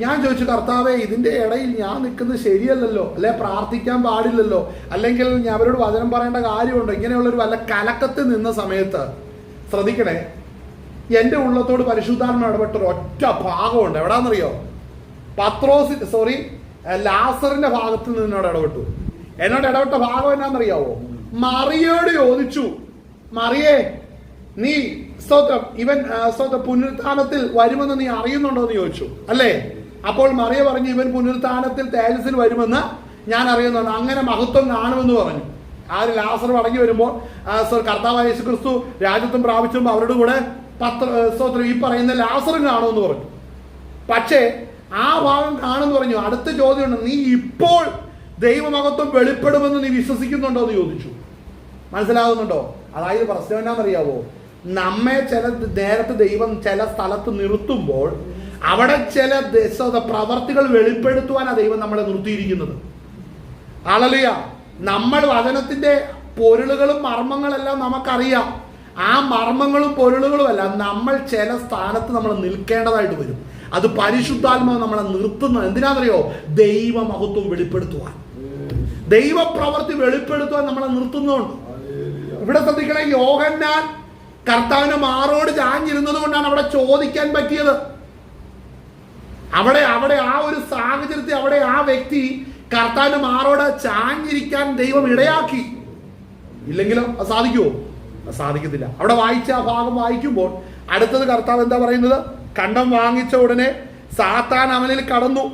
ഞാൻ ചോദിച്ചു, കർത്താവേ, ഇതിൻ്റെ ഇടയിൽ ഞാൻ നിൽക്കുന്നത് ശരിയല്ലല്ലോ, അല്ലെ പ്രാർത്ഥിക്കാൻ പാടില്ലല്ലോ, അല്ലെങ്കിൽ ഞാൻ അവരോട് വചനം പറയേണ്ട കാര്യമുണ്ടോ? ഇങ്ങനെയുള്ളൊരു വല്ല കലക്കത്തിൽ നിന്ന സമയത്ത് ശ്രദ്ധിക്കണേ, എൻ്റെ ഉള്ളത്തോട് പരിശുദ്ധാത്മ ഇടപെട്ടൊരു ഒറ്റ ഭാഗമുണ്ട്. എവിടാന്നറിയോ? ലാസറിന്റെ ഭാഗത്ത് നിന്ന് എന്നോട് ഇടപെട്ടു. എന്നോട് ഇടപെട്ട ഭാഗം എന്നാന്നറിയാവോ? മറിയോട് ചോദിച്ചു, മറിയേ, നീ ഇവൻ പുനരുത്ഥാനത്തിൽ വരുമെന്ന് നീ അറിയുന്നുണ്ടോ എന്ന് ചോദിച്ചു, അല്ലേ? അപ്പോൾ മറിയ പറഞ്ഞു, ഇവൻ പുനരുത്ഥാനത്തിൽ തേജസ്സിൽ വരുമെന്ന് ഞാൻ അറിയുന്നുണ്ട്, അങ്ങനെ മഹത്വം കാണുമെന്ന് പറഞ്ഞു. ആ ലാസർ മടങ്ങി വരുമ്പോൾ കർത്താവായ യേശു ക്രിസ്തു രാജ്യത്വം പ്രാപിച്ചുമ്പോൾ അവരുടെ കൂടെ ഈ പറയുന്ന ലാസറും കാണുമെന്ന് പറഞ്ഞു. പക്ഷേ ആ ഭാഗം കാണുമെന്ന് പറഞ്ഞു. അടുത്ത ചോദ്യമുണ്ട്, നീ ഇപ്പോൾ ദൈവമഹത്വം വെളിപ്പെടുമെന്ന് നീ വിശ്വസിക്കുന്നുണ്ടോ എന്ന് ചോദിച്ചു. മനസ്സിലാകുന്നുണ്ടോ? അതായത് പ്രശ്നം എന്നാണെന്നറിയാവോ? നമ്മെ ചില നേരത്തെ ദൈവം ചില സ്ഥലത്ത് നിർത്തുമ്പോൾ അവിടെ ചില പ്രവർത്തികൾ വെളിപ്പെടുത്തുവാനാണ് ദൈവം നമ്മളെ നിർത്തിയിരിക്കുന്നത്. ഹല്ലേലൂയ. നമ്മൾ വചനത്തിന്റെ പൊരുളുകളും മർമ്മങ്ങളെല്ലാം നമുക്കറിയാം. ആ മർമ്മങ്ങളും പൊരുളുകളുമല്ല, നമ്മൾ ചില സ്ഥാനത്ത് നമ്മൾ നിൽക്കേണ്ടതായിട്ട് വരും. അത് പരിശുദ്ധാത്മാവ് നമ്മളെ നിർത്തുന്നത് എന്തിനാണെന്നറിയോ? ദൈവമഹത്വം വെളിപ്പെടുത്തുവാൻ, ദൈവപ്രവൃത്തി വെളിപ്പെടുത്തുവാൻ നമ്മളെ നിർത്തുന്നുണ്ട്. ഇവിടെ ശ്രദ്ധിക്കണേ, യോഹന്നാൻ കർത്താവിന്റെ മാറോട് ചാഞ്ഞിരുന്നത് കൊണ്ടാണ് അവിടെ ചോദിക്കാൻ പറ്റിയത്. അവിടെ ആ ഒരു സാഹചര്യത്തിൽ അവിടെ ആ വ്യക്തി കർത്താവിന്റെ മാറോട് ചാഞ്ഞിരിക്കാൻ ദൈവം ഇടയാക്കി. ഇല്ലെങ്കിലോ അത് സാധിക്കുമോ? സാധിക്കത്തില്ല. അവിടെ വായിച്ച ആ ഭാഗം വായിക്കുമ്പോൾ അടുത്തത് കർത്താവ് എന്താ പറയുന്നത്? കണ്ടം വാങ്ങിച്ച ഉടനെ സാത്താൻ അവനിൽ കടന്നു.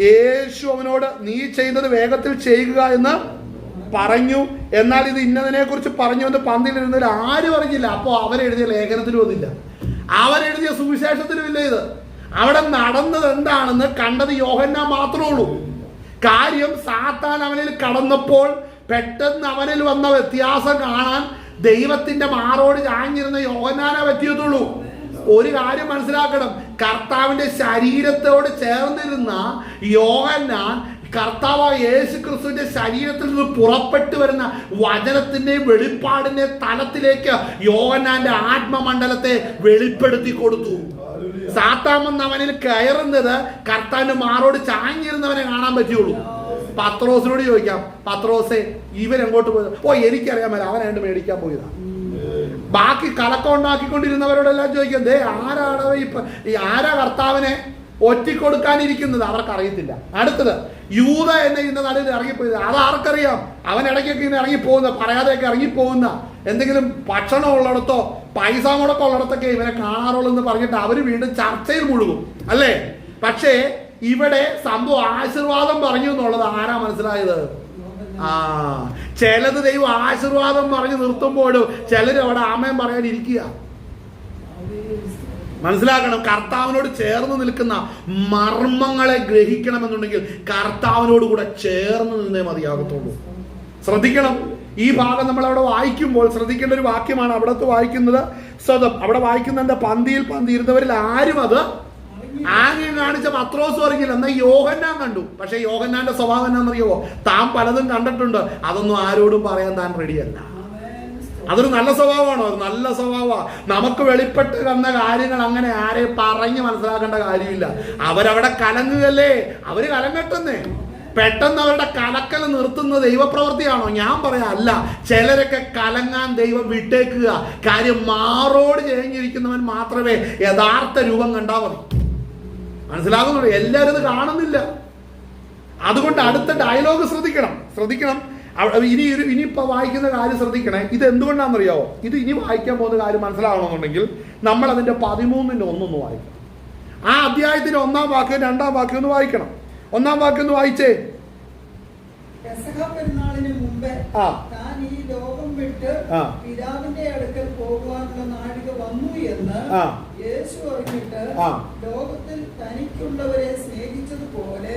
യേശു അവനോട്, നീ ചെയ്യുന്നത് വേഗത്തിൽ ചെയ്യുക എന്ന് പറഞ്ഞു. എന്നാൽ ഇത് ഇന്നതിനെ കുറിച്ച് പറഞ്ഞു എന്ന് പന്തിയിലിരുന്നതിൽ ആരും അറിഞ്ഞില്ല. അപ്പോൾ അവരെഴുതിയ ലേഖനത്തിലും ഒന്നില്ല, അവരെഴുതിയ സുവിശേഷത്തിലും ഇല്ല. ഇത് അവിടെ നടന്നത് എന്താണെന്ന് കണ്ടത് യോഹന്നാൻ മാത്രമേ ഉള്ളൂ. കാര്യം സാത്താൻ അവനിൽ കടന്നപ്പോൾ പെട്ടെന്ന് അവനിൽ വന്ന വ്യത്യാസം കാണാൻ ദൈവത്തിന്റെ മാറോട് ചാഞ്ഞിരുന്ന യോഹന്നാനെ പറ്റിയതുള്ളൂ. ഒരു കാര്യം മനസ്സിലാക്കണം, കർത്താവിന്റെ ശരീരത്തോട് ചേർന്നിരുന്ന യോഹന്നാൻ കർത്താവ് യേശു ക്രിസ്തുവിന്റെ ശരീരത്തിൽ നിന്ന് പുറപ്പെട്ടു വരുന്ന വചനത്തിന്റെയും വെളിപ്പാടിന്റെ തലത്തിലേക്ക് യോഹന്നാന്റെ ആത്മമണ്ഡലത്തെ വെളിപ്പെടുത്തി കൊടുത്തു. സാത്താൻ വന്ന് അവനിൽ കയറുന്നത് കർത്താവിന്റെ മാറോട് ചാഞ്ഞിരുന്നവനെ കാണാൻ പറ്റുള്ളൂ. പത്രോസിനോട് ചോദിക്കാം, പത്രോസെ ഇവൻ എങ്ങോട്ട് പോയത്? ഓ, എനിക്കറിയാൻ മേല, അവനായിട്ട് മേടിക്കാൻ പോയതാ. ബാക്കി കലക്കം ഉണ്ടാക്കിക്കൊണ്ടിരുന്നവരോടെല്ലാം ചോദിക്കാം, ദേ ആരാണ് ആരാ കർത്താവിനെ ഒറ്റിക്കൊടുക്കാനിരിക്കുന്നത്? അവർക്ക് അറിയത്തില്ല. അടുത്തത് യൂദ എന്നെ ഇന്ന നടുവിൽ ഇറങ്ങിപ്പോയത്, അത് ആർക്കറിയാം? അവൻ ഇടയ്ക്കൊക്കെ ഇങ്ങനെ ഇറങ്ങിപ്പോകുന്ന, പറയാതെയൊക്കെ ഇറങ്ങിപ്പോകുന്ന, എന്തെങ്കിലും ഭക്ഷണം ഉള്ളിടത്തോ പൈസ മുടക്കം ഉള്ളിടത്തൊക്കെ ഇവനെ കാണാറുള്ളൂ എന്ന് പറഞ്ഞിട്ട് അവർ വീണ്ടും ചർച്ചയിൽ മുഴുകും, അല്ലേ? പക്ഷേ ഇവിടെ സംഭവം ആശീർവാദം പറഞ്ഞു എന്നുള്ളത് ആരാ മനസ്സിലായത്? ചിലത് ദൈവം ആശീർവാദം പറഞ്ഞു നിർത്തുമ്പോഴും ചിലര് അവിടെ ആമേൻ പറയാനിരിക്കുക. മനസ്സിലാക്കണം, കർത്താവിനോട് ചേർന്ന് നിൽക്കുന്ന മർമ്മങ്ങളെ ഗ്രഹിക്കണമെന്നുണ്ടെങ്കിൽ കർത്താവിനോട് കൂടെ ചേർന്ന് നിന്നേ മതിയാകത്തുള്ളൂ. ശ്രദ്ധിക്കണം, ഈ ഭാഗം നമ്മൾ അവിടെ വായിക്കുമ്പോൾ ശ്രദ്ധിക്കേണ്ട ഒരു വാക്യമാണ് അവിടത്ത് വായിക്കുന്നത്. സ്വതം അവിടെ വായിക്കുന്ന പന്തിയിൽ പന്തിയിരുന്നവരിൽ ആരും അത് ആംഗ്യം കാണിച്ച പത്രോസ് അറിഞ്ഞില്ല, എന്നാൽ യോഹന്നാൻ കണ്ടു. പക്ഷെ യോഹന്നാന്റെ സ്വഭാവം എന്നാണെന്നറിയോ? താൻ പലതും കണ്ടിട്ടുണ്ട്, അതൊന്നും ആരോടും പറയാൻ താൻ റെഡിയല്ല. അതൊരു നല്ല സ്വഭാവമാണോ? ഒരു നല്ല സ്വഭാവമാണ്. നമുക്ക് വെളിപ്പെട്ട് വന്ന കാര്യങ്ങൾ അങ്ങനെ ആരെ പറഞ്ഞ് മനസ്സിലാക്കേണ്ട കാര്യമില്ല. അവരവിടെ കലങ്ങുകല്ലേ, അവര് കലങ്ങട്ടെന്നേ. പെട്ടെന്ന് അവരുടെ കലക്കൽ നിർത്തുന്ന ദൈവപ്രവൃത്തിയാണോ? ഞാൻ പറയാം അല്ല. ചിലരൊക്കെ കലങ്ങാൻ ദൈവം വിട്ടേക്കുക. കാര്യം മാറോട് ചേർന്നിരിക്കുന്നവൻ മാത്രമേ യഥാർത്ഥ രൂപം കണ്ടാൽ മതി. മനസ്സിലാകുന്നുള്ളൂ, എല്ലാവരും ഇത് കാണുന്നില്ല. അതുകൊണ്ട് അടുത്ത ഡയലോഗ് ശ്രദ്ധിക്കണം. ഇനിയിപ്പോൾ വായിക്കുന്ന കാര്യം ശ്രദ്ധിക്കണേ. ഇത് എന്തുകൊണ്ടാണെന്നറിയാവോ? ഇത് ഇനി വായിക്കാൻ പോകുന്ന കാര്യം മനസ്സിലാവണമെന്നുണ്ടെങ്കിൽ നമ്മൾ അതിന്റെ 13-ന്റെ 1 വായിക്കണം. ആ അധ്യായത്തിന്റെ 1-ാം വാക്യം 2-ാം വാക്യം ഒന്ന് വായിക്കണം. 1-ാം വാക്യം ഒന്ന് വായിച്ചേ. പെസഹപ്പെരുന്നാളിന് മുമ്പ് താൻ ഈ ലോകം വിട്ട് പിതാവിന്റെ അടുക്കൽ പോകുവാനുള്ള നാഴിക വന്നു എന്ന് യേശു അറിഞ്ഞിട്ട് ലോകത്തിൽ തനിക്കുള്ളവരെ സ്നേഹിച്ചതുപോലെ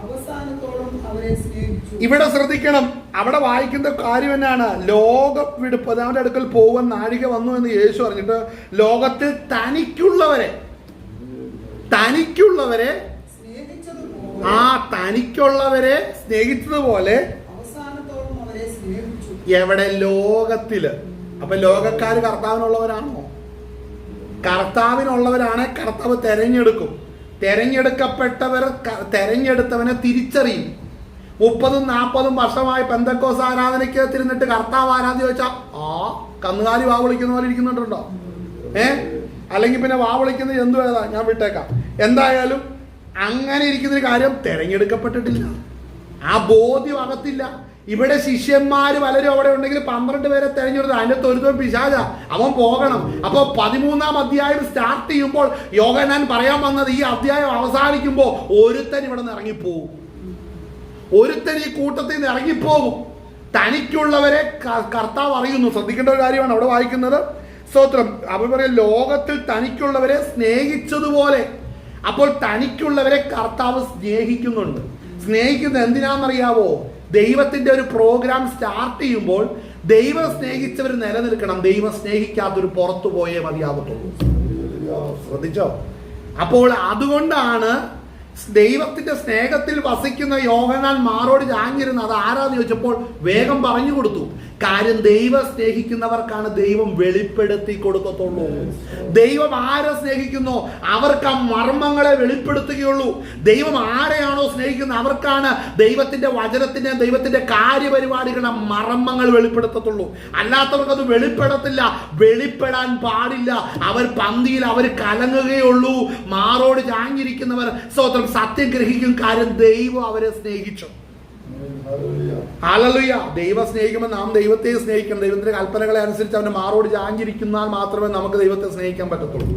അവസാനത്തോളം അവരെ സ്നേഹിച്ചു. ഇവിടെ ശ്രദ്ധിക്കണം, അവിടെ വായിക്കുന്ന കാര്യം എന്നാണ്? ലോകം വിട്ട് പിതാവിന്റെ അടുക്കൽ പോകുവാൻ നാഴിക വന്നു എന്ന് യേശു അറിഞ്ഞിട്ട് ലോകത്തിൽ തനിക്കുള്ളവരെ തനിക്കുള്ളവരെ സ്നേഹിച്ചതുപോലെ അവസാനത്തോളം അവരെ സ്നേഹിച്ചു. എവിടെ? ലോകത്തില്. അപ്പൊ ലോകക്കാര് കർത്താവിനുള്ളവരാണോ? കർത്താവിനുള്ളവരാണ് കർത്താവ് തെരഞ്ഞെടുക്കും. തെരഞ്ഞെടുക്കപ്പെട്ടവർ തെരഞ്ഞെടുത്തവനെ തിരിച്ചറിയും. 30-40 വർഷമായി പെന്തക്കോസ് ആരാധനയ്ക്ക് തിരുന്നിട്ട് കർത്താവ് ആരാധന ചോദിച്ചാൽ കന്നുകാലി വാ വിളിക്കുന്ന പോലെ ഇരിക്കുന്നുണ്ടോ? അല്ലെങ്കിൽ പിന്നെ വാ വിളിക്കുന്നത് എന്തു ഏതാ? ഞാൻ വിട്ടേക്കാം. എന്തായാലും അങ്ങനെ ഇരിക്കുന്നൊരു കാര്യം തെരഞ്ഞെടുക്കപ്പെട്ടിട്ടില്ല. ആ ബോധ്യം അകത്തില്ല. ഇവിടെ ശിഷ്യന്മാര് പലരും അവിടെ ഉണ്ടെങ്കിൽ 12 പേരെ തെരഞ്ഞെടുത്തു. അതിന്റെ തൊരുത്തം പിശാച, അവൻ പോകണം. അപ്പൊ 13-ാം അധ്യായം സ്റ്റാർട്ട് ചെയ്യുമ്പോൾ യോഹന്നാൻ പറയാൻ വന്നത്, ഈ അധ്യായം അവസാനിക്കുമ്പോൾ ഒരുത്തൻ ഇവിടെ നിന്ന് ഇറങ്ങിപ്പോകും. ഒരുത്തൻ ഈ കൂട്ടത്തിൽ നിന്ന് ഇറങ്ങിപ്പോകും. തനിക്കുള്ളവരെ കർത്താവ് അറിയുന്നു. ശ്രദ്ധിക്കേണ്ട ഒരു കാര്യമാണ് അവിടെ വായിക്കുന്നത്. സ്തോത്രം. അവർ പറയും ലോകത്തിൽ തനിക്കുള്ളവരെ സ്നേഹിച്ചതുപോലെ. അപ്പോൾ തനിക്കുള്ളവരെ കർത്താവ് സ്നേഹിക്കുന്നുണ്ട്. സ്നേഹിക്കുന്നത് എന്തിനാണെന്നറിയാവോ? ദൈവത്തിന്റെ ഒരു പ്രോഗ്രാം സ്റ്റാർട്ട് ചെയ്യുമ്പോൾ ദൈവം സ്നേഹിച്ചവർ നിലനിൽക്കണം. ദൈവം സ്നേഹിക്കാത്തൊരു പുറത്തു പോയേ മതിയാകത്തുള്ളൂ. ശ്രദ്ധിച്ചോ? അപ്പോൾ അതുകൊണ്ടാണ് ദൈവത്തിന്റെ സ്നേഹത്തിൽ വസിക്കുന്ന യോഹന്നാൻ മാറോട് ചാഞ്ഞിരുന്നത്. അത് ആരാന്ന് ചോദിച്ചപ്പോൾ വേഗം പറഞ്ഞു കൊടുത്തു. കാര്യം ദൈവം സ്നേഹിക്കുന്നവർക്കാണ് ദൈവം വെളിപ്പെടുത്തി കൊടുക്കത്തുള്ളൂ. ദൈവം ആരെ സ്നേഹിക്കുന്നോ അവർക്ക് ആ മർമ്മങ്ങളെ വെളിപ്പെടുത്തുകയുള്ളൂ. ദൈവം ആരെയാണോ സ്നേഹിക്കുന്നത് അവർക്കാണ് ദൈവത്തിന്റെ വചനത്തിന്റെ ദൈവത്തിന്റെ കാര്യപരിപാടികളുടെ മർമ്മങ്ങൾ വെളിപ്പെടുത്തത്തുള്ളൂ. അല്ലാത്തവർക്ക് അത് വെളിപ്പെടത്തില്ല, വെളിപ്പെടാൻ പാടില്ല. അവർ പന്തിയിൽ അവർ കലങ്ങുകയുള്ളൂ. മാറോട് ചാഞ്ഞിരിക്കുന്നവർ സ്തോത്രം സത്യം ഗ്രഹിക്കും. കാര്യം ദൈവം അവരെ സ്നേഹിച്ചു. ഹല്ലേലൂയ. ദൈവം സ്നേഹിക്കുമ്പോൾ നാം ദൈവത്തെ സ്നേഹിക്കണം. ദൈവത്തിന്റെ കൽപ്പനകളെ അനുസരിച്ച് അവന്റെ മാറോട് ചാഞ്ഞിരിക്കുന്നാൽ മാത്രമേ നമുക്ക് ദൈവത്തെ സ്നേഹിക്കാൻ പറ്റത്തുള്ളൂ.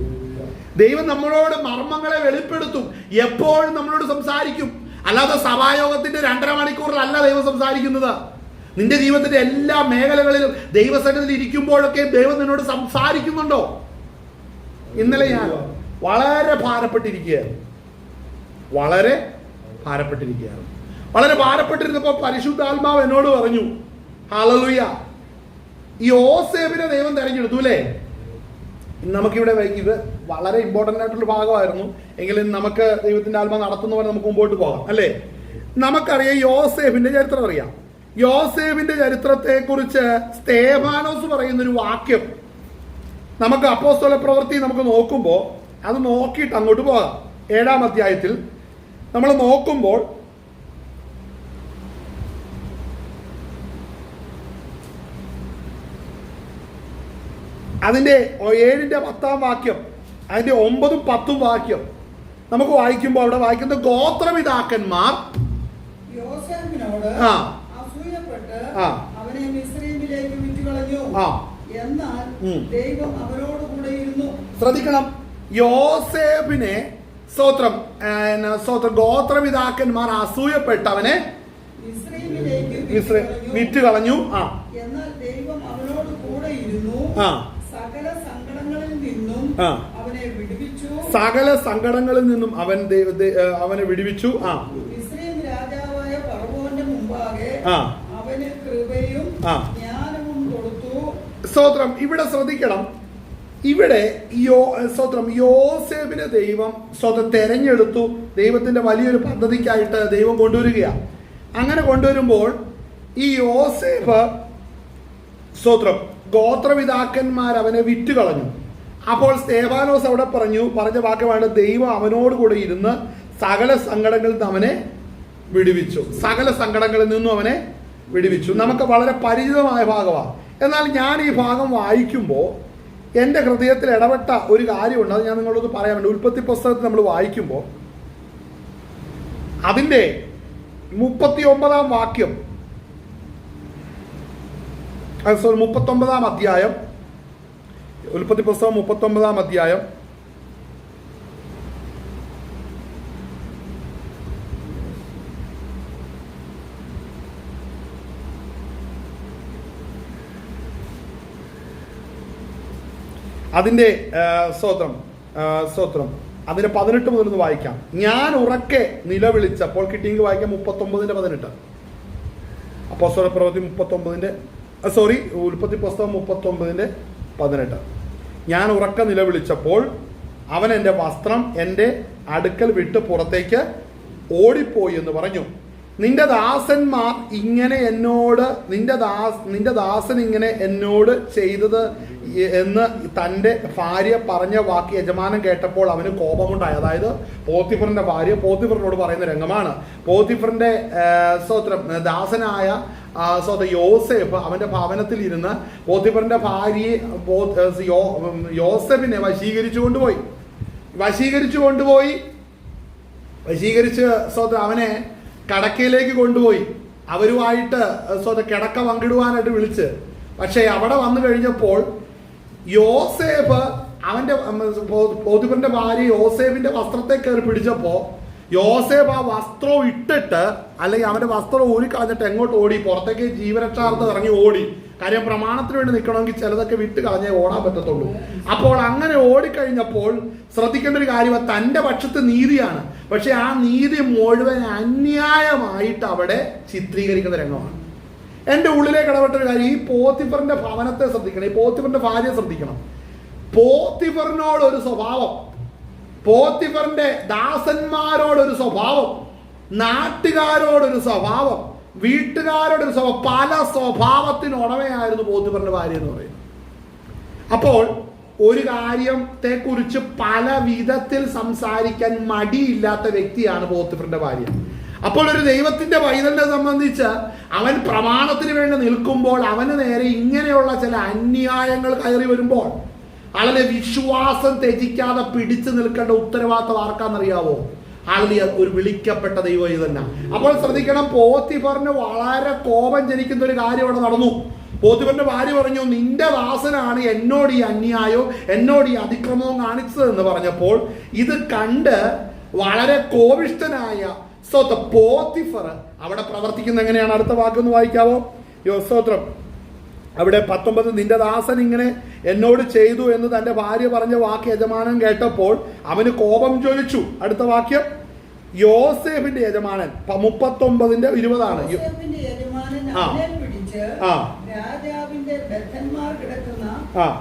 ദൈവം നമ്മളോട് മർമ്മങ്ങളെ വെളിപ്പെടുത്തും. എപ്പോഴും നമ്മളോട് സംസാരിക്കും. അല്ലാതെ സഭായോഗത്തിന്റെ 2.5 മണിക്കൂറിലല്ല ദൈവം സംസാരിക്കുന്നത്. നിന്റെ ജീവിതത്തിന്റെ എല്ലാ മേഖലകളിലും ദൈവസന്നിധിയിൽ ഇരിക്കുമ്പോഴൊക്കെ ദൈവം നിന്നോട് സംസാരിക്കുന്നുണ്ടോ? ഇന്നലെ ഞാൻ വളരെ ഭാരപ്പെട്ടിരിക്കുകയായിരുന്നു. വളരെ ഭാരപ്പെട്ടിരുന്നപ്പോൾ പരിശുദ്ധാത്മാവ് എന്നോട് പറഞ്ഞു, ഹല്ലേലൂയ, യോസേഫിനെ ദൈവം തെരഞ്ഞെടുത്തു അല്ലേ? നമുക്കിവിടെ ഇത് വളരെ ഇമ്പോർട്ടൻ്റ് ആയിട്ടുള്ള ഭാഗമായിരുന്നു. എങ്കിലും നമുക്ക് ദൈവത്തിന്റെ ആത്മാവ് നടത്തുന്നവരെ നമുക്ക് മുമ്പോട്ട് പോകാം അല്ലേ? നമുക്കറിയാം യോസേഫിന്റെ ചരിത്രം അറിയാം. യോസേഫിന്റെ ചരിത്രത്തെ കുറിച്ച് സ്തേഫാനോസ് പറയുന്നൊരു വാക്യം നമുക്ക് അപ്പോസ്തല പ്രവൃത്തി നമുക്ക് നോക്കുമ്പോൾ അത് നോക്കിയിട്ട് അങ്ങോട്ട് പോകാം. 7-ാം അധ്യായത്തിൽ നമ്മൾ നോക്കുമ്പോൾ അതിന്റെ 7-ന്റെ 10-ാം വാക്യം, അതിന്റെ 9-ഉം 10-ഉം വാക്യം നമുക്ക് വായിക്കുമ്പോൾ അവിടെ വായിക്കുന്ന ഗോത്രപിതാക്കന്മാർ യോസേഫിനോട് അസൂയപ്പെട്ട് അവനെ മിസ്രയീമിലേക്ക് വിറ്റുകളഞ്ഞു. എന്നാൽ ദൈവം അവരോട് കൂടെ ഇരുന്നു. ശ്രദ്ധിക്കണം, യോസേഫിനെ സ്തോത്രം ഗോത്രപിതാക്കന്മാർ അസൂയപ്പെട്ട് അവനെ വിറ്റുകളഞ്ഞു. എന്നാൽ ദൈവം അവനോട് കൂടെ ഇരുന്നു. സകല സങ്കടങ്ങളിൽ നിന്നും അവനെ വിടുവിച്ചു. അവനെ വിടുവിച്ചു. മിസ്രയീം രാജാവായ ഫറവോന്റെ മുമ്പാകെ അവന് കൃപയും ജ്ഞാനവും കൊടുത്തു. സ്തോത്രം. ഇവിടെ ശ്രദ്ധിക്കണം, ഇവിടെ യോസേഫിനെ ദൈവം തെരഞ്ഞെടുത്തു. ദൈവത്തിന്റെ വലിയൊരു പദ്ധതിക്കായിട്ട് ദൈവം കൊണ്ടുവരികയാണ്. അങ്ങനെ കൊണ്ടുവരുമ്പോൾ ഈ യോസേഫ് ഗോത്രപിതാക്കന്മാർ അവനെ വിറ്റുകളഞ്ഞു. അപ്പോൾ സ്തേഫാനോസ് അവിടെ പറഞ്ഞ വാക്യമാണ്, ദൈവം അവനോട് കൂടെ ഇരുന്ന് സകല സങ്കടങ്ങളിൽ നിന്ന് അവനെ വിടുവിച്ചു. നമുക്ക് വളരെ പരിചിതമായ ഭാഗമാണ്. എന്നാൽ ഞാൻ ഈ ഭാഗം വായിക്കുമ്പോൾ എൻ്റെ ഹൃദയത്തിൽ ഇടപെട്ട ഒരു കാര്യമുണ്ട്. അത് ഞാൻ നിങ്ങളോട് പറയാൻ വേണ്ടി, ഉൽപ്പത്തി പുസ്തകത്തിൽ നമ്മൾ വായിക്കുമ്പോൾ അതിൻ്റെ 39-ാം വാക്യം, 39-ാം അധ്യായം, ഉൽപ്പത്തി പുസ്തകം 39-ാം അധ്യായം അതിന്റെ അതിന്റെ 18 മുതൽ ഒന്ന് വായിക്കാം. ഞാൻ ഉറക്കെ നിലവിളിച്ചപ്പോൾ, കിട്ടിയെങ്കിൽ വായിക്കാം 39-ന്റെ 18. അപ്പോസ്തല പ്രവൃത്തി ഉൽപ്പത്തി പുസ്തകം 39-ന്റെ 18. ഞാൻ ഉറക്കെ നിലവിളിച്ചപ്പോൾ അവൻ എൻ്റെ വസ്ത്രം എൻ്റെ അടുക്കൽ വിട്ട് പുറത്തേക്ക് ഓടിപ്പോയി എന്ന് പറഞ്ഞു. നിന്റെ ദാസൻ ഇങ്ങനെ എന്നോട് ചെയ്തത് എന്ന് തൻ്റെ ഭാര്യ പറഞ്ഞ വാക്ക് യജമാനൻ കേട്ടപ്പോൾ അവന് കോപമുണ്ടായി. അതായത് പോത്തിഫറിന്റെ ഭാര്യ പോത്തിഫറിനോട് പറയുന്ന രംഗമാണ്. പോത്തിഫറിന്റെ ദാസനായ യോസേഫ് അവന്റെ ഭവനത്തിൽ ഇരുന്ന് പോത്തിഫറിന്റെ ഭാര്യയെ യോസേഫിനെ വശീകരിച്ചു അവനെ കടക്കയിലേക്ക് കൊണ്ടുപോയി അവരുമായിട്ട് കിടക്ക പങ്കിടുവാനായിട്ട് വിളിച്ച്. പക്ഷെ അവിടെ വന്നു കഴിഞ്ഞപ്പോൾ യോസേഫ് പോത്തിഫറിന്റെ ഭാര്യ യോസേഫിന്റെ വസ്ത്രത്തെ കയറി പിടിച്ചപ്പോ യോസേഫ് ആ വസ്ത്രം ഇട്ടിട്ട്, അല്ലെങ്കിൽ അവന്റെ വസ്ത്രം ഊരിക്കളഞ്ഞിട്ട് എങ്ങോട്ട് ഓടി? പുറത്തേക്ക് ജീവരക്ഷാർത്ഥം ഇറങ്ങി ഓടി. കാര്യം പ്രമാണത്തിന് വേണ്ടി നിൽക്കണമെങ്കിൽ ചിലതൊക്കെ വിട്ട് കളഞ്ഞേ ഓടാൻ പറ്റത്തുള്ളൂ. അപ്പോൾ അങ്ങനെ ഓടിക്കഴിഞ്ഞപ്പോൾ ശ്രദ്ധിക്കേണ്ട ഒരു കാര്യം, തന്റെ പക്ഷത്ത് നീതിയാണ്, പക്ഷെ ആ നീതി മുഴുവൻ അന്യായമായിട്ട് അവിടെ ചിത്രീകരിക്കുന്ന രംഗമാണ്. എൻ്റെ ഉള്ളിലേക്ക് ഇടപെട്ട ഒരു കാര്യം, ഈ പോത്തിഫറിന്റെ ഭവനത്തെ ശ്രദ്ധിക്കണം, ഈ പോത്തിഫറിന്റെ ഭാര്യയെ ശ്രദ്ധിക്കണം. പോത്തിഫറിനോടൊരു സ്വഭാവം, പോത്തിഫറിന്റെ ദാസന്മാരോടൊരു സ്വഭാവം, നാട്ടുകാരോടൊരു സ്വഭാവം, വീട്ടുകാരോടൊരു സ്വഭാവം, പല സ്വഭാവത്തിന് ഉടമയായിരുന്നു പോത്തിഫറിന്റെ ഭാര്യ എന്ന് പറയുന്നത്. അപ്പോൾ ഒരു കാര്യത്തെ കുറിച്ച് പല വിധത്തിൽ സംസാരിക്കാൻ മടിയില്ലാത്ത വ്യക്തിയാണ് പോത്തിഫറിന്റെ ഭാര്യ. അപ്പോൾ ഒരു ദൈവത്തിന്റെ പൈതലിനെ സംബന്ധിച്ച് അവൻ പ്രമാണത്തിന് വേണ്ടി നിൽക്കുമ്പോൾ അവന് നേരെ ഇങ്ങനെയുള്ള ചില അന്യായങ്ങൾ കയറി വരുമ്പോൾ ആളെ വിശ്വാസം ത്യജിക്കാതെ പിടിച്ചു നിൽക്കേണ്ട ഉത്തരവാദിത്തം ആർക്കാന്നറിയാവോ? ആളെ ഒരു വിളിക്കപ്പെട്ട ദൈവം ഇത് തന്നെ. അപ്പോൾ ശ്രദ്ധിക്കണം, പോത്തിഫറിന് വളരെ കോപം ജനിക്കുന്ന ഒരു കാര്യം അവിടെ നടന്നു. പോത്തിഫറിന്റെ ഭാര്യ പറഞ്ഞു, നിന്റെ ദാസനാണ് എന്നോട് ഈ അന്യായവും എന്നോട് ഈ അതിക്രമവും കാണിച്ചത് എന്ന് പറഞ്ഞപ്പോൾ ഇത് കണ്ട് വളരെ കോപിഷ്ഠനായ പോത്തിഫർ അവിടെ പ്രവർത്തിക്കുന്ന എങ്ങനെയാണ്? അടുത്ത വാക്കൊന്ന് വായിക്കാവോ? സ്തോത്രം. അവിടെ 19 നിന്റെ ദാസൻ ഇങ്ങനെ എന്നോട് ചെയ്തു എന്ന് തന്റെ ഭാര്യ പറഞ്ഞ വാക്ക് യജമാനൻ കേട്ടപ്പോൾ അവന് കോപം ജ്വലിച്ചു. അടുത്ത വാക്യം യോസേഫിന്റെ യജമാനൻ 39:20 യോസേഫിന്റെ യജമാനൻ അവനെ പിടിച്ച് രാജാവിന്റെ ബദ്ധന്മാർ കിടക്കുന്ന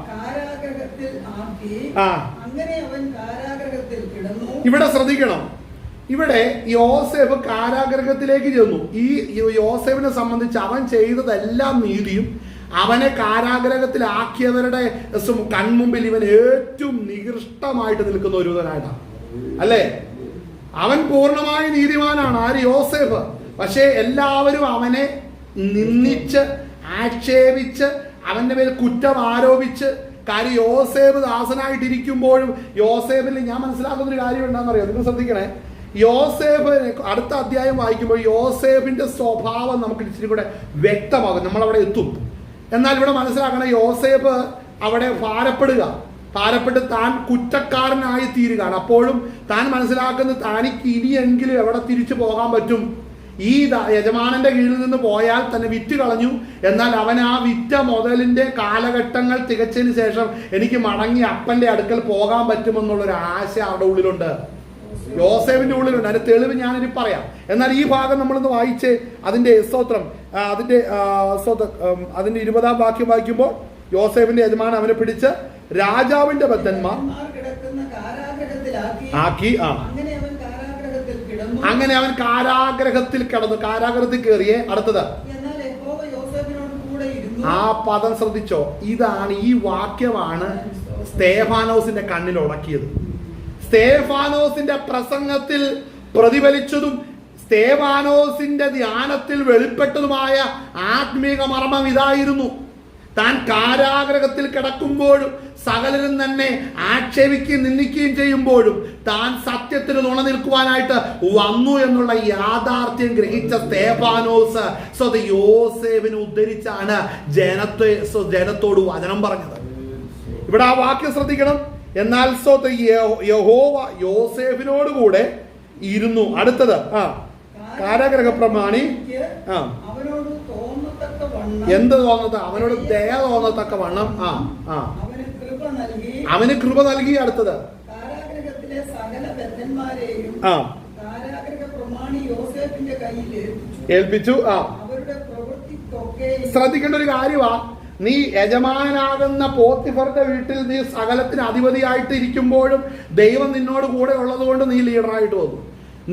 കാരാഗൃഹത്തിൽ ആക്കി, അങ്ങനെ അവൻ കാരാഗൃഹത്തിൽ കിടന്നു. ഇവിടെ ശ്രദ്ധിക്കണം, ഇവിടെ യോസേഫ് കാരാഗൃഹത്തിലേക്ക് ചെന്നു. ഈ യോസേഫിനെ സംബന്ധിച്ച് അവൻ ചെയ്തതെല്ലാം നീതിയും, അവനെ കാരാഗ്രഹത്തിലാക്കിയവരുടെ കൺമുമ്പിൽ ഇവൻ ഏറ്റവും നികൃഷ്ടമായിട്ട് നിൽക്കുന്ന ഒരുവനായിട്ടാണ്, അല്ലേ? അവൻ പൂർണ്ണമായി നീതിമാനാണ്, ആര്? യോസേഫ്. പക്ഷേ എല്ലാവരും അവനെ നിന്ദിച്ച് ആക്ഷേപിച്ച് അവന്റെ മേൽ കുറ്റം ആരോപിച്ച്. കാര്യം യോസേഫ് ദാസനായിട്ടിരിക്കുമ്പോഴും യോസേഫിൽ ഞാൻ മനസ്സിലാക്കുന്ന ഒരു കാര്യം എന്താണെന്നറിയോ? നിങ്ങൾ ശ്രദ്ധിക്കണേ. യോസേഫ് അടുത്ത അധ്യായം വായിക്കുമ്പോൾ യോസേഫിന്റെ സ്വഭാവം നമുക്ക് ഇച്ചിരി കൂടെ വ്യക്തമാകും, നമ്മളവിടെ എത്തും. എന്നാൽ ഇവിടെ മനസ്സിലാക്കണം, യോസേഫ് അവിടെ ഭാരപ്പെട്ട് താൻ കുറ്റക്കാരനായി തീരുകയാണ്. അപ്പോഴും താൻ മനസ്സിലാക്കുന്നത് തനിക്ക് ഇനിയെങ്കിലും എവിടെ തിരിച്ചു പോകാൻ പറ്റും. ഈ യജമാനന്റെ കീഴിൽ നിന്ന് പോയാൽ തന്നെ വിറ്റ് കളഞ്ഞു. എന്നാൽ അവൻ ആ വിറ്റ മുതലിന്റെ കാലഘട്ടങ്ങൾ തികച്ചതിന് ശേഷം എനിക്ക് മടങ്ങി അപ്പന്റെ അടുക്കൽ പോകാൻ പറ്റുമെന്നുള്ളൊരു ആശ അവരുടെ ഉള്ളിലുണ്ട്, യോസേഫിന്റെ ഉള്ളിലുണ്ട്. അതിന്റെ തെളിവ് ഞാനിനി പറയാം. എന്നാൽ ഈ ഭാഗം നമ്മളൊന്ന് വായിച്ച് അതിന്റെ സ്തോത്രം അതിന്റെ 20-ാം വാക്യം വായിക്കുമ്പോൾ യോസേഫിന്റെ യജമാനൻ അവനെ പിടിച്ച് രാജാവിന്റെ ബദ്ധന്മാർ ആക്കി. അങ്ങനെ അവൻ കാരാഗ്രഹത്തിൽ കിടന്നു. കാരാഗ്രഹത്തിൽ കയറിയേ. അടുത്തത് ആ പദം ശ്രദ്ധിച്ചോ. ഇതാണ്, ഈ വാക്യമാണ് സ്തേഫാനോസിന്റെ കണ്ണിൽ ഉടക്കിയത്. സ്തേഫാനോസിന്റെ പ്രസംഗത്തിൽ പ്രതിഫലിച്ചതും സ്തേഫാനോസിന്റെ ധ്യാനത്തിൽ വെളിപ്പെട്ടതുമായ ആത്മീക മർമ്മം ഇതായിരുന്നു. താൻ കാരാഗ്രഹത്തിൽ കിടക്കുമ്പോഴും സകലരും തന്നെ ആക്ഷേപിക്കുകയും നിന്ദിക്കുകയും ചെയ്യുമ്പോഴും താൻ സത്യത്തിന് നുണ നിൽക്കുവാനായിട്ട് വന്നു എന്നുള്ള യാഥാർത്ഥ്യം ഗ്രഹിച്ച സ്തേഫാനോസ് യോസേഫിനെ ഉദ്ധരിച്ചാണ് ജനത്തോട് വചനം പറഞ്ഞത്. ഇവിടെ ആ വാക്യം ശ്രദ്ധിക്കണം. എന്നാൽ യഹോവ യോസേഫിനോട് കൂടെ ഇരുന്നു. അടുത്തത് കാരാഗ്രഹ പ്രമാണി എന്ത് തോന്നത്ത? അവനോട് ദയ തോന്നത്തക്ക വണ്ണം അവന് കൃപ നൽകി. അടുത്തത് ഏൽപ്പിച്ചു. ശ്രദ്ധിക്കേണ്ട ഒരു കാര്യമാ, നീ യജമാനാകുന്ന പോത്തിഫറിന്റെ വീട്ടിൽ നീ സകലത്തിന് അധിപതിയായിട്ട് ഇരിക്കുമ്പോഴും ദൈവം നിന്നോട് കൂടെ ഉള്ളത് കൊണ്ട് നീ ലീഡറായിട്ട് വന്നു.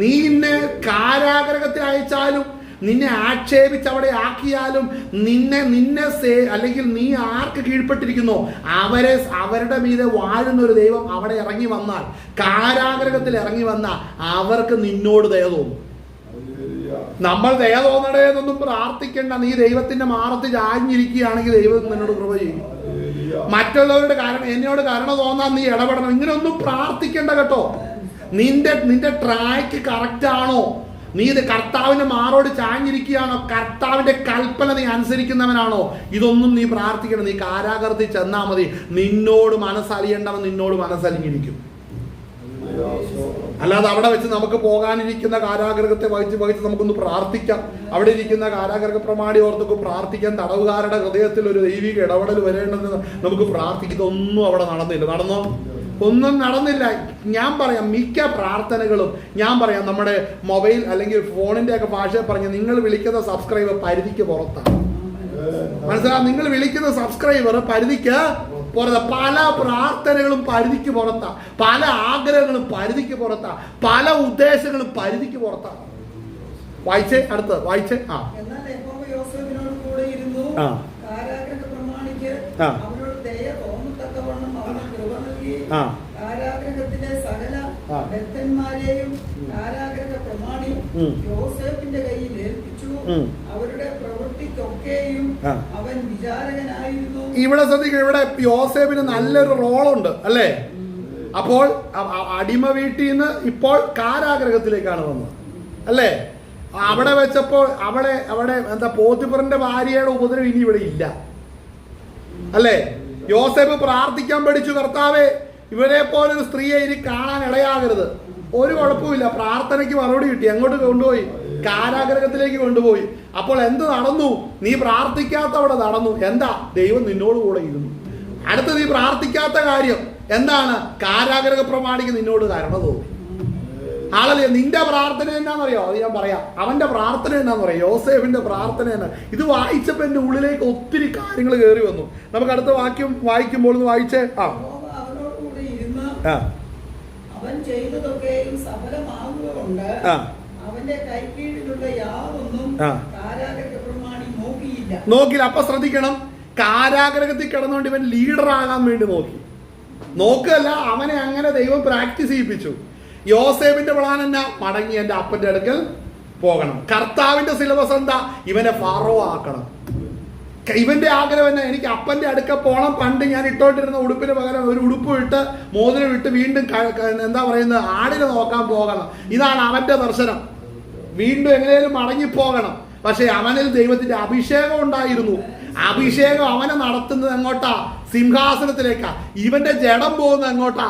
നീ ഇന്നെ കാരാഗ്രഹത്തിൽ അയച്ചാലും നിന്നെ ആക്ഷേപിച്ച് അവിടെ ആക്കിയാലും നിന്നെ അല്ലെങ്കിൽ നീ ആർക്ക് കീഴ്പ്പെട്ടിരിക്കുന്നോ അവരുടെ മീതെ വാഴുന്ന ഒരു ദൈവം അവിടെ ഇറങ്ങി വന്നാൽ, കാരാഗ്രഹത്തിൽ ഇറങ്ങി വന്നാൽ അവർക്ക് നിന്നോട് ദയ തോന്നും. നമ്മൾ ദയ തോന്നണേ എന്നൊന്നും പ്രാർത്ഥിക്കേണ്ട. നീ ദൈവത്തിന്റെ മാറത്ത് ചാഞ്ഞിരിക്കുകയാണെങ്കിൽ ദൈവം നിന്നോട് കൃപ ചെയ്യും. മറ്റുള്ളവരുടെ എന്നോട് കരുണ തോന്നാൻ നീ ഇടപെടണം. ഇങ്ങനെയൊന്നും പ്രാർത്ഥിക്കേണ്ട കേട്ടോ. നിന്റെ ട്രാക്ക് കറക്റ്റ് ആണോ? നീ ഇത് കർത്താവിന്റെ മാറോട് ചാഞ്ഞിരിക്കുകയാണോ? കർത്താവിന്റെ കൽപ്പന നീ അനുസരിക്കുന്നവനാണോ? ഇതൊന്നും നീ പ്രാർത്ഥിക്കണം. നീ കാരാഗ്രഹത്തിൽ ചെന്നാൽ മതി. നിന്നോട് മനസ്സലിയേണ്ടവൻ നിന്നോട് മനസ്സലിഞ്ഞിരിക്കും. അല്ലാതെ അവിടെ വെച്ച് നമുക്ക് പോകാനിരിക്കുന്ന കാരാഗ്രഹത്തെ വഹിച്ച് നമുക്കൊന്ന് പ്രാർത്ഥിക്കാം. അവിടെ ഇരിക്കുന്ന കാരാഗ്രഹ പ്രമാണി ഓർത്തൊക്കെ പ്രാർത്ഥിക്കാൻ തടവുകാരുടെ ഹൃദയത്തിൽ ഒരു ദൈവിക ഇടപെടൽ വരേണ്ടതെന്ന് നമുക്ക് പ്രാർത്ഥിക്കുന്നതൊന്നും അവിടെ നടന്നില്ല. നടന്നോ? ഒന്നും നടന്നില്ല. ഞാൻ പറയാം, മിക്ക പ്രാർത്ഥനകളും ഞാൻ പറയാം നമ്മുടെ മൊബൈൽ അല്ലെങ്കിൽ ഫോണിന്റെ ഒക്കെ ഭാഷയിൽ പറഞ്ഞ് നിങ്ങൾ വിളിക്കുന്ന സബ്സ്ക്രൈബർ പരിധിക്ക് പുറത്താണ്. മനസ്സിലാവും? നിങ്ങൾ വിളിക്കുന്ന സബ്സ്ക്രൈബർ പരിധിക്ക് പുറത്താ. പല പ്രാർത്ഥനകളും പരിധിക്ക് പുറത്താ. പല ആഗ്രഹങ്ങളും പരിധിക്ക് പുറത്താ. പല ഉദ്ദേശങ്ങളും പരിധിക്ക് പുറത്താ. വായിച്ചേ, അടുത്ത് വായിച്ചേ. കാരാഗ്രഹത്തിലെ സകല ബദ്ധന്മാരെയും കാരാഗ്രഹ പ്രമാണി യോസേഫിന്റെ കയ്യിൽ ഏൽപ്പിച്ചു. അവരുടെ പ്രവൃത്തിക്കൊക്കെയും അവൻ വിചാരകനായിരുന്നു. ഇവിടെ ശ്രദ്ധിക്കുക, ഇവിടെ യോസേഫിന് നല്ലൊരു റോളുണ്ട്, അല്ലേ? അപ്പോൾ അടിമ വീട്ടിൽ നിന്ന് ഇപ്പോൾ കാരാഗ്രഹത്തിലേക്കാണ് വന്നത്, അല്ലേ? അവിടെ വെച്ചപ്പോൾ അവിടെ എന്താ പോത്തിഫറിന്റെ ഭാര്യയുടെ ഉപദ്രവം ഇനി ഇവിടെ ഇല്ല, അല്ലേ? യോസേഫ് പ്രാർത്ഥിക്കാൻ പഠിച്ചു, കർത്താവേ ഇവരെ പോലെ ഒരു സ്ത്രീയെ ഇനി കാണാൻ ഇടയാകരുത്. ഒരു കുഴപ്പമില്ല, പ്രാർത്ഥനയ്ക്ക് മറുപടി കിട്ടി. എങ്ങോട്ട് കൊണ്ടുപോയി? കാരാഗ്രഹത്തിലേക്ക് കൊണ്ടുപോയി. അപ്പോൾ എന്ത് നടന്നു? നീ പ്രാർത്ഥിക്കാത്തവിടെ നടന്നു. എന്താ? ദൈവം നിന്നോട് കൂടെ ഇരുന്നു. അടുത്ത് നീ പ്രാർത്ഥിക്കാത്ത കാര്യം എന്താണ്? കാരാഗ്രഹ പ്രമാണിക്ക് നിന്നോട് കരുണ തോന്നി. ആളല്ലേ, നിന്റെ പ്രാർത്ഥന എന്നാന്നറിയോ? അത് ഞാൻ പറയാം. അവന്റെ പ്രാർത്ഥന എന്നാന്ന് പറയാം, യോസേഫിന്റെ പ്രാർത്ഥന എന്നാ. ഇത് വായിച്ചപ്പോ എന്റെ ഉള്ളിലേക്ക് ഒത്തിരി കാര്യങ്ങൾ കയറി വന്നു. നമുക്ക് അടുത്ത വാക്യം വായിക്കുമ്പോൾ ഒന്ന് വായിച്ചേ. അവനോടുകൂടി ഇരുന്ന് അവൻ ചെയ്തതൊക്കെയും സഫലമാകുകൊണ്ട് അവന്റെ കൈക്കീഴിലുള്ള യാതൊന്നും കാരാഗ്രഹ പ്രമാണി നോക്കിയില്ല. അപ്പൊ ശ്രദ്ധിക്കണം, കാരാഗ്രഹത്തിൽ കിടന്നുകൊണ്ട് ഇവൻ ലീഡർ ആകാൻ വേണ്ടി നോക്കുകയല്ല, അവനെ അങ്ങനെ ദൈവം പ്രാക്ടീസ് ചെയ്യിപ്പിച്ചു. യോസേഫിന്റെ പ്ലാൻ എന്നാ? മടങ്ങി എന്റെ അപ്പന്റെ അടുക്കൽ പോകണം. കർത്താവിന്റെ സിലബസ് എന്താ? ഇവനെ ഫറോ ആക്കണം. ഇവന്റെ ആഗ്രഹം എന്നാ? എനിക്ക് അപ്പന്റെ അടുക്ക പോകണം. പണ്ട് ഞാൻ ഇട്ടോണ്ടിരുന്ന ഉടുപ്പിന് പകരം ഒരു ഉടുപ്പ് ഇട്ട് മോതിരം ഇട്ട് വീണ്ടും എന്താ പറയുന്നത്, ആടിനെ നോക്കാൻ പോകണം. ഇതാണ് അവന്റെ ദർശനം. വീണ്ടും എങ്ങനെയും മടങ്ങിപ്പോകണം. പക്ഷെ അവനിൽ ദൈവത്തിന്റെ അഭിഷേകം ഉണ്ടായിരുന്നു. അഭിഷേകം അവനെ നടത്തുന്നത് എങ്ങോട്ടാ? സിംഹാസനത്തിലേക്കാ. ഇവന്റെ ജഡം പോകുന്നത് എങ്ങോട്ടാ?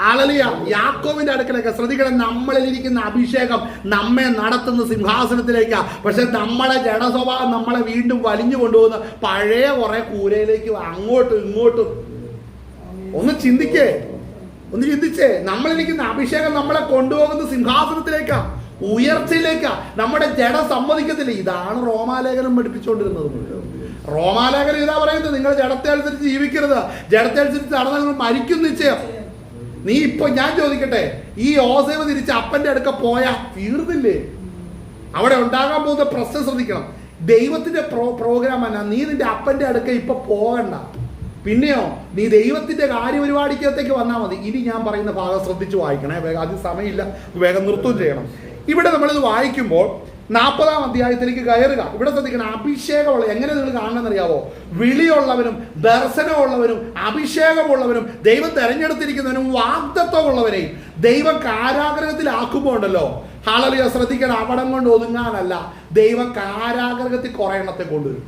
ഹല്ലേലൂയ, യാക്കോബിന്റെ അടുക്കലേക്ക്. ശ്രദ്ധിക്കണം, നമ്മളിലിരിക്കുന്ന അഭിഷേകം നമ്മെ നടത്തുന്ന സിംഹാസനത്തിലേക്കാ. പക്ഷെ നമ്മളെ ജഡസ്വഭാവം നമ്മളെ വീണ്ടും വലിഞ്ഞു കൊണ്ടുപോകുന്ന പഴയ കുറെ കൂരയിലേക്ക്, അങ്ങോട്ടും ഇങ്ങോട്ടും. ഒന്ന് ചിന്തിച്ചേ. നമ്മളിരിക്കുന്ന അഭിഷേകം നമ്മളെ കൊണ്ടുപോകുന്ന സിംഹാസനത്തിലേക്കാ, ഉയർച്ചയിലേക്കാ. നമ്മുടെ ജഡ സമ്മതിക്കത്തില്ല. ഇതാണ് റോമാലേഖനം പഠിപ്പിച്ചുകൊണ്ടിരുന്നത്. റോമാലേഖനം ഇതാ പറയുന്നത്, നിങ്ങൾ ജഡത്തെ അനുസരിച്ച് ജീവിക്കരുത്, ജഡത്തെ അനുസരിച്ച് നടന്നാൽ നിങ്ങൾ മരിക്കും നിശ്ചയം. നീ ഇപ്പൊ ഞാൻ ചോദിക്കട്ടെ, ഈ യോസേഫ് തിരിച്ച് അപ്പന്റെ അടുക്ക പോയാ തീർന്നില്ലേ? അവിടെ ഉണ്ടാകാൻ പോകുന്ന പ്രശ്നം ശ്രദ്ധിക്കണം. ദൈവത്തിന്റെ പ്രോഗ്രാം എന്നാ? നീ നിന്റെ അപ്പന്റെ അടുക്ക ഇപ്പൊ പോകണ്ട. പിന്നെയോ, നീ ദൈവത്തിന്റെ കാര്യപരിപാടിക്കകത്തേക്ക് വന്നാൽ മതി. ഇനി ഞാൻ പറയുന്ന ഭാഗം ശ്രദ്ധിച്ച് വായിക്കണേ. അത് സമയമില്ല, വേഗം നിർത്തുകയും ചെയ്യണം. ഇവിടെ നമ്മളിത് വായിക്കുമ്പോൾ 40-ാം അധ്യായത്തിലേക്ക് കയറുക. ഇവിടെ ശ്രദ്ധിക്കണം, അഭിഷേകമുള്ള എങ്ങനെ നിങ്ങൾ കാണണമെന്നറിയാവോ? വിളിയുള്ളവനും ദർശനമുള്ളവരും അഭിഷേകമുള്ളവരും ദൈവം തെരഞ്ഞെടുത്തിരിക്കുന്നവനും വാഗ്ദത്വമുള്ളവരെയും ദൈവം കാരാഗ്രഹത്തിലാക്കുമ്പോൾ ഉണ്ടല്ലോ, ഹല്ലേലൂയ, ശ്രദ്ധിക്കണം, അവിടം കൊണ്ട് ഒതുങ്ങാനല്ല, ദൈവം കാരാഗ്രഹത്തിൽ കുറെ എണ്ണത്തെ കൊണ്ടുവരും.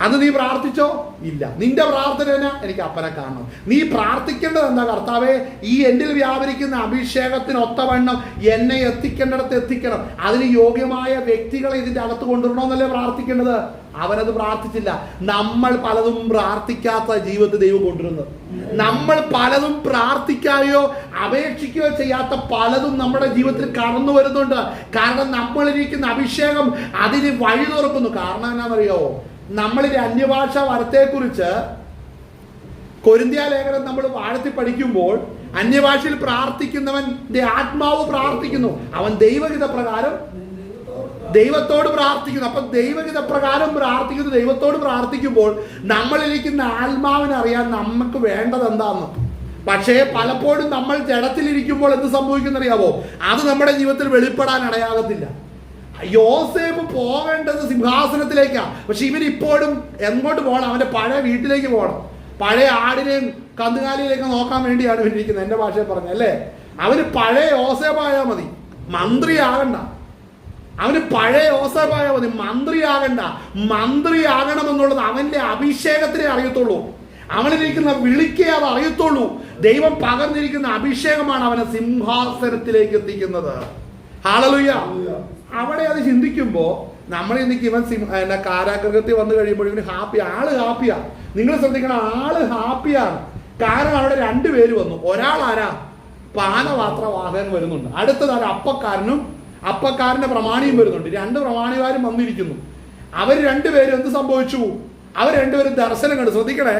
അത് നീ പ്രാർത്ഥിച്ചോ? ഇല്ല. നിന്റെ പ്രാർത്ഥന എന്നാ? എനിക്ക് അപ്പനെ കാണണം. നീ പ്രാർത്ഥിക്കേണ്ടത് എന്താ? കർത്താവേ, ഈ എന്നിൽ വ്യാപരിക്കുന്ന അഭിഷേകത്തിന് ഒത്തവണ്ണം എന്നെ എത്തിക്കേണ്ടിടത്ത് എത്തിക്കണം. അതിന് യോഗ്യമായ വ്യക്തികളെ ഇതിന്റെ അകത്ത് കൊണ്ടുവരണമെന്നല്ലേ പ്രാർത്ഥിക്കേണ്ടത്? അവനത് പ്രാർത്ഥിച്ചില്ല. നമ്മൾ പലതും പ്രാർത്ഥിക്കാത്ത ജീവിതത്തിൽ ദൈവം കൊണ്ടുവരുന്നത്. നമ്മൾ പലതും പ്രാർത്ഥിക്കുകയോ അപേക്ഷിക്കുകയോ ചെയ്യാത്ത പലതും നമ്മുടെ ജീവിതത്തിൽ കടന്നു വരുന്നുണ്ട്. കാരണം നമ്മളിരിക്കുന്ന അഭിഷേകം അതിന് വഴി തുറക്കുന്നു. കാരണം എന്നാണെന്നറിയോ? നമ്മളിൽ അന്യഭാഷ വരത്തെക്കുറിച്ച് കൊരിന്ത്യ ലേഖനം നമ്മൾ ആഴത്തി പഠിക്കുമ്പോൾ അന്യഭാഷയിൽ പ്രാർത്ഥിക്കുന്നവന്റെ ആത്മാവ് പ്രാർത്ഥിക്കുന്നു, അവൻ ദൈവഹിത പ്രകാരം ദൈവത്തോട് പ്രാർത്ഥിക്കുന്നു. അപ്പൊ ദൈവഹിത പ്രകാരം പ്രാർത്ഥിക്കുന്നു, ദൈവത്തോട് പ്രാർത്ഥിക്കുമ്പോൾ നമ്മളിരിക്കുന്ന ആത്മാവിനെ അറിയാൻ നമുക്ക് വേണ്ടത് എന്താന്ന്. പക്ഷേ പലപ്പോഴും നമ്മൾ ജഡത്തിലിരിക്കുമ്പോൾ എന്ത് സംഭവിക്കുന്നറിയാവോ? അത് നമ്മുടെ ജീവിതത്തിൽ വെളിപ്പെടാൻ ഇടയാകത്തില്ല. യോസേഫ് പോകേണ്ടത് സിംഹാസനത്തിലേക്കാ. പക്ഷെ ഇവരിപ്പോഴും എങ്ങോട്ട് പോകണം? അവന്റെ പഴയ വീട്ടിലേക്ക് പോകണം. പഴയ ആടിനെയും കന്നുകാലിയിലേക്ക് നോക്കാൻ വേണ്ടിയാണ് ഇവരിയ്ക്കുന്നത്. എന്റെ ഭാഷയിൽ പറഞ്ഞല്ലേ, അവന് പഴയ യോസേഫായാൽ മതി, മന്ത്രിയാകണ്ട. അവന് പഴയ യോസേഫായാൽ മതി, മന്ത്രിയാകണ്ട. മന്ത്രിയാകണമെന്നുള്ളത് അവന്റെ അഭിഷേകത്തിനെ അറിയത്തുള്ളൂ. അവനിരിക്കുന്ന വിളിക്കേ അത് അറിയത്തുള്ളൂ. ദൈവം പകർന്നിരിക്കുന്ന അഭിഷേകമാണ് അവനെ സിംഹാസനത്തിലേക്ക് എത്തിക്കുന്നത്. ഹല്ലേലൂയ. അവിടെ അത് ചിന്തിക്കുമ്പോൾ നമ്മൾ ചിന്തിക്കും, ഇവൻ കാരാഗ്രഹത്തിൽ വന്നു കഴിയുമ്പോൾ ഇവന് ആള് ഹാപ്പിയാ. നിങ്ങൾ ശ്രദ്ധിക്കണം, ആള് ഹാപ്പിയാണ്. കാരണം അവിടെ 2 പേര് വന്നു. ഒരാൾ ആരാ? പാനപാത്രവാഹകൻ വരുന്നുണ്ട്. അടുത്തതാണ് അപ്പക്കാരന്റെ പ്രമാണിയും വരുന്നുണ്ട്. 2 പ്രമാണിമാരും വന്നിരിക്കുന്നു. അവർ 2 പേരും എന്ത് സംഭവിച്ചു? അവർ 2 പേരും ദർശനം കണ്ടു. ശ്രദ്ധിക്കണേ,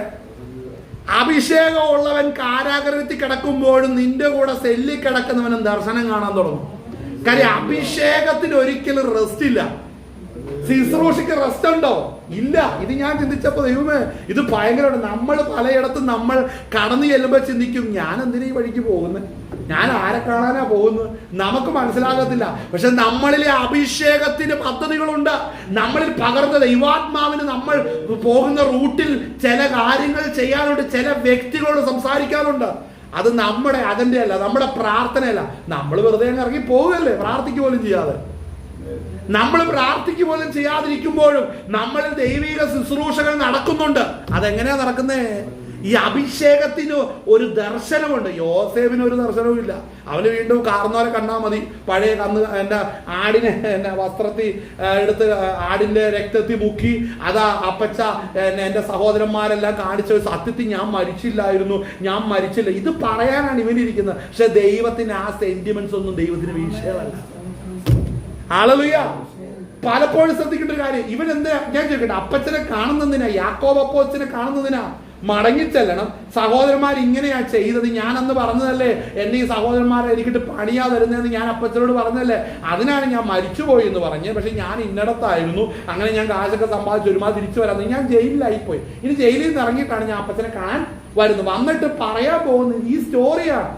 അഭിഷേകമുള്ളവൻ കാരാഗ്രഹത്തിൽ കിടക്കുമ്പോഴും നിന്റെ കൂടെ സെല്ലിൽ കിടക്കുന്നവനും ദർശനം കാണാൻ തുടങ്ങും. കാര്യം അഭിഷേകത്തിന് ഒരിക്കലും റെസ്റ്റ് ഇല്ല. ശുശ്രൂഷയ്ക്ക് റെസ്റ്റ് ഉണ്ടോ? ഇല്ല. ഇത് ഞാൻ ചിന്തിച്ചപ്പോ ദൈവമേ, ഇത് ഭയങ്കരമാണ്. നമ്മൾ പലയിടത്തും നമ്മൾ കടന്നു ചെല്ലുമ്പോൾ ചിന്തിക്കും, ഞാൻ എന്തിനാ ഈ വഴിക്ക് പോകുന്നത്, ഞാൻ ആരെ കാണാനാ പോകുന്നത്, നമുക്ക് മനസ്സിലാകത്തില്ല. പക്ഷെ നമ്മളിലെ അഭിഷേകത്തിന് പദ്ധതികളുണ്ട്. നമ്മളിൽ പകർന്ന ദൈവാത്മാവിന് നമ്മൾ പോകുന്ന റൂട്ടിൽ ചില കാര്യങ്ങൾ ചെയ്യാനുണ്ട്, ചില വ്യക്തികളോട് സംസാരിക്കാനുണ്ട്. അത് നമ്മുടെ അജണ്ട അല്ല, നമ്മുടെ പ്രാർത്ഥനയല്ല. നമ്മൾ വെറുതെ ഇറങ്ങി പോവുകയല്ലേ, പ്രാർത്ഥിക്കുക പോലും ചെയ്യാതെ. നമ്മൾ പ്രാർത്ഥിക്കുക പോലും ചെയ്യാതിരിക്കുമ്പോഴും നമ്മളിൽ ദൈവിക ശുശ്രൂഷകൾ നടക്കുന്നുണ്ട്. അതെങ്ങനെയാ നടക്കുന്നേ? ഈ അഭിഷേകത്തിന് ഒരു ദർശനമുണ്ട്. യോസേഫിന് ഒരു ദർശനവും ഇല്ല. അവന് വീണ്ടും കാർന്നോരെ കണ്ടാൽ മതി. പഴയ കന്ന് എൻ്റെ ആടിനെ എന്നെ വസ്ത്രത്തിൽ എടുത്ത് ആടിൻ്റെ രക്തത്തിൽ മുക്കി അതാ അപ്പച്ച എൻ്റെ സഹോദരന്മാരെല്ലാം കാണിച്ച സത്യത്തിൽ ഞാൻ മരിച്ചില്ലായിരുന്നു, ഞാൻ മരിച്ചില്ല. ഇത് പറയാനാണ് ഇവനിരിക്കുന്നത്. പക്ഷെ ദൈവത്തിന് ആ സെന്റിമെന്റ്സ് ഒന്നും ദൈവത്തിന് വിഷയമല്ല. ഹല്ലേലൂയ. പലപ്പോഴും ശ്രദ്ധിക്കേണ്ട ഒരു കാര്യം, ഇവൻ എന്താ ഞാൻ ചോദിക്കട്ടെ, അപ്പച്ചനെ കാണുന്നതിനാ, യാക്കോബ് അപ്പോച്ചനെ കാണുന്നതിനാ മടങ്ങിച്ചെല്ലണം. സഹോദരന്മാർ ഇങ്ങനെയാ ചെയ്തത്, ഞാനന്ന് പറഞ്ഞതല്ലേ എന്നെ ഈ സഹോദരന്മാരെ എനിക്കിട്ട് പണിയാ തരുന്നതെന്ന് ഞാൻ അപ്പച്ചനോട് പറഞ്ഞതല്ലേ, അതിനാണ് ഞാൻ മരിച്ചുപോയി എന്ന് പറഞ്ഞ്. പക്ഷെ ഞാൻ ഇന്നടത്തായിരുന്നു, അങ്ങനെ ഞാൻ കാശൊക്കെ സമ്പാദിച്ച് ഒരുമാതിരി തിരിച്ചു വരാതെ ഞാൻ ജയിലിലായിപ്പോയി. ഇനി ജയിലിൽ നിന്ന് ഇറങ്ങിയിട്ടാണ് ഞാൻ അപ്പച്ചനെ കാണാൻ വരുന്നത്. വന്നിട്ട് പറയാൻ പോകുന്നത് ഈ സ്റ്റോറിയാണ്.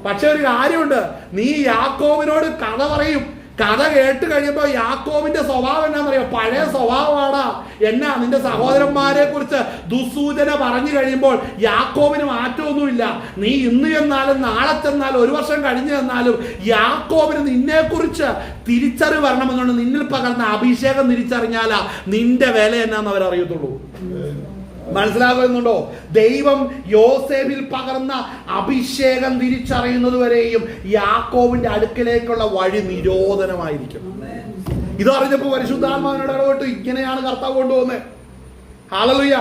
പക്ഷെ ഒരു കാര്യമുണ്ട്, നീ യാക്കോബിനോട് കഥ പറയും. കഥ കേട്ട് കഴിയുമ്പോ യാക്കോബിന്റെ സ്വഭാവം എന്നാന്നറിയോ? പഴയ സ്വഭാവമാടാ. എന്നാ നിന്റെ സഹോദരന്മാരെ കുറിച്ച് ദുസൂചന പറഞ്ഞു കഴിയുമ്പോൾ യാക്കോബിന് മാറ്റമൊന്നുമില്ല. നീ ഇന്ന് ചെന്നാലും നാളെ ചെന്നാലും ഒരു വർഷം കഴിഞ്ഞു ചെന്നാലും യാക്കോബിന് നിന്നെ കുറിച്ച് തിരിച്ചറിവ് വരണമെന്നുണ്ട്. നിന്നിൽ പകർന്ന അഭിഷേകം തിരിച്ചറിഞ്ഞാലാ നിന്റെ വില എന്നാന്ന് അവരറിയത്തുള്ളൂ. മനസ്സിലാകുന്നുണ്ടോ? ദൈവം യോസേഫിൽ പകർന്ന അഭിഷേകം തിരിച്ചറിയുന്നത് വരെയും യാക്കോബിന്റെ അടുക്കലേക്കുള്ള വഴി നിരോധനമായിരിക്കും. ഇതറിഞ്ഞപ്പോ പരിശുദ്ധാത്മാവിനോട് ഇടപെട്ടു, ഇങ്ങനെയാണ് കർത്താവ് കൊണ്ടുപോകുന്നത്. ഹല്ലേലൂയ.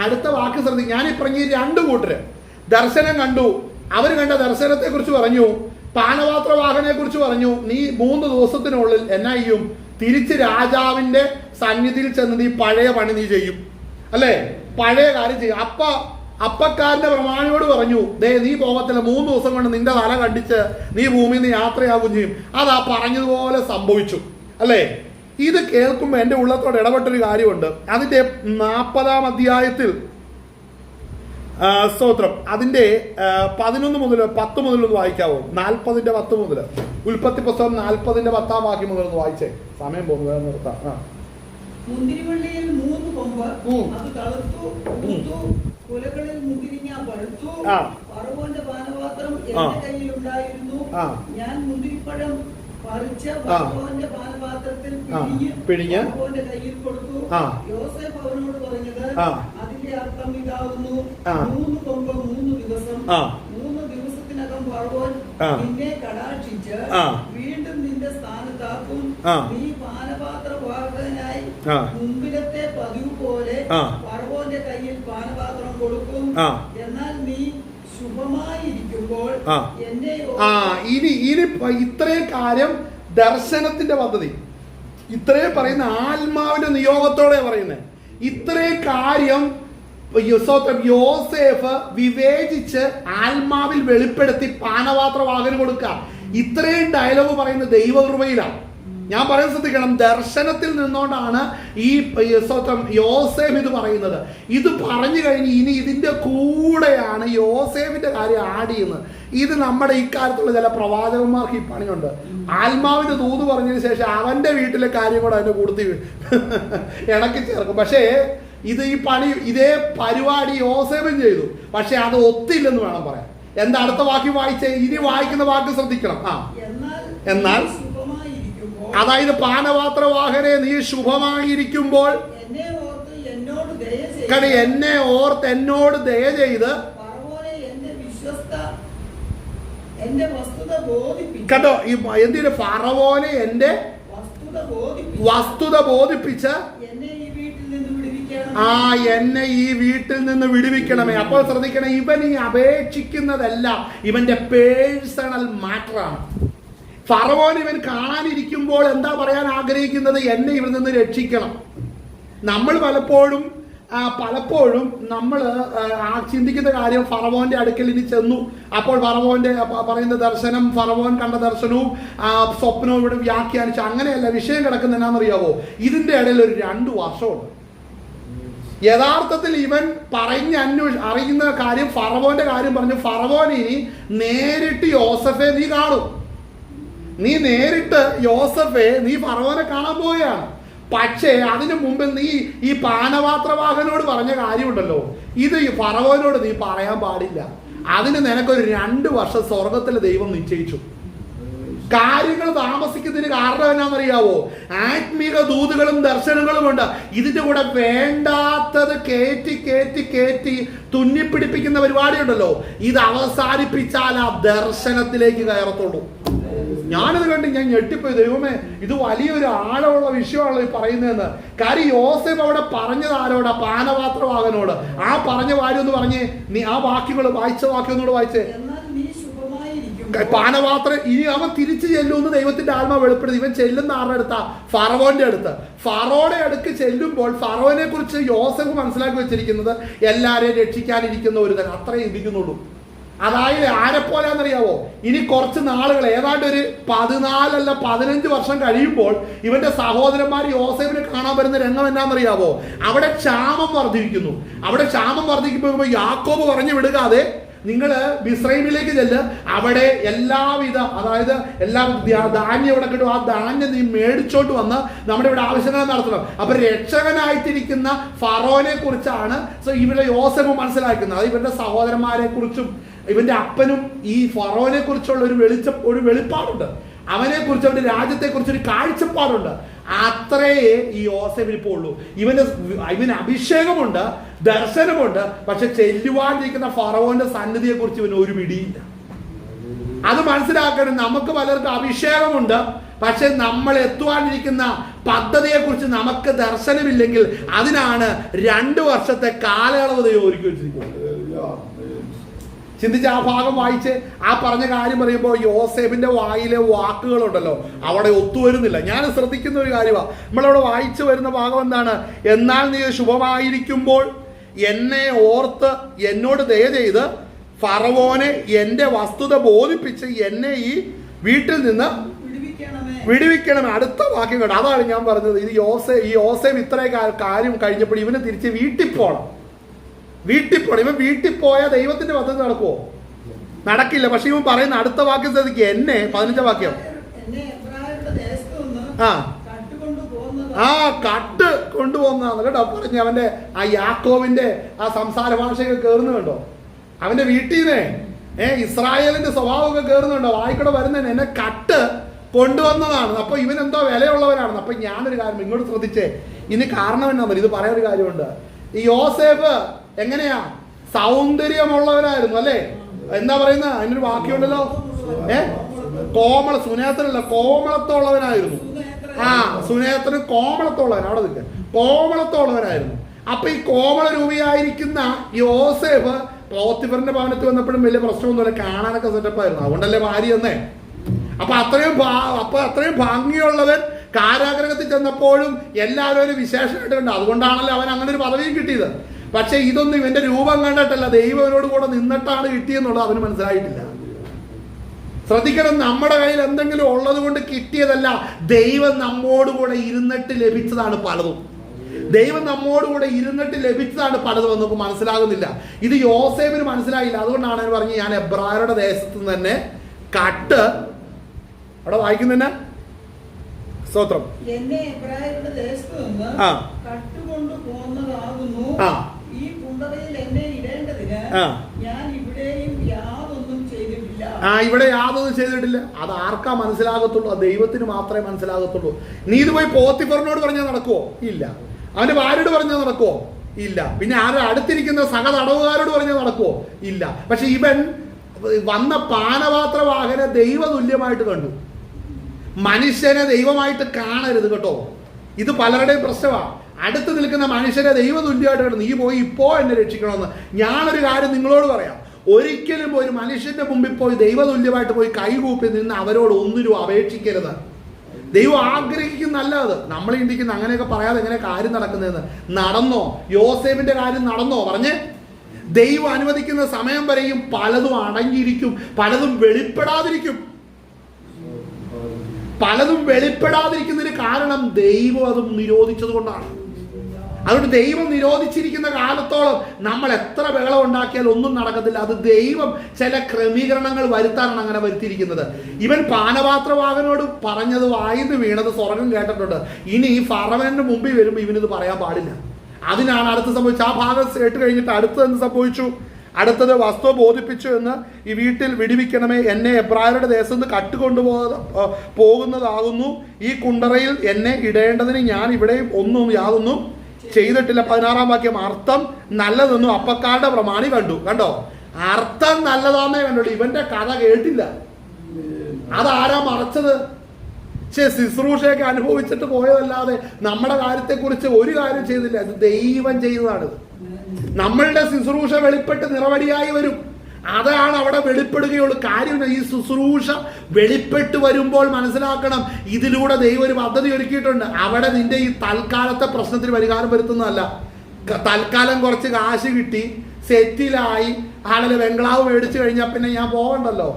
അടുത്ത വാക്ക് ശ്രദ്ധിക്കും. ഞാൻ ഈ പറഞ്ഞ രണ്ടു കൂട്ടര് ദർശനം കണ്ടു. അവർ കണ്ട ദർശനത്തെ കുറിച്ച് പറഞ്ഞു, പാനപാത്രവാഹനെ കുറിച്ച് പറഞ്ഞു. നീ 3 ദിവസത്തിനുള്ളിൽ എന്നാ ചെയ്യും? തിരിച്ച് രാജാവിന്റെ സന്നിധിയിൽ ചെന്ന് നീ പഴയ പണി നീ ചെയ്യും, അല്ലേ? പഴയ കാര്യം ചെയ്യും. അപ്പക്കാരന്റെ പ്രമാണിയോട് പറഞ്ഞു, ദേ നീ പോകത്തില്ല, 3 ദിവസം കൊണ്ട് നിന്റെ തല കണ്ടിച്ച് നീ ഭൂമിയിൽ നിന്ന് യാത്രയാകും ചെയ്യും. അതാ പറഞ്ഞതുപോലെ സംഭവിച്ചു, അല്ലേ? ഇത് കേൾക്കുമ്പോൾ എൻ്റെ ഉള്ളത്തോട് ഇടപെട്ടൊരു കാര്യമുണ്ട്. അതിന്റെ 40-ാം അധ്യായത്തിൽ സ്തോത്രം, അതിന്റെ 11 മുതൽ 10 മുതൽ ഒന്ന് വായിക്കാവോ? 40-ന്റെ 10 മുതൽ, ഉൽപ്പത്തി പുസ്തകം 40-ന്റെ 10-ാം വാക്യം മുതൽ ഒന്ന് വായിച്ചേ. സമയം പോകുന്നത് നിർത്താം. മുന്തിരിവള്ളിയിൽ 3 കൊമ്പ്, അത് തളുത്തു, കുലകളിൽ മുന്തിരിങ്ങ പഴുത്തു. ഫറവോന്റെ പാനപാത്രം എന്റെ കയ്യിൽ ഉണ്ടായിരുന്നു. ഞാൻ മുന്തിരിപ്പഴം പറിച്ച് ഫറവോന്റെ പാനപാത്രത്തിൽ പിഴിഞ്ഞ് ഫറവോന്റെ കയ്യിൽ കൊടുത്തു. യോസേഫ് അവനോട് പറഞ്ഞത്, അതിന്റെ അർത്ഥം ഇതാവുന്നു, 3 കൊമ്പ് 3 ദിവസം, 3 ദിവസത്തിനകം ഫറവോൻ നിന്നെ കടാക്ഷിച്ച് വീണ്ടും നിന്റെ സ്ഥാനത്താക്കും. നീ പാനപാത്രവാഹകനായി മുമ്പിലത്തെ പതിവ് പോലെ ഫറവോന്റെ കയ്യിൽ പാനപാത്രം കൊടുക്കും. എന്നാൽ നീ ശുഭമായിരിക്കുമ്പോൾ എന്നെ ഇനി ഇത്രയും കാര്യം ദർശനത്തിന്റെ പദ്ധതി, ഇത്രയും പറയുന്ന ആത്മാവിന്റെ നിയോഗത്തോടെ പറയുന്നത്. ഇത്രയും കാര്യം യോസേഫ് വിവേചിച്ച് ആത്മാവിൽ വെളിപ്പെടുത്തി പാനപാത്രവാഹന് കൊടുക്കുക. ഇത്രയും ഡയലോഗ് പറയുന്ന ദൈവകൃപയിലാണ്. ഞാൻ പറയാൻ ശ്രദ്ധിക്കണം, ദർശനത്തിൽ നിന്നുകൊണ്ടാണ് ഈ യോസേഫ് ഇത് പറയുന്നത്. ഇത് പറഞ്ഞു കഴിഞ്ഞ് ഇനി ഇതിന്റെ കൂടെയാണ് യോസേഫിന്റെ കാര്യം ആഡ് ചെയ്യുന്നത്. ഇത് നമ്മുടെ ഇക്കാലത്തുള്ള ചില പ്രവാചകന്മാർക്ക് ഈ പണിയുണ്ട്. ആത്മാവിന്റെ ദൂത് പറഞ്ഞതിന് ശേഷം അവന്റെ വീട്ടിലെ കാര്യം കൂടെ അതിന്റെ കൂടുതൽ ഇണക്കി ചേർക്കും. പക്ഷേ ഇത് ഈ പണി, ഇതേ പരിപാടി യോസേഫും ചെയ്തു. പക്ഷെ അത് ഒത്തില്ലെന്ന് വേണം പറയാൻ. എന്താ അടുത്ത വാക്യം വായിച്ചേ? ഇനി വായിക്കുന്ന വാക്ക് ശ്രദ്ധിക്കണം. എന്നാൽ അതായത് പാനപാത്രവാഹനെ നീ ശുഭമായിരിക്കുമ്പോൾ എന്നെ ഓർത്ത് എന്നോട് ദയ ചെയ്ത് കേട്ടോ. എന്തിന്? ഫറവോനെ എന്റെ വസ്തുത ബോധിപ്പിച്ച് എന്നെ ഈ വീട്ടിൽ നിന്ന് വിടുവിക്കണമേ. അപ്പോൾ ശ്രദ്ധിക്കണം, ഇവൻ ഈ അപേക്ഷിക്കുന്നതെല്ലാം ഇവന്റെ പേഴ്സണൽ മാറ്ററാണ്. ഫറവോൻ ഇവൻ കാണാനിരിക്കുമ്പോൾ എന്താ പറയാൻ ആഗ്രഹിക്കുന്നത്? എന്നെ ഇവരിൽ നിന്ന് രക്ഷിക്കണം. നമ്മൾ പലപ്പോഴും നമ്മൾ ചിന്തിക്കുന്ന കാര്യം, ഫറവോന്റെ അടുക്കൽ ഇനി ചെന്നു, അപ്പോൾ ഫറവോന്റെ പറയുന്ന ദർശനം, ഫറവോൻ കണ്ട ദർശനവും സ്വപ്നവും ഇവിടെ വ്യാഖ്യാനിച്ചു. അങ്ങനെയല്ല വിഷയം കിടക്കുന്ന എന്നാണെന്നറിയാവോ? ഇതിന്റെ ഇടയിൽ ഒരു 2 വർഷമുണ്ട്. യഥാർത്ഥത്തിൽ ഇവൻ അറിയുന്ന കാര്യം ഫറവോന്റെ കാര്യം പറഞ്ഞു. ഫറവോൻ ഇനി നേരിട്ട് യോസഫെ നീ കാണും. നീ നേരിട്ട് യോസഫെ നീ ഫറവോനെ കാണാൻ പോവുകയാണ്. പക്ഷേ അതിനു മുമ്പ് നീ ഈ പാനപാത്രവാഹനോട് പറഞ്ഞ കാര്യമുണ്ടല്ലോ, ഇത് ഈ ഫറവോനോട് നീ പറയാൻ പാടില്ല. അതിന് നിനക്കൊരു 2 വർഷം സ്വർഗത്തിലെ ദൈവം നിശ്ചയിച്ചു. കാര്യങ്ങൾ താമസിക്കുന്നതിന് കാരണം എന്നാണെന്നറിയാവോ? ആത്മീക ദൂതുകളും ദർശനങ്ങളും ഉണ്ട്. ഇതിന്റെ കൂടെ വേണ്ടാത്തത് കയറ്റി കയറ്റി കയറ്റി തുന്നിപ്പിടിപ്പിക്കുന്ന പരിപാടി ഉണ്ടല്ലോ, ഇത് അവസാനിപ്പിച്ചാൽ ആ ദർശനത്തിലേക്ക് കയറത്തുള്ളൂ. ഞാനത് കണ്ട് ഞാൻ ഞെട്ടിപ്പോയി. ദൈവമേ, ഇത് വലിയൊരു ആഴമുള്ള വിഷയമാണല്ലോ ഈ പറയുന്നതെന്ന്. കാര്യം യോസേഫ് അവിടെ പറഞ്ഞത് ആരോടാ? പാനപാത്രവാഹനോട്. ആ പറഞ്ഞ കാര്യം ഒന്ന് പറഞ്ഞേ, നീ ആ വാക്യങ്ങൾ വായിച്ച വാക്യം ഒന്നുകൂടെ വായിച്ചേ. പാനപാത്രം ഇനി അവൻ തിരിച്ചു ചെല്ലുമെന്ന് ദൈവത്തിന്റെ ആത്മാവ് വെളിപ്പെടുത്തി. ഇവൻ ചെല്ലുന്ന ആരുടെ അടുത്താ? ഫറവോന്റെ അടുത്ത്. ഫറോയുടെ അടുക്ക് ചെല്ലുമ്പോൾ ഫറോനെ കുറിച്ച് യോസേഫ് മനസ്സിലാക്കി വെച്ചിരിക്കുന്നത് എല്ലാരെയും രക്ഷിക്കാനിരിക്കുന്ന ഒരു തന്നെ, അത്രേ ഇരിക്കുന്നുള്ളൂ. അതായത് ആരെപ്പോലെയാണെന്നറിയാവോ? ഇനി കുറച്ച് നാളുകൾ, ഏതാണ്ട് ഒരു 14 അല്ല 15 വർഷം കഴിയുമ്പോൾ ഇവന്റെ സഹോദരന്മാർ യോസേഫിനെ കാണാൻ വരുന്ന രംഗം എന്നാണെന്നറിയാവോ? അവിടെ ക്ഷാമം വർദ്ധിക്കുന്നു. അവിടെ ക്ഷാമം വർദ്ധിക്കുമ്പോൾ യാക്കോബ് പറഞ്ഞു വിടുകാതെ നിങ്ങൾ മിസ്രൈമിലേക്ക് ചെല്ല്, അവിടെ എല്ലാവിധ, അതായത് എല്ലാ ധാന്യം ഇവിടെ കിട്ടും, ആ ധാന്യം നീ മേടിച്ചോട്ട് വന്ന് നമ്മുടെ ഇവിടെ ആവശ്യങ്ങൾ നടത്തണം. അപ്പൊ രക്ഷകനായിട്ടിരിക്കുന്ന ഫറോനെ കുറിച്ചാണ് ഇവിടെ യോസേഫ് മനസ്സിലാക്കുന്നത്. അത് ഇവന്റെ സഹോദരന്മാരെ കുറിച്ചും ഇവന്റെ അപ്പനും ഈ ഫറോനെ കുറിച്ചുള്ള ഒരു വെളിപ്പാടുണ്ട്. അവനെ കുറിച്ച്, അവന്റെ രാജ്യത്തെ കുറിച്ച് ഒരു കാഴ്ചപ്പാടുണ്ട്. അത്രയേ ഈ യോസേഫിന് ഇപ്പോൾ ഉള്ളൂ. ഇവന് അഭിഷേകമുണ്ട്, ദർശനമുണ്ട്, പക്ഷെ ചെല്ലുവാനിരിക്കുന്ന ഫറവോന്റെ സന്നിധിയെ കുറിച്ച് ഇവന് ഒരു പിടിയില്ല. അത് മനസ്സിലാക്കണം. നമുക്ക് പലർക്കും അഭിഷേകമുണ്ട്, പക്ഷെ നമ്മൾ എത്തുവാനിരിക്കുന്ന പദ്ധതിയെ കുറിച്ച് നമുക്ക് ദർശനമില്ലെങ്കിൽ അതിനാണ് 2 വർഷത്തെ കാലയളവ് ദൈവം ഒരുക്കി വെച്ചിരിക്കുന്നത്. ചിന്തിച്ച് ആ ഭാഗം വായിച്ച് ആ പറഞ്ഞ കാര്യം പറയുമ്പോൾ യോസേഫിന്റെ വായിലെ വാക്കുകളുണ്ടല്ലോ അവിടെ ഒത്തുവരുന്നില്ല. ഞാൻ ശ്രദ്ധിക്കുന്ന ഒരു കാര്യമാണ്, നമ്മളവിടെ വായിച്ചു വരുന്ന ഭാഗം എന്താണ്? എന്നാൽ നീ ശുഭമായിരിക്കുമ്പോൾ എന്നെ ഓർത്ത് എന്നോട് ദയ ചെയ്ത് ഫറവോനെ എന്റെ വസ്തുത ബോധിപ്പിച്ച് എന്നെ ഈ വീട്ടിൽ നിന്ന് വിടുവിക്കണമേ. അടുത്ത വാക്യം കേട്ടോ, അതാണ് ഞാൻ പറഞ്ഞത്. ഈ യോസേഫ് ഇത്രയും കാര്യം കഴിഞ്ഞപ്പോൾ ഇവന് തിരിച്ച് വീട്ടിൽ പോകണം. ഇവൻ വീട്ടിൽ പോയാൽ ദൈവത്തിന്റെ പദ്ധതി നടക്കുമോ? നടക്കില്ല. പക്ഷെ ഇവൻ പറയുന്ന അടുത്ത വാക്യം ശ്രദ്ധിക്കുക. എന്നെ 15 വാക്യം, കട്ട് കൊണ്ടുപോകുന്നതാണ് കേട്ടോ. പറഞ്ഞ് അവന്റെ ആ യാക്കോവിന്റെ ആ സംസാര ഭാഷയൊക്കെ കയറുന്നുണ്ടോ? അവന്റെ വീട്ടിൽ നിന്നേ ഇസ്രായേലിന്റെ സ്വഭാവമൊക്കെ കയറുന്നുണ്ടോ? വായിക്കൂടെ വരുന്നതിന് എന്നെ കട്ട് കൊണ്ടുവന്നതാണ്. അപ്പൊ ഇവൻ എന്തോ വിലയുള്ളവനാണ്. അപ്പൊ ഞാനൊരു കാര്യം ഇങ്ങോട്ട് ശ്രദ്ധിച്ചേ. ഇനി കാരണം എന്നാ ഇത് പറയാനൊരു കാര്യമുണ്ട്. ഈ യോസേഫ് എങ്ങനെയാ? സൗന്ദര്യമുള്ളവനായിരുന്നു അല്ലേ? എന്താ പറയുന്ന അതിനൊരു വാക്യമുണ്ടല്ലോ, സുനേത്രല്ല, കോമളത്തുള്ളവനായിരുന്നു. സുനേത്രന് കോമളത്തുള്ളവൻ, അവിടെ നിൽക്കുക, കോമളത്തുള്ളവനായിരുന്നു. അപ്പൊ ഈ കോമള രൂപിയായിരിക്കുന്ന യോസേഫ് പോത്തിഫറിന്റെ ഭവനത്തിൽ വന്നപ്പോഴും വലിയ പ്രശ്നമൊന്നുമില്ല, കാണാനൊക്കെ സെറ്റപ്പായിരുന്നു. അതുകൊണ്ടല്ലേ ഭാര്യ എന്നേ. അപ്പൊ അത്രയും ഭംഗിയുള്ളവൻ കാരാഗ്രഹത്തിൽ ചെന്നപ്പോഴും എല്ലാവരും ഒരു വിശേഷമായിട്ട് കണ്ടു. അതുകൊണ്ടാണല്ലോ അവൻ അങ്ങനെ ഒരു പദവിയും കിട്ടിയത്. പക്ഷെ ഇതൊന്നും ഇവന്റെ രൂപം കണ്ടിട്ടല്ല, ദൈവം ഇവനോട് കൂടെ നിന്നിട്ടാണ് കിട്ടിയെന്നുള്ളത് അവന് മനസ്സിലായിട്ടില്ല. ശ്രദ്ധിക്കണം, നമ്മുടെ കയ്യിൽ എന്തെങ്കിലും ഉള്ളത് കൊണ്ട് കിട്ടിയതല്ല, ദൈവം നമ്മോടുകൂടെ ഇരുന്നിട്ട് ലഭിച്ചതാണ് പലതും. ദൈവം നമ്മോടുകൂടെ ഇരുന്നിട്ട് ലഭിച്ചതാണ് പലതും നമുക്ക് മനസ്സിലാകുന്നില്ല. ഇത് യോസേഫിന് മനസ്സിലായില്ല. അതുകൊണ്ടാണ് അവൻ പറഞ്ഞ് ഞാൻ എബ്രായരുടെ ദേശത്ത് നിന്ന് തന്നെ കട്ട്, അവിടെ വായിക്കുന്നതന്നെ സ്തോത്രം, എന്നെ എബ്രായരുടെ ദേശത്ത് നിന്ന് കട്ടുകൊണ്ട് പോന്നതാകുന്നു. ഈ കുണ്ടറയിൽ എന്നെ ഇടേണ്ടതിന് ഞാൻ ഇവിടെയും യാതൊന്നും ചെയ്തിട്ടില്ല. ഇവിടെ യാതൊന്നും ചെയ്തിട്ടില്ല. അത് ആർക്കാ മനസ്സിലാകത്തുള്ളൂ? അത് ദൈവത്തിന് മാത്രമേ മനസ്സിലാകത്തുള്ളൂ. നീ ഇത് പോയി പോത്തിഫറിനോട് പറഞ്ഞാൽ നടക്കുവോ? ഇല്ല. അവന്റെ ഭാര്യയോട് പറഞ്ഞാൽ നടക്കുവോ? ഇല്ല. പിന്നെ ആരുടെ അടുത്തിരിക്കുന്ന സഹതടവുകാരോട് പറഞ്ഞാൽ നടക്കുവോ? ഇല്ല. പക്ഷെ ഇവൻ വന്ന പാനപാത്രവാഹനെ ദൈവതുല്യമായിട്ട് കണ്ടു. മനുഷ്യനെ ദൈവമായിട്ട് കാണരുത് കേട്ടോ. ഇത് പലരുടെയും പ്രശ്നമാണ്. അടുത്ത് നിൽക്കുന്ന മനുഷ്യരെ ദൈവതുല്യമായിട്ട് കണ്ടു. നീ പോയി ഇപ്പോ എന്നെ രക്ഷിക്കണമെന്ന്. ഞാനൊരു കാര്യം നിങ്ങളോട് പറയാം, ഒരിക്കലും ഒരു മനുഷ്യന്റെ മുമ്പിൽ പോയി ദൈവതുല്യമായിട്ട് പോയി കൈകൂപ്പി നിന്ന് അവരോട് ഒന്നിനും അപേക്ഷിക്കരുത്. ദൈവം ആഗ്രഹിക്കുന്നല്ല അത്. നമ്മൾ ചിന്തിക്കുന്ന അങ്ങനെയൊക്കെ പറയാതെ എങ്ങനെ കാര്യം നടക്കുന്നതെന്ന്. നടന്നോ? യോസേഫിന്റെ കാര്യം നടന്നോ? പറഞ്ഞേ, ദൈവം അനുവദിക്കുന്ന സമയം വരെയും പലതും അടങ്ങിയിരിക്കും, പലതും വെളിപ്പെടാതിരിക്കും. പലതും വെളിപ്പെടാതിരിക്കുന്നതിന് കാരണം ദൈവം അതും നിരോധിച്ചത് കൊണ്ടാണ്. അതുകൊണ്ട് ദൈവം നിരോധിച്ചിരിക്കുന്ന കാലത്തോളം നമ്മൾ എത്ര ബഹളം ഉണ്ടാക്കിയാൽ ഒന്നും നടക്കത്തില്ല. അത് ദൈവം ചില ക്രമീകരണങ്ങൾ വരുത്താനാണ് അങ്ങനെ വരുത്തിയിരിക്കുന്നത്. ഇവൻ പാനപാത്രവാഹനോട് പറഞ്ഞത് വായിന്ന് വീണത് സ്വർഗം കേട്ടിട്ടുണ്ട്. ഇനി ഫറവന്റെ മുമ്പിൽ വരുമ്പോൾ ഇവനിത് പറയാൻ പാടില്ല. അതിനാണ് അടുത്ത് സംഭവിച്ചത്. ആ ഭാഗം കേട്ട് കഴിഞ്ഞിട്ട് അടുത്ത് എന്ത് സംഭവിച്ചു? അടുത്തത് വസ്തു ബോധിപ്പിച്ചു എന്ന് ഈ വീട്ടിൽ വിടിവിക്കണമേ, എന്നെ എബ്രായരുടെ ദേശത്ത് നിന്ന് പോകുന്നതാകുന്നു. ഈ കുണ്ടറയിൽ എന്നെ ഇടേണ്ടതിന് ഞാൻ ഇവിടെയും യാതൊന്നും ചെയ്തിട്ടില്ല. 16-ാം വാക്യം, അർത്ഥം നല്ലതെന്നും അപ്പക്കാരുടെ പ്രമാണി കണ്ടോ, അർത്ഥം നല്ലതാന്നേ കണ്ടുള്ളൂ. ഇവന്റെ കഥ കേട്ടില്ല. അതാരാ മറച്ചത്? ശുശ്രൂഷയൊക്കെ അനുഭവിച്ചിട്ട് പോയതല്ലാതെ നമ്മുടെ കാര്യത്തെക്കുറിച്ച് ഒരു കാര്യം ചെയ്തില്ല. അത് ദൈവം ചെയ്തതാണ്. നമ്മളുടെ ശുശ്രൂഷ വെളിപ്പെട്ട് നിറവടിയായി വരും. അതാണ് അവിടെ വെളിപ്പെടുകയുള്ളൂ. കാര്യം ഈ ശുശ്രൂഷ വെളിപ്പെട്ട് വരുമ്പോൾ മനസ്സിലാക്കണം, ഇതിലൂടെ ദൈവം ഒരു പദ്ധതി ഒരുക്കിയിട്ടുണ്ട്. അവിടെ നിന്റെ ഈ തൽക്കാലത്തെ പ്രശ്നത്തിന് പരിഹാരം വരുത്തുന്നതല്ല. തൽക്കാലം കുറച്ച് കാശ് കിട്ടി, സെറ്റിലായി, ആളിൽ ബംഗ്ലാവ് മേടിച്ചു കഴിഞ്ഞാൽ പിന്നെ ഞാൻ പോകണ്ടല്ലോ,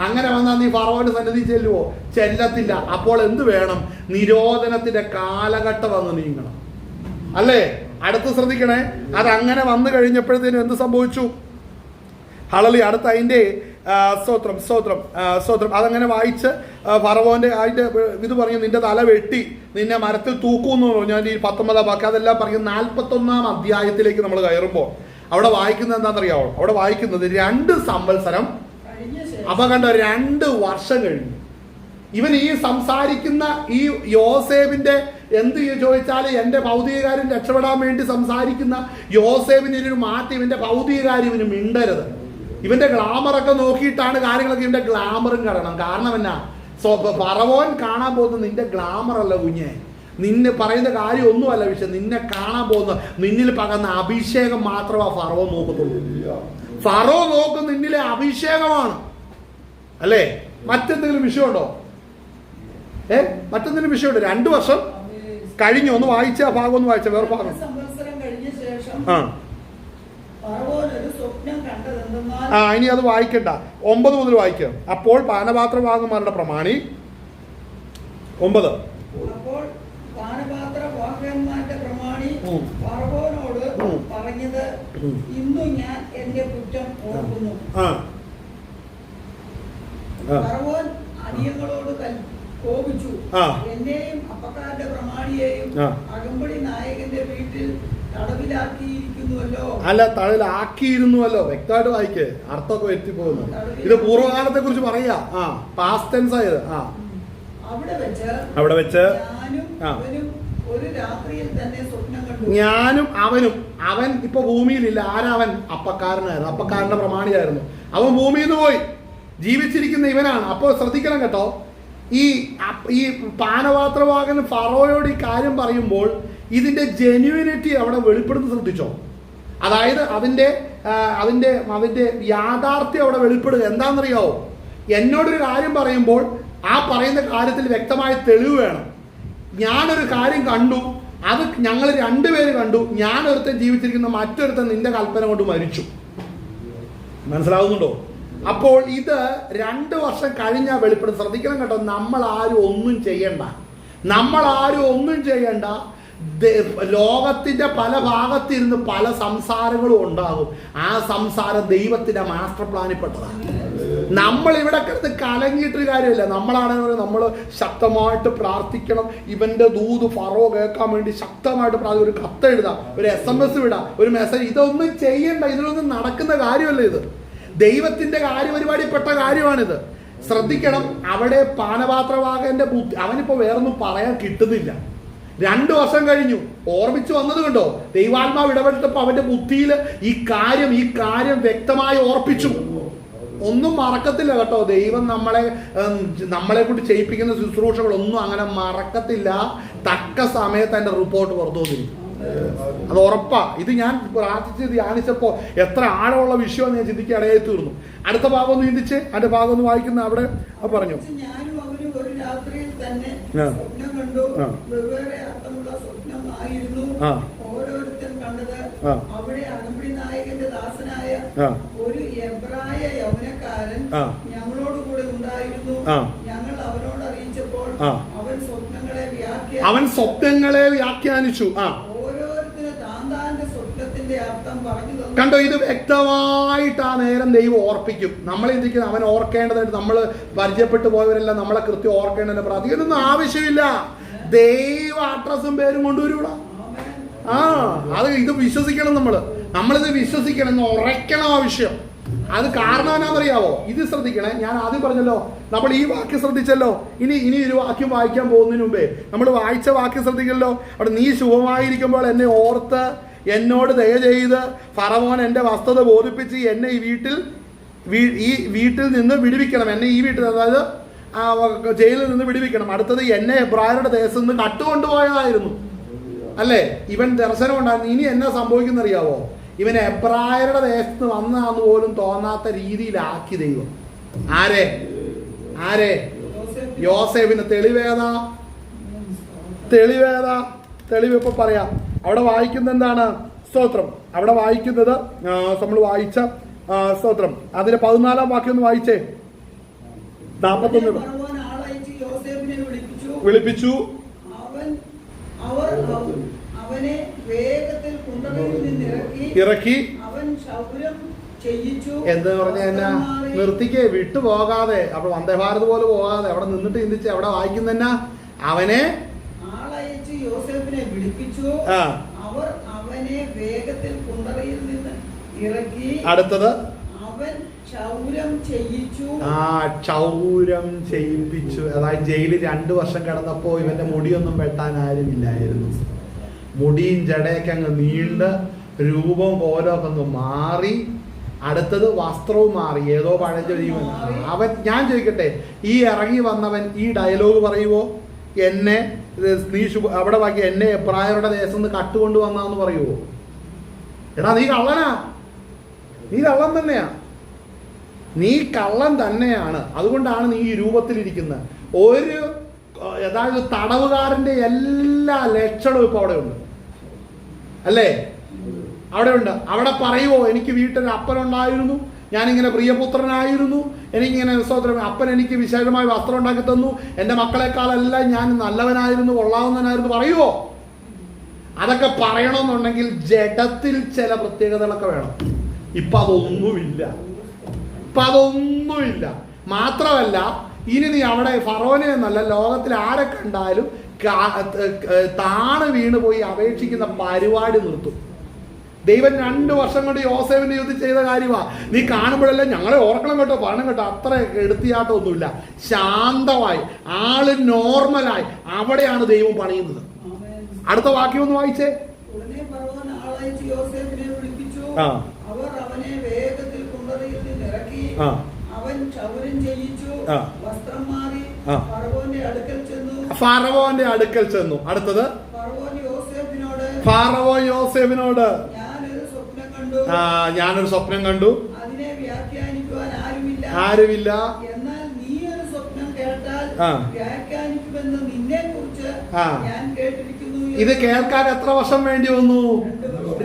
അങ്ങനെ വന്നാൽ നീ ഫറവോന്റെ സന്നിധി ചെല്ലുവോ? ചെല്ലത്തില്ല. അപ്പോൾ എന്ത് വേണം? നിരോധനത്തിന്റെ കാലഘട്ടം വന്ന് നീങ്ങണം, അല്ലേ? അടുത്ത് ശ്രദ്ധിക്കണേ, അതങ്ങനെ വന്നു കഴിഞ്ഞപ്പോഴത്തേനും എന്ത് സംഭവിച്ചു? ഹളലി അടുത്ത അതിൻ്റെ സ്തോത്രം അതങ്ങനെ വായിച്ച് ഫറവോന്റെ അതിന്റെ ഇത് പറഞ്ഞു, നിന്റെ തല വെട്ടി നിന്നെ മരത്തിൽ തൂക്കുമെന്ന് പറഞ്ഞു. ഞാൻ ഈ 19-ാം വാക്യം അതെല്ലാം പറഞ്ഞു. 41-ാം അധ്യായത്തിലേക്ക് നമ്മൾ കയറുമ്പോൾ അവിടെ വായിക്കുന്നത് എന്താണെന്നറിയാവോ? അവിടെ വായിക്കുന്നത് 2 സംവത്സരം. അപ്പൊ കണ്ടോ, 2 വർഷം കഴിഞ്ഞു. ഇവൻ ഈ സംസാരിക്കുന്ന ഈ യോസേഫിന്റെ എന്ത് ചോദിച്ചാൽ എന്റെ ഭൗതികകാര്യം രക്ഷപ്പെടാൻ വേണ്ടി സംസാരിക്കുന്ന യോസേഫിന് ഒരു മാറ്റി, ഇവന്റെ ഭൗതികകാര്യം ഇവന് മിണ്ടരുത്. ഇവന്റെ ഗ്ലാമറൊക്കെ നോക്കിയിട്ടാണ് കാര്യങ്ങളൊക്കെ. ഇവന്റെ ഗ്ലാമറും കാണണം. കാരണം എന്നാ, ഫറവോൻ കാണാൻ പോകുന്നത് നിന്റെ ഗ്ലാമർ അല്ല കുഞ്ഞെ, നിന്നെ പറയുന്ന കാര്യം ഒന്നുമല്ല വിഷയം. നിന്നെ കാണാൻ പോകുന്ന നിന്നിൽ പകർന്ന അഭിഷേകം മാത്രമാണ് ഫറവോൻ നോക്കത്തുള്ളൂ. ഫറവോൻ നോക്കുന്ന നിന്നിലെ അഭിഷേകമാണ്, അല്ലേ? മറ്റെന്തെങ്കിലും വിഷയമുണ്ടോ? മറ്റെന്തെങ്കിലും വിഷയമുണ്ടോ? 2 വർഷം കഴിഞ്ഞു. ഒന്ന് വായിച്ച ഭാഗം ഒന്ന് വായിച്ച വേറെ ഭാഗം. ഇനി അത് വായിക്കണ്ട, 9 മുതൽ വായിക്കാം. അപ്പോൾ പാനപാത്രവാഹകന്മാരുടെ പ്രമാണി 9. ഫറവോനോട് പറഞ്ഞത്, ഇന്നു ഞാൻ എന്റെ കുറ്റം ഓർക്കുന്നു. ഫറവോൻ അടിയങ്ങളോട് കോപിച്ചു, എന്നെയും അപ്പക്കാരുടെ പ്രമാണിയെയും അകമ്പടി നായകന്റെ വീട്ടിൽ തടവിലാക്കിയിരിക്കുന്നുവല്ലോ. അല്ല, തടവിലാക്കിയിരുന്നുവല്ലോ. വ്യക്തമായിട്ട് വായിക്കേ, അർത്ഥമൊക്കെ എത്തിപ്പോകുന്നു. ഇത് പൂർവ്വകാലത്തെ കുറിച്ച് പറയാ. പാസ്റ്റ് ടെൻസ് ആയത്. അവിടെ വെച്ച് ഒരു രാത്രിയിൽ തന്നെ സ്വപ്നം കണ്ടു. ഞാനും അവനും. അവൻ ഇപ്പൊ ഭൂമിയിലില്ല. ആരവൻ? അപ്പക്കാരനായിരുന്നു, അപ്പക്കാരന്റെ പ്രമാണിയായിരുന്നു. അവൻ ഭൂമിയിൽ നിന്ന് പോയി. ജീവിച്ചിരിക്കുന്ന ഇവനാണ്. അപ്പോൾ ശ്രദ്ധിക്കണം കേട്ടോ, ഈ പാനപാത്രവാഹകൻ ഫറവോയോട് ഈ കാര്യം പറയുമ്പോൾ ഇതിന്റെ ജെന്യുവിനിറ്റി അവിടെ വെളിപ്പെടുന്നത് ശ്രദ്ധിച്ചോ? അതായത് അതിന്റെ യാഥാർത്ഥ്യം അവിടെ വെളിപ്പെടുക. എന്താണെന്നറിയാവോ? എന്നോടൊരു കാര്യം പറയുമ്പോൾ ആ പറയുന്ന കാര്യത്തിൽ വ്യക്തമായ തെളിവ് വേണം. ഞാനൊരു കാര്യം കണ്ടു, അത് ഞങ്ങൾ 2 പേര് കണ്ടു. ഞാനൊരുത്തൻ ജീവിച്ചിരിക്കുന്ന, മറ്റൊരുത്തൻ നിന്റെ കൽപ്പന കൊണ്ട് മരിച്ചു. മനസ്സിലാവുന്നുണ്ടോ? അപ്പോൾ ഇത് 2 വർഷം കഴിഞ്ഞാൽ വെളിപ്പെടും. ശ്രദ്ധിക്കണം കേട്ടോ, നമ്മൾ ആരും ഒന്നും ചെയ്യണ്ട. ലോകത്തിന്റെ പല ഭാഗത്തിരുന്ന് പല സംസാരങ്ങളും ഉണ്ടാകും. ആ സംസാരം ദൈവത്തിന്റെ മാസ്റ്റർ പ്ലാനിൽ പെട്ടതാണ്. നമ്മൾ ഇവിടെ കിടന്ന് കലങ്ങിയിട്ടൊരു കാര്യമില്ല. നമ്മളാണെങ്കിൽ നമ്മൾ ശക്തമായിട്ട് പ്രാർത്ഥിക്കണം. ഇവന്റെ ദൂത് ഫറോ കേൾക്കാൻ വേണ്ടി ശക്തമായിട്ട് ഒരു കത്ത് എഴുതാം, ഒരു SMS വിടാം, ഒരു മെസ്സേജ്. ഇതൊന്നും ചെയ്യണ്ട. ഇതിലൊന്നും നടക്കുന്ന കാര്യമല്ല. ഇത് ദൈവത്തിന്റെ കാര്യപരിപാടിപ്പെട്ട കാര്യമാണിത്. ശ്രദ്ധിക്കണം. അവിടെ പാനപാത്രവാഹകന്റെ ബുദ്ധി, അവനിപ്പോ വേറൊന്നും പറയാൻ കിട്ടുന്നില്ല. 2 വർഷം കഴിഞ്ഞു. ഓർമ്മിച്ചു വന്നത് കണ്ടോ? ദൈവാത്മാവ് ഇടപെട്ടപ്പോ അവന്റെ ബുദ്ധിയിൽ ഈ കാര്യം വ്യക്തമായി ഓർപ്പിച്ചു. ഒന്നും മറക്കത്തില്ല കേട്ടോ. ദൈവം നമ്മളെ കൊണ്ട് ചെയ്യിപ്പിക്കുന്ന ശുശ്രൂഷകളൊന്നും അങ്ങനെ മറക്കത്തില്ല. തക്ക സമയത്ത് അതിന്റെ റിപ്പോർട്ട് പുറത്തു വന്നിരിക്കും. അത് ഉറപ്പാ. ഇത് ഞാൻ പ്രാർത്ഥിച്ച് ധ്യാനിച്ചപ്പോ എത്ര ആഴമുള്ള വിഷയം ഞാൻ ചിന്തിക്കാൻ ഇടയായി തീർന്നു. അടുത്ത ഭാഗം ഒന്ന് ചിന്തിച്ച് അതിന്റെ ഭാഗം ഒന്ന് വായിക്കുന്ന അവിടെ പറഞ്ഞു. ഓരോരുത്തരും കണ്ടത് അവിടെ അകമ്പടി നായകന്റെ ദാസനായ ഒരു എബ്രായ യൗവനക്കാരൻ ഞങ്ങളോട് കൂടെ ഉണ്ടായിരുന്നു. ഞങ്ങൾ അവനോട് അറിയിച്ചപ്പോൾ അവൻ സ്വപ്നങ്ങളെ വ്യാഖ്യാനിച്ചു. ഓരോരുത്തരും താന്താന്റെ സ്വപ്നത്തിന്റെ അർത്ഥം പറഞ്ഞു. കണ്ടോ, ഇത് വ്യക്തമായിട്ട് ആ നേരം ദൈവം ഓർപ്പിക്കും. നമ്മൾ ചിന്തിക്കുന്നത് അവൻ ഓർക്കേണ്ടതായിട്ട്, നമ്മൾ പരിചയപ്പെട്ടു പോയവരെല്ലാം നമ്മളെ കൃത്യം ഓർക്കേണ്ടതിന്റെ പ്രാർത്ഥിക്കുന്നൊന്നും ആവശ്യമില്ല. ദൈവ അഡ്രസ്സും പേരും കൊണ്ടുവരൂടാ. ഇത് വിശ്വസിക്കണം നമ്മൾ. നമ്മളിത് വിശ്വസിക്കണം, എന്ന് ഉറയ്ക്കണം ആ വിഷയം. അത് കാരണം എന്നാണെന്നറിയാവോ? ഇത് ശ്രദ്ധിക്കണേ. ഞാൻ ആദ്യം പറഞ്ഞല്ലോ, നമ്മൾ ഈ വാക്യം ശ്രദ്ധിച്ചല്ലോ. ഇനി ഒരു വാക്യം വായിക്കാൻ പോകുന്നതിന് മുമ്പേ നമ്മൾ വായിച്ച വാക്യം ശ്രദ്ധിക്കല്ലോ. അവിടെ നീ ശുഭമായിരിക്കുമ്പോൾ എന്നെ ഓർത്ത് എന്നോട് ദയ ചെയ്ത് ഫറവോൻ എൻ്റെ വസ്തുത ബോധിപ്പിച്ച് എന്നെ ഈ വീട്ടിൽ നിന്ന് വിടുവിക്കണം. എന്നെ ഈ വീട്ടിൽ, അതായത് ജയിലിൽ നിന്ന് വിടുവിക്കണം. അടുത്തത് എന്നെ എബ്രായരുടെ ദേശത്ത് നിന്ന് കട്ടുകൊണ്ടുപോയതായിരുന്നു, അല്ലേ? ഇവൻ ദർശനം ഉണ്ടായിരുന്നു. ഇനി എന്നാ സംഭവിക്കുന്നറിയാവോ? ഇവൻ എബ്രായരുടെ ദേശത്ത് വന്നാന്ന് പോലും തോന്നാത്ത രീതിയിലാക്കി ദൈവം. ആരെ? യോസേഫിന്. തെളിവ് ഇപ്പൊ പറയാം. അവിടെ വായിക്കുന്നത് എന്താണ്? സ്തോത്രം. അവിടെ വായിക്കുന്നത് നമ്മൾ വായിച്ച സ്തോത്രം അതിന്റെ 14-ാം വാക്യം ഒന്ന് വായിച്ചേ. 41 വിളിപ്പിച്ചു. അവനെ വേഗത്തിൽ കുണ്ടറയിൽ നിന്ന് ഇറക്കി. അവൻ ശൗര്യം ചെയ്യിച്ചു. എന്ന് പറഞ്ഞ എന്നാ? നിർത്തിക്കേ, വിട്ടുപോകാതെ, അവിടെ വന്ദേഭാരത് പോലെ പോകാതെ അവിടെ നിന്നിട്ട് ചിന്തിച്ച് അവിടെ വായിക്കുന്ന അവനെ ആളയച്ച് യോസേഫിനെ വിളിപ്പിച്ചു. അവർ അവനെ വേഗത്തിൽ കുണ്ടറയിൽ നിന്ന് ഇറക്കി. അടുത്തത് അവൻ ക്ഷൗരം ചെയ്യിച്ചു. ക്ഷൗരം ചെയ്യിപ്പിച്ചു. അതായത് ജയിലിൽ 2 വർഷം കിടന്നപ്പോ ഇവന്റെ മുടിയൊന്നും വെട്ടാൻ ആരുമില്ലായിരുന്നു. മുടിയും ജടയൊക്കെ അങ്ങ് നീണ്ട് രൂപം കോലമൊക്കെ ഒന്ന് മാറി. അടുത്തത് വസ്ത്രവും മാറി. ഏതോ പഴയ ജീവൻ. ഞാൻ ചോദിക്കട്ടെ, ഈ ഇറങ്ങി വന്നവൻ ഈ ഡയലോഗ് പറയുവോ? എന്നെ നീ അവിടെ ബാക്കി എന്നെ എബ്രായരുടെ ദേശത്ത് നിന്ന് കട്ടുകൊണ്ട് വന്നാന്ന് പറയുവോ? എടാ നീ കള്ളനാ, നീ കള്ളൻ തന്നെയാ, നീ കള്ളൻ തന്നെയാണ്. അതുകൊണ്ടാണ് നീ ഈ രൂപത്തിലിരിക്കുന്നത്. അതായത് തടവുകാരന്റെ എല്ലാ ലക്ഷണവും ഇപ്പൊ അവിടെ ഉണ്ട്, അല്ലേ? അവിടെ ഉണ്ട്. അവിടെ പറയുവോ എനിക്ക് വീട്ടിൽ അപ്പനുണ്ടായിരുന്നു, ഞാനിങ്ങനെ പ്രിയപുത്രനായിരുന്നു, എനിക്കിങ്ങനെ അപ്പൻ എനിക്ക് വിശേഷമായ വസ്ത്രം ഉണ്ടാക്കി തന്നു, എൻ്റെ മക്കളെക്കാളെല്ലാം ഞാൻ നല്ലവനായിരുന്നു, കൊള്ളാവുന്നവനായിരുന്നു പറയുവോ? അതൊക്കെ പറയണമെന്നുണ്ടെങ്കിൽ ജഡത്തിൽ ചില പ്രത്യേകതകളൊക്കെ വേണം. ഇപ്പൊ അതൊന്നുമില്ല. മാത്രമല്ല, ഇനി നീ അവിടെ ഫറോനെ എന്നല്ല, ലോകത്തിൽ ആരെ കണ്ടാലും താണ് വീണ് പോയി അപേക്ഷിക്കുന്ന പരിപാടി നിർത്തും. ദൈവം 2 വർഷം കൊണ്ട് യോസേഫിന്റെ യുദ്ധം ചെയ്ത കാര്യമാ. നീ കാണുമ്പോഴല്ലേ ഞങ്ങളെ ഓർക്കണം കേട്ടോ, പറയണം കേട്ടോ, അത്ര എടുത്തിയാട്ടമൊന്നുമില്ല. ശാന്തമായി, ആള് നോർമലായി അവിടെയാണ് ദൈവം പണിയുന്നത്. അടുത്ത വാക്യം ഒന്ന് വായിച്ചേ. അവർ അവനെ വേഗത്തിൽ കുണ്ടറയിൽ നിന്ന് ഇറക്കി. അവൻ ക്ഷൗരം ചെയ്യിച്ചു, വസ്ത്രം മാറി ഫറവോന്റെ അടുക്കൽ ചെന്നു. അടുത്തത് ഫറവോൻ യോസേഫിനോട് ഞാനൊരു സ്വപ്നം കണ്ടു, അതിനെ വ്യാഖ്യാനിക്കുവാൻ ആരുമില്ല. എന്നാൽ നീ ഒരു സ്വപ്നം കേട്ടാൽ വ്യാഖ്യാനിക്കുമെന്ന് നിന്നെ കുറിച്ച് ഞാൻ കേട്ടിരിക്കുന്നു. ഇത് കേൾക്കാൻ എത്ര വർഷം വേണ്ടി വന്നു?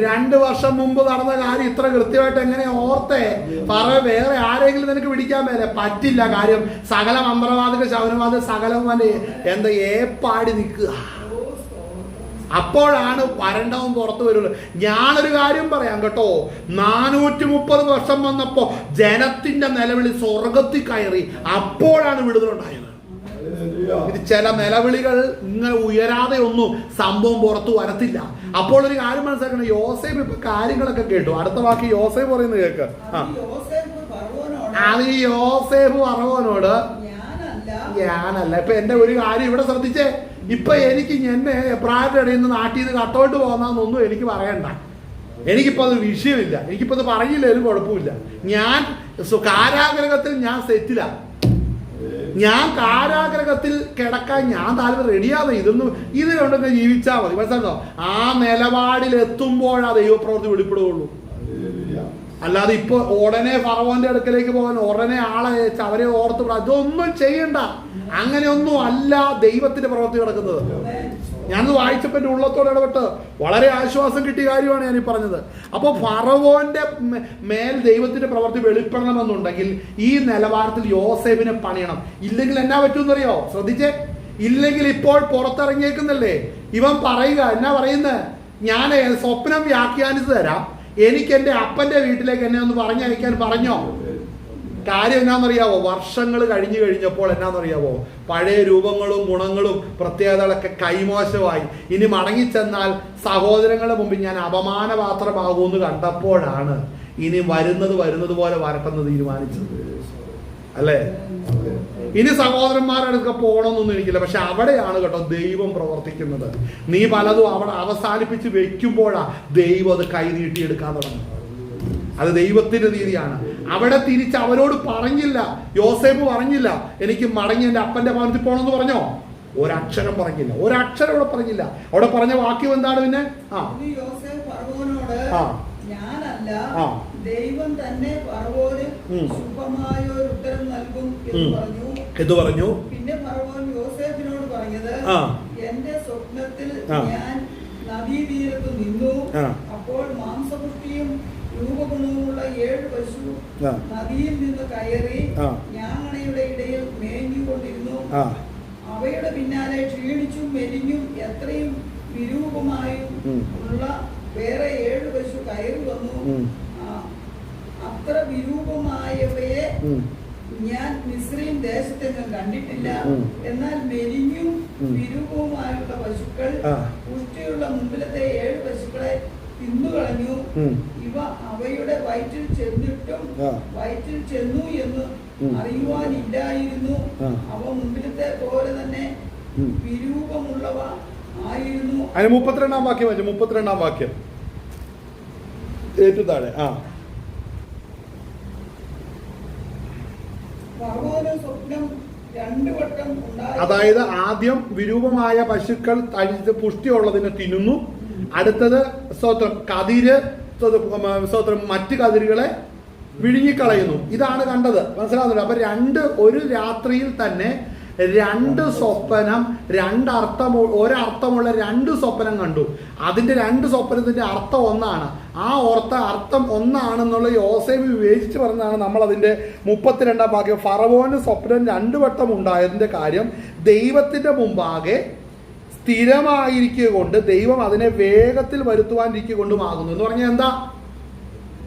2 വർഷം മുമ്പ് നടന്ന കാര്യം ഇത്ര കൃത്യമായിട്ട് എങ്ങനെ ഓർത്തേ? വേറെ ആരെങ്കിലും നിനക്ക് പിടിക്കാൻ മേലെ പറ്റില്ല. കാര്യം സകല മന്ത്രവാദിക ശൗനവാദിക സകലം എന്താ ഏപ്പാടി നിൽക്കുക. അപ്പോഴാണ് വരണ്ടവൻ പുറത്തു വരുള്ളൂ. ഞാനൊരു കാര്യം പറയാം കേട്ടോ, 430 വർഷം വന്നപ്പോ ജനത്തിന്റെ നിലവിളി സ്വർഗത്തിൽ കയറി. അപ്പോഴാണ് വിടുതലുണ്ടായത്. ഇത് ചില നിലവിളികൾ ഇങ്ങനെ ഉയരാതെ ഒന്നും സംഭവം പുറത്തു വരത്തില്ല. അപ്പോൾ ഒരു കാര്യം മനസ്സിലാക്കണം, യോസേഫ് ഇപ്പൊ കാര്യങ്ങളൊക്കെ കേട്ടു. അടുത്ത വാക്ക് യോസേഫ് പറയുന്നത് കേക്ക്. അത് ഈ യോസേഫ് ഫറവോനോട് ഞാനല്ല. ഇപ്പൊ എന്റെ ഒരു കാര്യം ഇവിടെ ശ്രദ്ധിച്ചേ. ഇപ്പൊ എനിക്ക് എന്നെ എബ്രായരുടെ ഇടയിൽ നിന്ന് നാട്ടിൽ നിന്ന് കട്ടോട്ട് പോകുന്നൊന്നും എനിക്ക് പറയണ്ട. എനിക്കിപ്പോ അത് വിഷയമില്ല. എനിക്കിപ്പോ അത് പറയില്ലേലും കുഴപ്പമില്ല. ഞാൻ കാരാഗ്രഹത്തിൽ ഞാൻ സെറ്റിലാ. ഞാൻ കാരാഗ്രഹത്തിൽ കിടക്കാൻ ഞാൻ താല്പര്യം റെഡിയാതെ ഇതിനുണ്ടെങ്കിൽ ജീവിച്ചാൽ മതി. മനസ്സിലാണോ? ആ നിലപാടിൽ എത്തുമ്പോഴാ ദൈവപ്രവൃത്തി വെളിപ്പെടുകയുള്ളൂ. അല്ലാതെ ഇപ്പൊ ഉടനെ ഫറവോന്റെ അടുക്കലേക്ക് പോകാൻ ഉടനെ ആളെ അയച്ച് അവരെ ഓർത്ത് അതൊന്നും ചെയ്യണ്ട. അങ്ങനെയൊന്നും അല്ല ദൈവത്തിന്റെ പ്രവൃത്തി നടക്കുന്നത്. ഞാനത് വായിച്ചപ്പോൾ എൻ്റെ ഉള്ളത്തോടെ ഇടപെട്ട് വളരെ ആശ്വാസം കിട്ടിയ കാര്യമാണ് ഞാനീ പറഞ്ഞത്. അപ്പോൾ ഫറവോന്റെ മേൽ ദൈവത്തിന്റെ പ്രവൃത്തി വെളിപ്പെടണമെന്നുണ്ടെങ്കിൽ ഈ നിലവാരത്തിൽ യോസേഫിനെ പണിയണം. ഇല്ലെങ്കിൽ എന്നാ പറ്റുമെന്നറിയോ? ശ്രദ്ധിച്ചേ. ഇല്ലെങ്കിൽ ഇപ്പോൾ പുറത്തിറങ്ങിയേക്കുന്നല്ലേ ഇവൻ പറയുക, എന്നാ പറയുന്നത്? ഞാൻ സ്വപ്നം വ്യാഖ്യാനിച്ചു തരാം, എനിക്ക് എൻ്റെ അപ്പന്റെ വീട്ടിലേക്ക് എന്നെ ഒന്ന് പറഞ്ഞയക്കാൻ പറഞ്ഞോ. കാര്യം എന്നാണെന്നറിയാവോ? വർഷങ്ങൾ കഴിഞ്ഞു കഴിഞ്ഞപ്പോൾ എന്നാണെന്നറിയാവോ? പഴയ രൂപങ്ങളും ഗുണങ്ങളും പ്രത്യേകതകളൊക്കെ കൈമോശമായി. ഇനി മടങ്ങിച്ചെന്നാൽ സഹോദരങ്ങളുടെ മുമ്പിൽ ഞാൻ അപമാനപാത്രമാകുമെന്ന് കണ്ടപ്പോഴാണ് ഇനി വരുന്നത് പോലെ വരട്ടെന്ന് തീരുമാനിച്ചത്. അല്ലേ? ഇനി സഹോദരന്മാരുടെ അടുക്ക പോകണമെന്നൊന്നും എനിക്കില്ല. പക്ഷെ അവിടെയാണ് കേട്ടോ ദൈവം പ്രവർത്തിക്കുന്നത്. നീ പലതും അവിടെ അവസാനിപ്പിച്ച് വെക്കുമ്പോഴാ ദൈവം അത് കൈ നീട്ടിയെടുക്കാൻ തുടങ്ങും. അത് ദൈവത്തിന്റെ രീതിയാണ്. അവിടെ തിരിച്ച് അവരോട് പറഞ്ഞില്ല, യോസേഫ് പറഞ്ഞില്ല എനിക്ക് മടങ്ങി എൻ്റെ അപ്പന്റെ ഭവനത്തിൽ പോകണമെന്ന് പറഞ്ഞോ? ഒരക്ഷരം പറഞ്ഞില്ല, ഒരക്ഷരം അവിടെ പറഞ്ഞില്ല. അവിടെ പറഞ്ഞ വാക്യം എന്താണ് പിന്നെ? ഞാനല്ല, ദൈവം തന്നെ ഫറവോന് ശുഭമായ ഒരു ഉത്തരം നൽകും എന്ന് പറഞ്ഞു. പിന്നെ ഫറവോൻ യോസേഫിനോട് പറഞ്ഞത്, എന്റെ സ്വപ്നത്തിൽ ഞാൻ നദീതീരത്ത് നിന്നു. അപ്പോൾ മാംസപുഷ്ടിയും രൂപഗുണവുമുള്ള 7 പശു നദിയിൽ നിന്ന് കയറി ഞാങ്ങണയുടെ ഇടയിൽ മേഞ്ഞുകൊണ്ടിരുന്നു. അവയുടെ പിന്നാലെ ക്ഷീണിച്ചും മെലിഞ്ഞും എത്രയും വിരൂപമായും ഉള്ള വേറെ 7 പശു കയറി വന്നു. അത്ര വിരൂപമായവയെ ഞാൻ മിസ്രയീം ദേശത്തെങ്ങും കണ്ടിട്ടില്ല. എന്നാൽ മെലിഞ്ഞും വിരൂപവുമായുള്ള പശുക്കൾ പുഷ്ടിയുള്ള മുമ്പിലത്തെ 7 പശുക്കളെ തിന്നുകളഞ്ഞു. ഇവ അവയുടെ വയറ്റിൽ ചെന്നു എന്ന് അറിയുവാനില്ലായിരുന്നു. അവ മുമ്പിലത്തെ പോലെ തന്നെ വിരൂപമുള്ളവ ആയിരുന്നു. 32-ാം വാക്യം വെച്ചു. 32-ാം വാക്യം ഏറ്റു താഴെ. അതായത് ആദ്യം വിരൂപമായ പശുക്കൾ പുഷ്ടിയുള്ളതിനെ തിന്നുന്നു. അടുത്തത് മറ്റു കതിരുകളെ വിഴുങ്ങിക്കളയുന്നു. ഇതാണ് കണ്ടത്. മനസ്സിലാവുന്നുണ്ട്? അപ്പൊ ഒരു രാത്രിയിൽ തന്നെ 2 സ്വപ്നം, ഒരർത്ഥമുള്ള 2 സ്വപ്നം കണ്ടു. അതിന്റെ 2 സ്വപ്നത്തിന്റെ അർത്ഥം ഒന്നാണ്. ആ അർത്ഥം ഒന്നാണെന്നുള്ള യോസേഫ് വിവേചിച്ച് പറഞ്ഞതാണ് നമ്മൾ അതിന്റെ 32-ാം വാക്യം. ഫറവോന് സ്വപ്നം 2 വട്ടം ഉണ്ടായതിന്റെ കാര്യം ദൈവത്തിന്റെ മുമ്പാകെ സ്ഥിരമായിരിക്കുക കൊണ്ട് ദൈവം അതിനെ വേഗത്തിൽ വരുത്തുവാനിരിക്കുക കൊണ്ടുമാകുന്നു എന്ന് പറഞ്ഞാൽ എന്താ?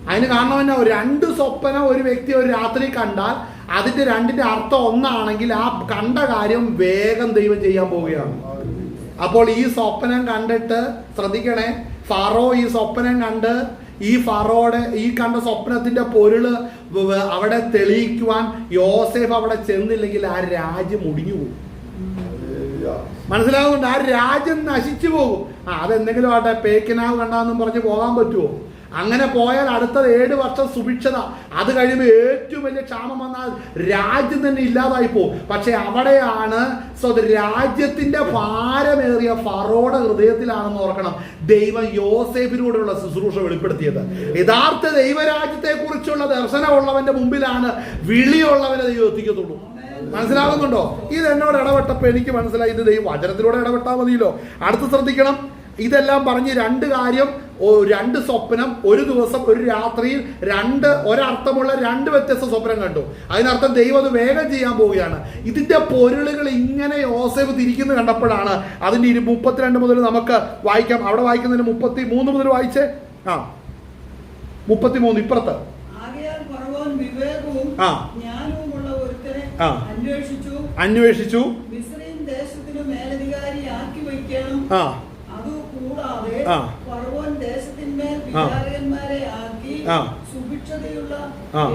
അതിന് കാരണം എന്നാ? 2 സ്വപ്നം ഒരു വ്യക്തി ഒരു രാത്രി കണ്ടാൽ അതിന്റെ 2ന്റെ അർത്ഥം ഒന്നാണെങ്കിൽ ആ കണ്ട കാര്യം വേഗം ദൈവം ചെയ്യാൻ പോവുകയാണ്. അപ്പോൾ ഈ സ്വപ്നം കണ്ടിട്ട് ശ്രദ്ധിക്കണേ, ഫറോ ഈ സ്വപ്നം കണ്ട് ഈ കണ്ട സ്വപ്നത്തിന്റെ പൊരുള് അവിടെ തെളിയിക്കുവാൻ യോസേഫ് അവിടെ ചെന്നില്ലെങ്കിൽ ആ രാജ്യം മുടിഞ്ഞു പോകും. മനസ്സിലാവുന്നുണ്ട്? ആ രാജ്യം നശിച്ചു പോകും. അതെന്തെങ്കിലും ആട്ടെ, പേക്കിനാവ് കണ്ടാന്നും പറഞ്ഞ് പോകാൻ പറ്റുമോ? അങ്ങനെ പോയാൽ അടുത്തത് 7 വർഷം സുഭിക്ഷത. അത് കഴിയുമ്പോൾ ഏറ്റവും വലിയ ക്ഷാമം വന്നാൽ രാജ്യം തന്നെ ഇല്ലാതായി പോകും. പക്ഷെ അവിടെയാണ് രാജ്യത്തിന്റെ ഭാരമേറിയ ഫറോയുടെ ഹൃദയത്തിലാണെന്ന് ഓർക്കണം ദൈവം യോസേഫിനോടുള്ള ശുശ്രൂഷ വെളിപ്പെടുത്തിയത്. യഥാർത്ഥ ദൈവരാജ്യത്തെ കുറിച്ചുള്ള ദർശനമുള്ളവന്റെ മുമ്പിലാണ് വിളിയുള്ളവനെ ദൈവം എത്തിക്കത്തുള്ളൂ. മനസ്സിലാകുന്നുണ്ടോ? ഇത് എന്നോട് ഇടപെട്ടപ്പോ എനിക്ക് മനസ്സിലായി ഇത് ദൈവം വചനത്തിലൂടെ ഇടപെട്ടാൽ മതിയല്ലോ. അടുത്ത് ശ്രദ്ധിക്കണം. ഇതെല്ലാം പറഞ്ഞ് 2 കാര്യം, 2 സ്വപ്നം, ഒരു ദിവസം ഒരു രാത്രിയിൽ ഒരർത്ഥമുള്ള 2 വ്യത്യസ്ത സ്വപ്നം കണ്ടു. അതിനർത്ഥം ദൈവം അത് വേഗം ചെയ്യാൻ പോവുകയാണ്. ഇതിന്റെ പൊരുളുകൾ ഇങ്ങനെ യോസേഫ് തിരിക്കുന്നു കണ്ടപ്പോഴാണ് അതിന്റെ 32 മുതൽ നമുക്ക് വായിക്കാം. അവിടെ വായിക്കുന്നതിന് 33 മുതൽ വായിച്ചേ. 33 ഇപ്പുറത്ത്. അന്വേഷിച്ചു മിസ്രയീം ദേശത്തിനു മേലധികാരിയാക്കി വയ്ക്കണം. അതുകൂടാതെ ഫറവോൻ ദേശത്തിന്മേൽ വിചാരകന്മാരെ ആക്കി സുഭിക്ഷതയുള്ള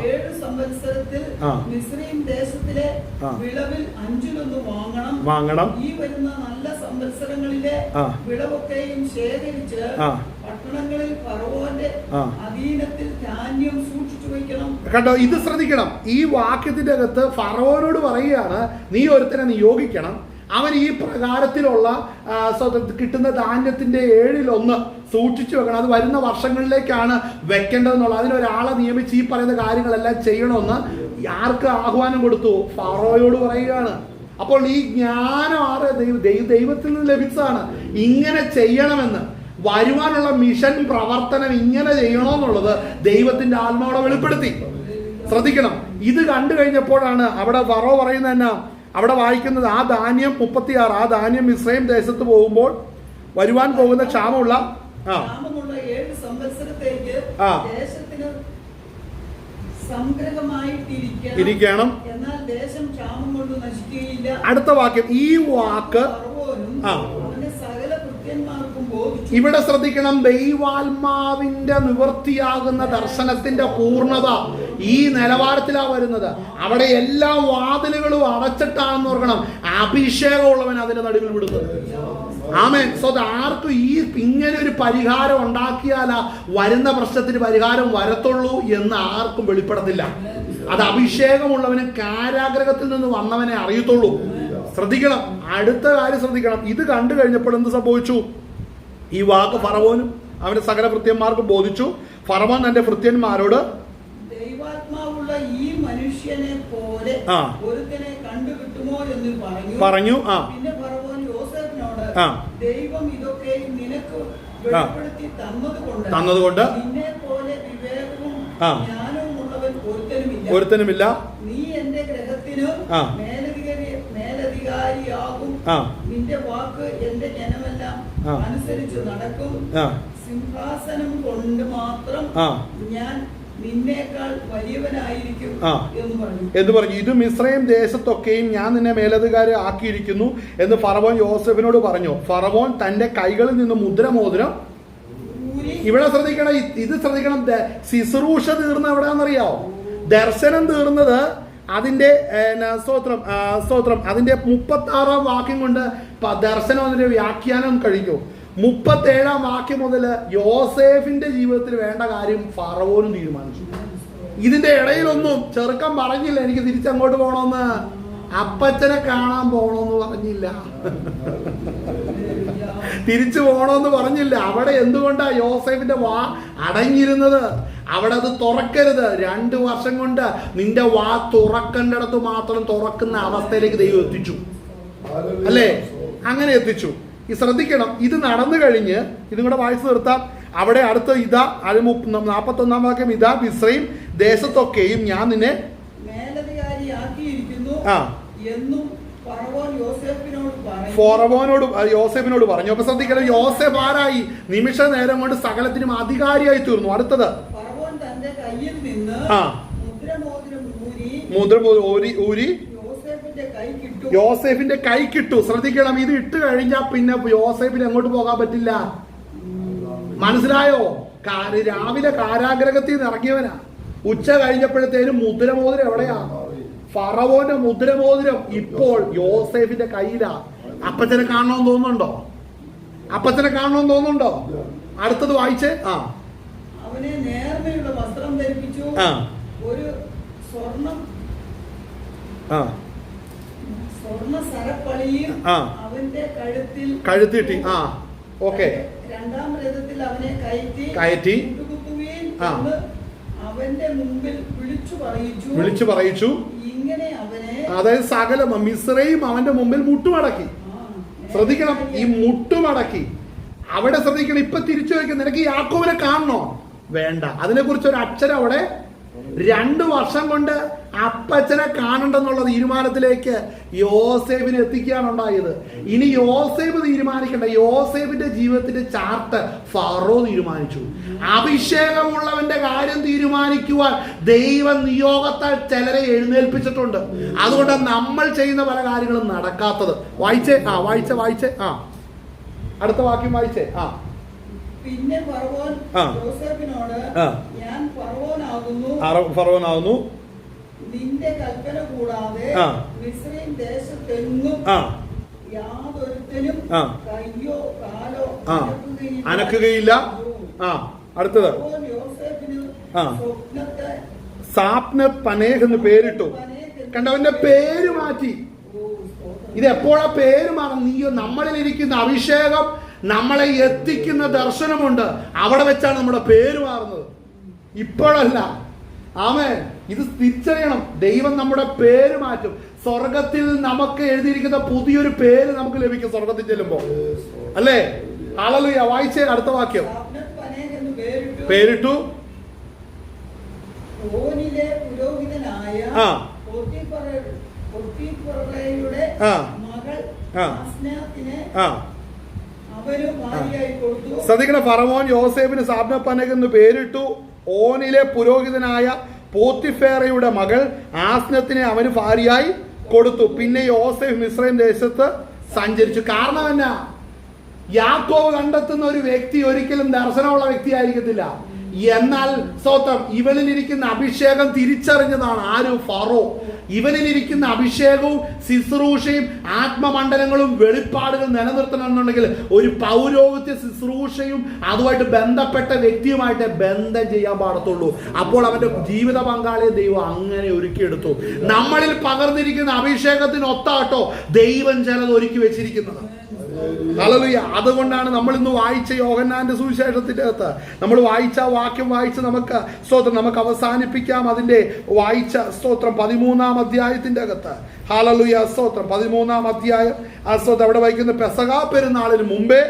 7 സംവത്സരത്തിൽ മിസ്രയീം ദേശത്തിലെ വിളവിൽ 5-1 വാങ്ങണം. ഈ വരുന്ന നല്ല സംവത്സരങ്ങളിലെ വിളവൊക്കെയും ശേഖരിച്ച് പട്ടണങ്ങളിൽ ഫറവോന്റെ അധീനത്തിൽ ധാന്യം സൂക്ഷിച്ചു വയ്ക്കണം. കണ്ടോ? ഇത് ശ്രദ്ധിക്കണം. ഈ വാക്യത്തിന്റെ അകത്ത് ഫറവോനോട് പറയുകയാണ്, നീ ഒരുത്തനെ നിയോഗിക്കണം, അവൻ ഈ പ്രകാരത്തിലുള്ള കിട്ടുന്ന ധാന്യത്തിന്റെ 7-1 സൂക്ഷിച്ചു വെക്കണം. അത് വരുന്ന വർഷങ്ങളിലേക്കാണ് വെക്കേണ്ടതെന്നുള്ള അതിനൊരാളെ നിയമിച്ച് ഈ പറയുന്ന കാര്യങ്ങളെല്ലാം ചെയ്യണമെന്ന് ആർക്ക് ആഹ്വാനം കൊടുത്തു? ഫറോയോട് പറയുകയാണ്. അപ്പോൾ ഈ ജ്ഞാനം ദൈവത്തിൽ നിന്ന് ലഭിച്ചതാണ്. ഇങ്ങനെ ചെയ്യണമെന്ന് വരുവാനുള്ള മിഷൻ പ്രവർത്തനം ഇങ്ങനെ ചെയ്യണമെന്നുള്ളത് ദൈവത്തിന്റെ ആത്മാവോടെ വെളിപ്പെടുത്തി. ശ്രദ്ധിക്കണം. ഇത് കണ്ടു കഴിഞ്ഞപ്പോഴാണ് അവിടെ ഫറോ പറയുന്നത് എന്നാ? അവിടെ വായിക്കുന്നത് ആ ധാന്യം 36 ആ ധാന്യം മിസ്രയീം ദേശത്ത് പോകുമ്പോൾ വരുവാൻ പോകുന്ന ക്ഷാമമുള്ള 7 സംവത്സരത്തേക്ക് ദേശത്തിന് ഇരിക്കണം. എന്നാൽ ദേശം ക്ഷാമം കൊണ്ട് നശിക്കുകയില്ല. അടുത്ത വാക്യം, ഈ വാക്ക് സകല ഭൃത്യന്മാർക്കും ബോധിച്ചു. ഇവിടെ ശ്രദ്ധിക്കണം, ദൈവാത്മാവിന്റെ നിവൃത്തിയാകുന്ന ദർശനത്തിന്റെ പൂർണ്ണത ഈ നിലവാരത്തിലാ വരുന്നത്. അവിടെ എല്ലാ വാതിലുകളും അടച്ചിട്ടാണെന്ന് ഓർക്കണം, അഭിഷേകമുള്ളവൻ അതിന്റെ നടുവിൽ വിടുന്നത്. ആമേൻ. സോ ആർക്കും ഇങ്ങനെ ഒരു പരിഹാരം ഉണ്ടാക്കിയാലാ വരുന്ന പ്രശ്നത്തിന് പരിഹാരം വരത്തുള്ളൂ എന്ന് ആർക്കും വെളിപ്പെടത്തില്ല. അത് അഭിഷേകമുള്ളവന് കാരാഗ്രഹത്തിൽ നിന്ന് വന്നവനെ അറിയത്തുള്ളൂ. ശ്രദ്ധിക്കണം, അടുത്ത കാര്യം ശ്രദ്ധിക്കണം. ഇത് കണ്ടു കഴിഞ്ഞപ്പോൾ എന്ത് സംഭവിച്ചു? ഈ വാക്ക് ഫറവോനും അവന്റെ സകല ഭൃത്യന്മാർക്കും ബോധിച്ചു. ഫറവോൻ തന്റെ ഭൃത്യന്മാരോട്, ദൈവാത്മാവുള്ള ഈ മനുഷ്യനെ പോലെ ഒരുത്തനെ കണ്ടുകിട്ടുമോ എന്ന് പറഞ്ഞു. പിന്നെ ഫറവോൻ യോസേഫിനോട്, ദൈവം ഇതൊക്കെ നിനക്ക് വെളിപ്പെടുത്തി തന്നതുകൊണ്ട് നിന്നെ പോലെ വിവേകവും ജ്ഞാനവും ഉള്ളവൻ ഒരുത്തനുമില്ല. നീ എന്റെ ഗ്രഹത്തിന് മേലധികാരിയാകും. നിന്റെ വാക്ക് എന്റെ ജനമെല്ലാം അനുസരിച്ച് നടക്കും. സിംഹാസനം കൊണ്ട് മാത്രം ഞാൻ നിന്നേക്കാൾ വലിയവനായിരിക്കും എന്ന് പറഞ്ഞു. ഇത് മിസ്രയീം ദേശത്തൊക്കെയും ഞാൻ നിന്നെ മേലധികാരി ആക്കിയിരിക്കുന്നു എന്ന് ഫറവോൻ യോസേഫിനോട് പറഞ്ഞു. ഫറവോൻ തന്റെ കൈകളിൽ നിന്ന് മുദ്രമോതിരം. ഇവിടെ ശ്രദ്ധിക്കണം, ഇത് ശ്രദ്ധിക്കണം. ശുശ്രൂഷ തീർന്ന എവിടെയാണെന്നറിയാവോ? ദർശനം തീർന്നത് അതിന്റെ സ്തോത്രം അതിന്റെ 36-ാം വാക്യം കൊണ്ട് ദർശനം അതിന്റെ വ്യാഖ്യാനം കഴിഞ്ഞു. 37-ാം വാക്യം മുതൽ യോസേഫിന്റെ ജീവിതത്തിൽ വേണ്ട കാര്യം ഫറവോനും തീരുമാനിച്ചു. ഇതിന്റെ ഇടയിലൊന്നും ചെറുക്കൻ പറഞ്ഞില്ല എനിക്ക് തിരിച്ചങ്ങോട്ട് പോകണമെന്ന്, അപ്പച്ചനെ കാണാൻ പോകണമെന്ന് പറഞ്ഞില്ല, തിരിച്ചു പോകണമെന്ന് പറഞ്ഞില്ല. അവിടെ എന്തുകൊണ്ടാ യോസേഫിന്റെ വാ അടങ്ങിയിരുന്നത്? അവിടെ അത് തുറക്കരുത്. 2 വർഷം കൊണ്ട് നിന്റെ വാ തുറക്കേണ്ടിടത്ത് മാത്രം തുറക്കുന്ന അവസ്ഥയിലേക്ക് ദൈവം എത്തിച്ചു, അല്ലേ? അങ്ങനെ എത്തിച്ചു. ഈ ശ്രദ്ധിക്കണം, ഇത് നടന്നു കഴിഞ്ഞ് ഇതും കൂടെ വായിച്ചു നിർത്താം. അവിടെ അടുത്ത ഇതാ 41-ാം വാക്യം, ഇതാ മിസ്രയീം ദേശത്തൊക്കെയും ഞാൻ നിന്നെ മേലധികാരിയാക്കിയിരിക്കുന്നു എന്നും ഫറവോനോട് യോസേഫിനോട് പറഞ്ഞു. അപ്പൊ ശ്രദ്ധിക്കണം, യോസേഫ് ആരായി? നിമിഷ നേരം കൊണ്ട് സകലത്തിനും അധികാരിയായി തീർന്നു. അടുത്തത്, മുദ്രമോതിരം ഊരി യോസേഫിന്റെ കൈ കിട്ടു. ശ്രദ്ധിക്കണം, ഇത് ഇട്ട് കഴിഞ്ഞാൽ പിന്നെ യോസേഫിന് എങ്ങോട്ട് പോകാൻ പറ്റില്ല. മനസ്സിലായോ? രാവിലെ കാരാഗ്രഹത്തിൽ നിന്ന് ഇറങ്ങിയവനാ, ഉച്ച കഴിഞ്ഞപ്പോഴത്തേനും മുദ്രമോതിരം എവിടെയാ? ഫറവോന്റെ മുദ്രമോതിരം ഇപ്പോൾ യോസേഫിന്റെ കയ്യിലാ. അപ്പച്ചനെ കാണണമെന്ന് തോന്നുന്നുണ്ടോ? അടുത്തത് വായിച്ചേ. അവനെ നേർമയുള്ള വസ്ത്രം ധരിപ്പിച്ചു, ഒരു സ്വർണ്ണ സരപ്പളിയും അവന്റെ കഴുത്തിട്ടി. ഓക്കെ. 2-ാം രഥത്തിൽ അവനെ കയറ്റി അവന്റെ മുമ്പിൽ വിളിച്ചു പറയിച്ചു. ഇങ്ങനെ അവനെ, അതായത് സകല മിസ്രയീം അവന്റെ മുമ്പിൽ മുട്ടുമടക്കി. ശ്രദ്ധിക്കണം, ഈ മുട്ടുമടക്കി. അവിടെ ശ്രദ്ധിക്കണം, ഇപ്പൊ തിരിച്ചു വയ്ക്കും. നിനക്ക് യാക്കോബിനെ കാണണോ? വേണ്ട. അതിനെ കുറിച്ച് ഒരു അക്ഷരം അവിടെ 2 വർഷം കൊണ്ട് അപ്പച്ചനെ കാണണ്ടെന്നുള്ള തീരുമാനത്തിലേക്ക് യോസേഫിനെ എത്തിക്കുകയാണ് ഉണ്ടായത്. ഇനി യോസേഫ് തീരുമാനിക്കണ്ട, യോസേഫിന്റെ ജീവിതത്തിന്റെ ചാർട്ട് ഫറോ തീരുമാനിച്ചു. അഭിഷേകമുള്ളവന്റെ കാര്യം തീരുമാനിക്കുവാൻ ദൈവ നിയോഗത്താൽ ചിലരെ എഴുന്നേൽപ്പിച്ചിട്ടുണ്ട്. അതുകൊണ്ട് നമ്മൾ ചെയ്യുന്ന പല കാര്യങ്ങളും നടക്കാത്തത്. വായിച്ചേ. അടുത്ത വാക്യം വായിച്ചേ. പിന്നെ ഫറവോൻ യോസേഫിനോട്, ഞാൻ ഫറവോനാകുന്നു, നിന്റെ കൽപ്പന കൂടാതെ മിസ്രയീം ദേശത്തെങ്ങും യാതൊരുത്തനും കയ്യോ കാലോ അനക്കുകയില്ല. അടുത്തത്, സാപ്നത്ത് പനേഹ് എന്ന് പേരിട്ടു. കണ്ടവന്റെ പേര് മാറ്റി. ഇത് എപ്പോഴാ പേര് മാറും? നീയോ നമ്മളിൽ ഇരിക്കുന്ന അഭിഷേകം, നമ്മളെ എത്തിക്കുന്ന ദർശനമുണ്ട്, അവിടെ വെച്ചാണ് നമ്മുടെ പേര് മാറുന്നത്, ഇപ്പോഴല്ല. ആമേൻ. ഇത് തിരിച്ചറിയണം. ദൈവം നമ്മുടെ പേര് മാറ്റും. സ്വർഗത്തിൽ നമുക്ക് എഴുതിയിരിക്കുന്ന പുതിയൊരു പേര് നമുക്ക് ലഭിക്കും സ്വർഗത്തിൽ ചെല്ലുമ്പോ, അല്ലേ? ഹല്ലേലൂയ. വായിച്ചേ അടുത്ത വാക്യം. പേരിട്ടു ഓനിലെ പുരോഹിതനായ പോത്തിഫറയുടെ മകൾ ആസ്നാത്തിനെ അവന് ഭാര്യയായി കൊടുത്തു. ശ്രദ്ധിക്കണം, ഫറവോൻ യോസേഫിന് സാപ്നത്ത് പനേഹ് എന്ന് പേരിട്ടു. ഓനിലെ പുരോഹിതനായ പോത്തിഫേറയുടെ മകൾ ആസ്നത്തിനെ അവന് ഭാര്യയായി കൊടുത്തു. പിന്നെ യോസേഫ് മിസ്രൈം ദേശത്ത് സഞ്ചരിച്ചു. കാരണം എന്നാ? യാക്കോബ് കണ്ടെത്തുന്ന ഒരു വ്യക്തി ഒരിക്കലും ദർശനമുള്ള വ്യക്തി ആയിരിക്കത്തില്ല. എന്നാൽ സ്തോത്രം, ഇവനിലിരിക്കുന്ന അഭിഷേകം തിരിച്ചറിഞ്ഞതാണ് ആര്? ഫറോ. ഇവനിലിരിക്കുന്ന അഭിഷേകവും ശുശ്രൂഷയും ആത്മമണ്ഡലങ്ങളും വെളിപ്പാടുകൾ നിലനിർത്തണമെന്നുണ്ടെങ്കിൽ ഒരു പൗരോഹിത്യ ശുശ്രൂഷയും അതുമായിട്ട് ബന്ധപ്പെട്ട വ്യക്തിയുമായിട്ട് ബന്ധം ചെയ്യാൻ പാടത്തുള്ളൂ. അപ്പോൾ അവന്റെ ജീവിത പങ്കാളിയെ ദൈവം അങ്ങനെ ഒരുക്കിയെടുത്തു. നമ്മളിൽ പകർന്നിരിക്കുന്ന അഭിഷേകത്തിന് ഒത്താട്ടോ ദൈവം ചിലത് ഒരുക്കി വെച്ചിരിക്കുന്നത്. ഹല്ലേലൂയ. അതുകൊണ്ടാണ് നമ്മൾ ഇന്ന് വായിച്ച യോഹന്നാന്റെ സുവിശേഷത്തിന്റെ അകത്ത് നമ്മൾ വായിച്ച വാക്യം വായിച്ച് നമുക്ക് സ്തോത്രം നമുക്ക് അവസാനിപ്പിക്കാം. അതിന്റെ വായിച്ച സ്തോത്രം 13-ാം അധ്യായത്തിന്റെ അകത്ത്. ഹല്ലേലൂയ. സ്തോത്രം 13-ാം അധ്യായം. ആ സ്തോത്രം അവിടെ വായിക്കുന്ന പെസഹാ പെരുന്നാളിന് മുമ്പേ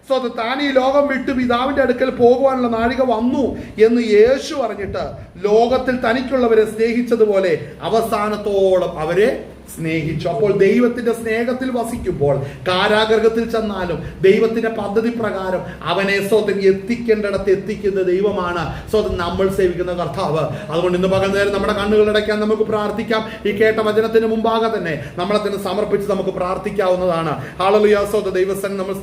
സ്തോത്രം താൻ ഈ ലോകം വിട്ട് പിതാവിന്റെ അടുക്കൽ പോകുവാനുള്ള നാഴിക വന്നു എന്ന് യേശു അറിഞ്ഞിട്ട് ലോകത്തിൽ തനിക്കുള്ളവരെ സ്നേഹിച്ചതുപോലെ അവസാനത്തോളം അവരെ സ്നേഹിച്ചു. അപ്പോൾ ദൈവത്തിന്റെ സ്നേഹത്തിൽ വസിക്കുമ്പോൾ കാരാഗൃഹത്തിൽ ചെന്നാലും ദൈവത്തിന്റെ പദ്ധതി പ്രകാരം അവനെ സ്വന്തം എത്തിക്കേണ്ടിടത്ത് എത്തിക്കുന്ന ദൈവമാണ് സ്വന്തം നമ്മൾ സേവിക്കുന്ന കർത്താവ്. അതുകൊണ്ട് ഇന്ന് പകൽ നേരം നമ്മുടെ കണ്ണുകളടയ്ക്കാൻ നമുക്ക് പ്രാർത്ഥിക്കാം. ഈ കേട്ട വചനത്തിന് മുമ്പാകെ തന്നെ നമ്മളെ തന്നെ സമർപ്പിച്ച് നമുക്ക് പ്രാർത്ഥിക്കാവുന്നതാണ്. ഹല്ലേലൂയ. സ്വന്തം ദൈവസ്ഥൻ നമ്മൾ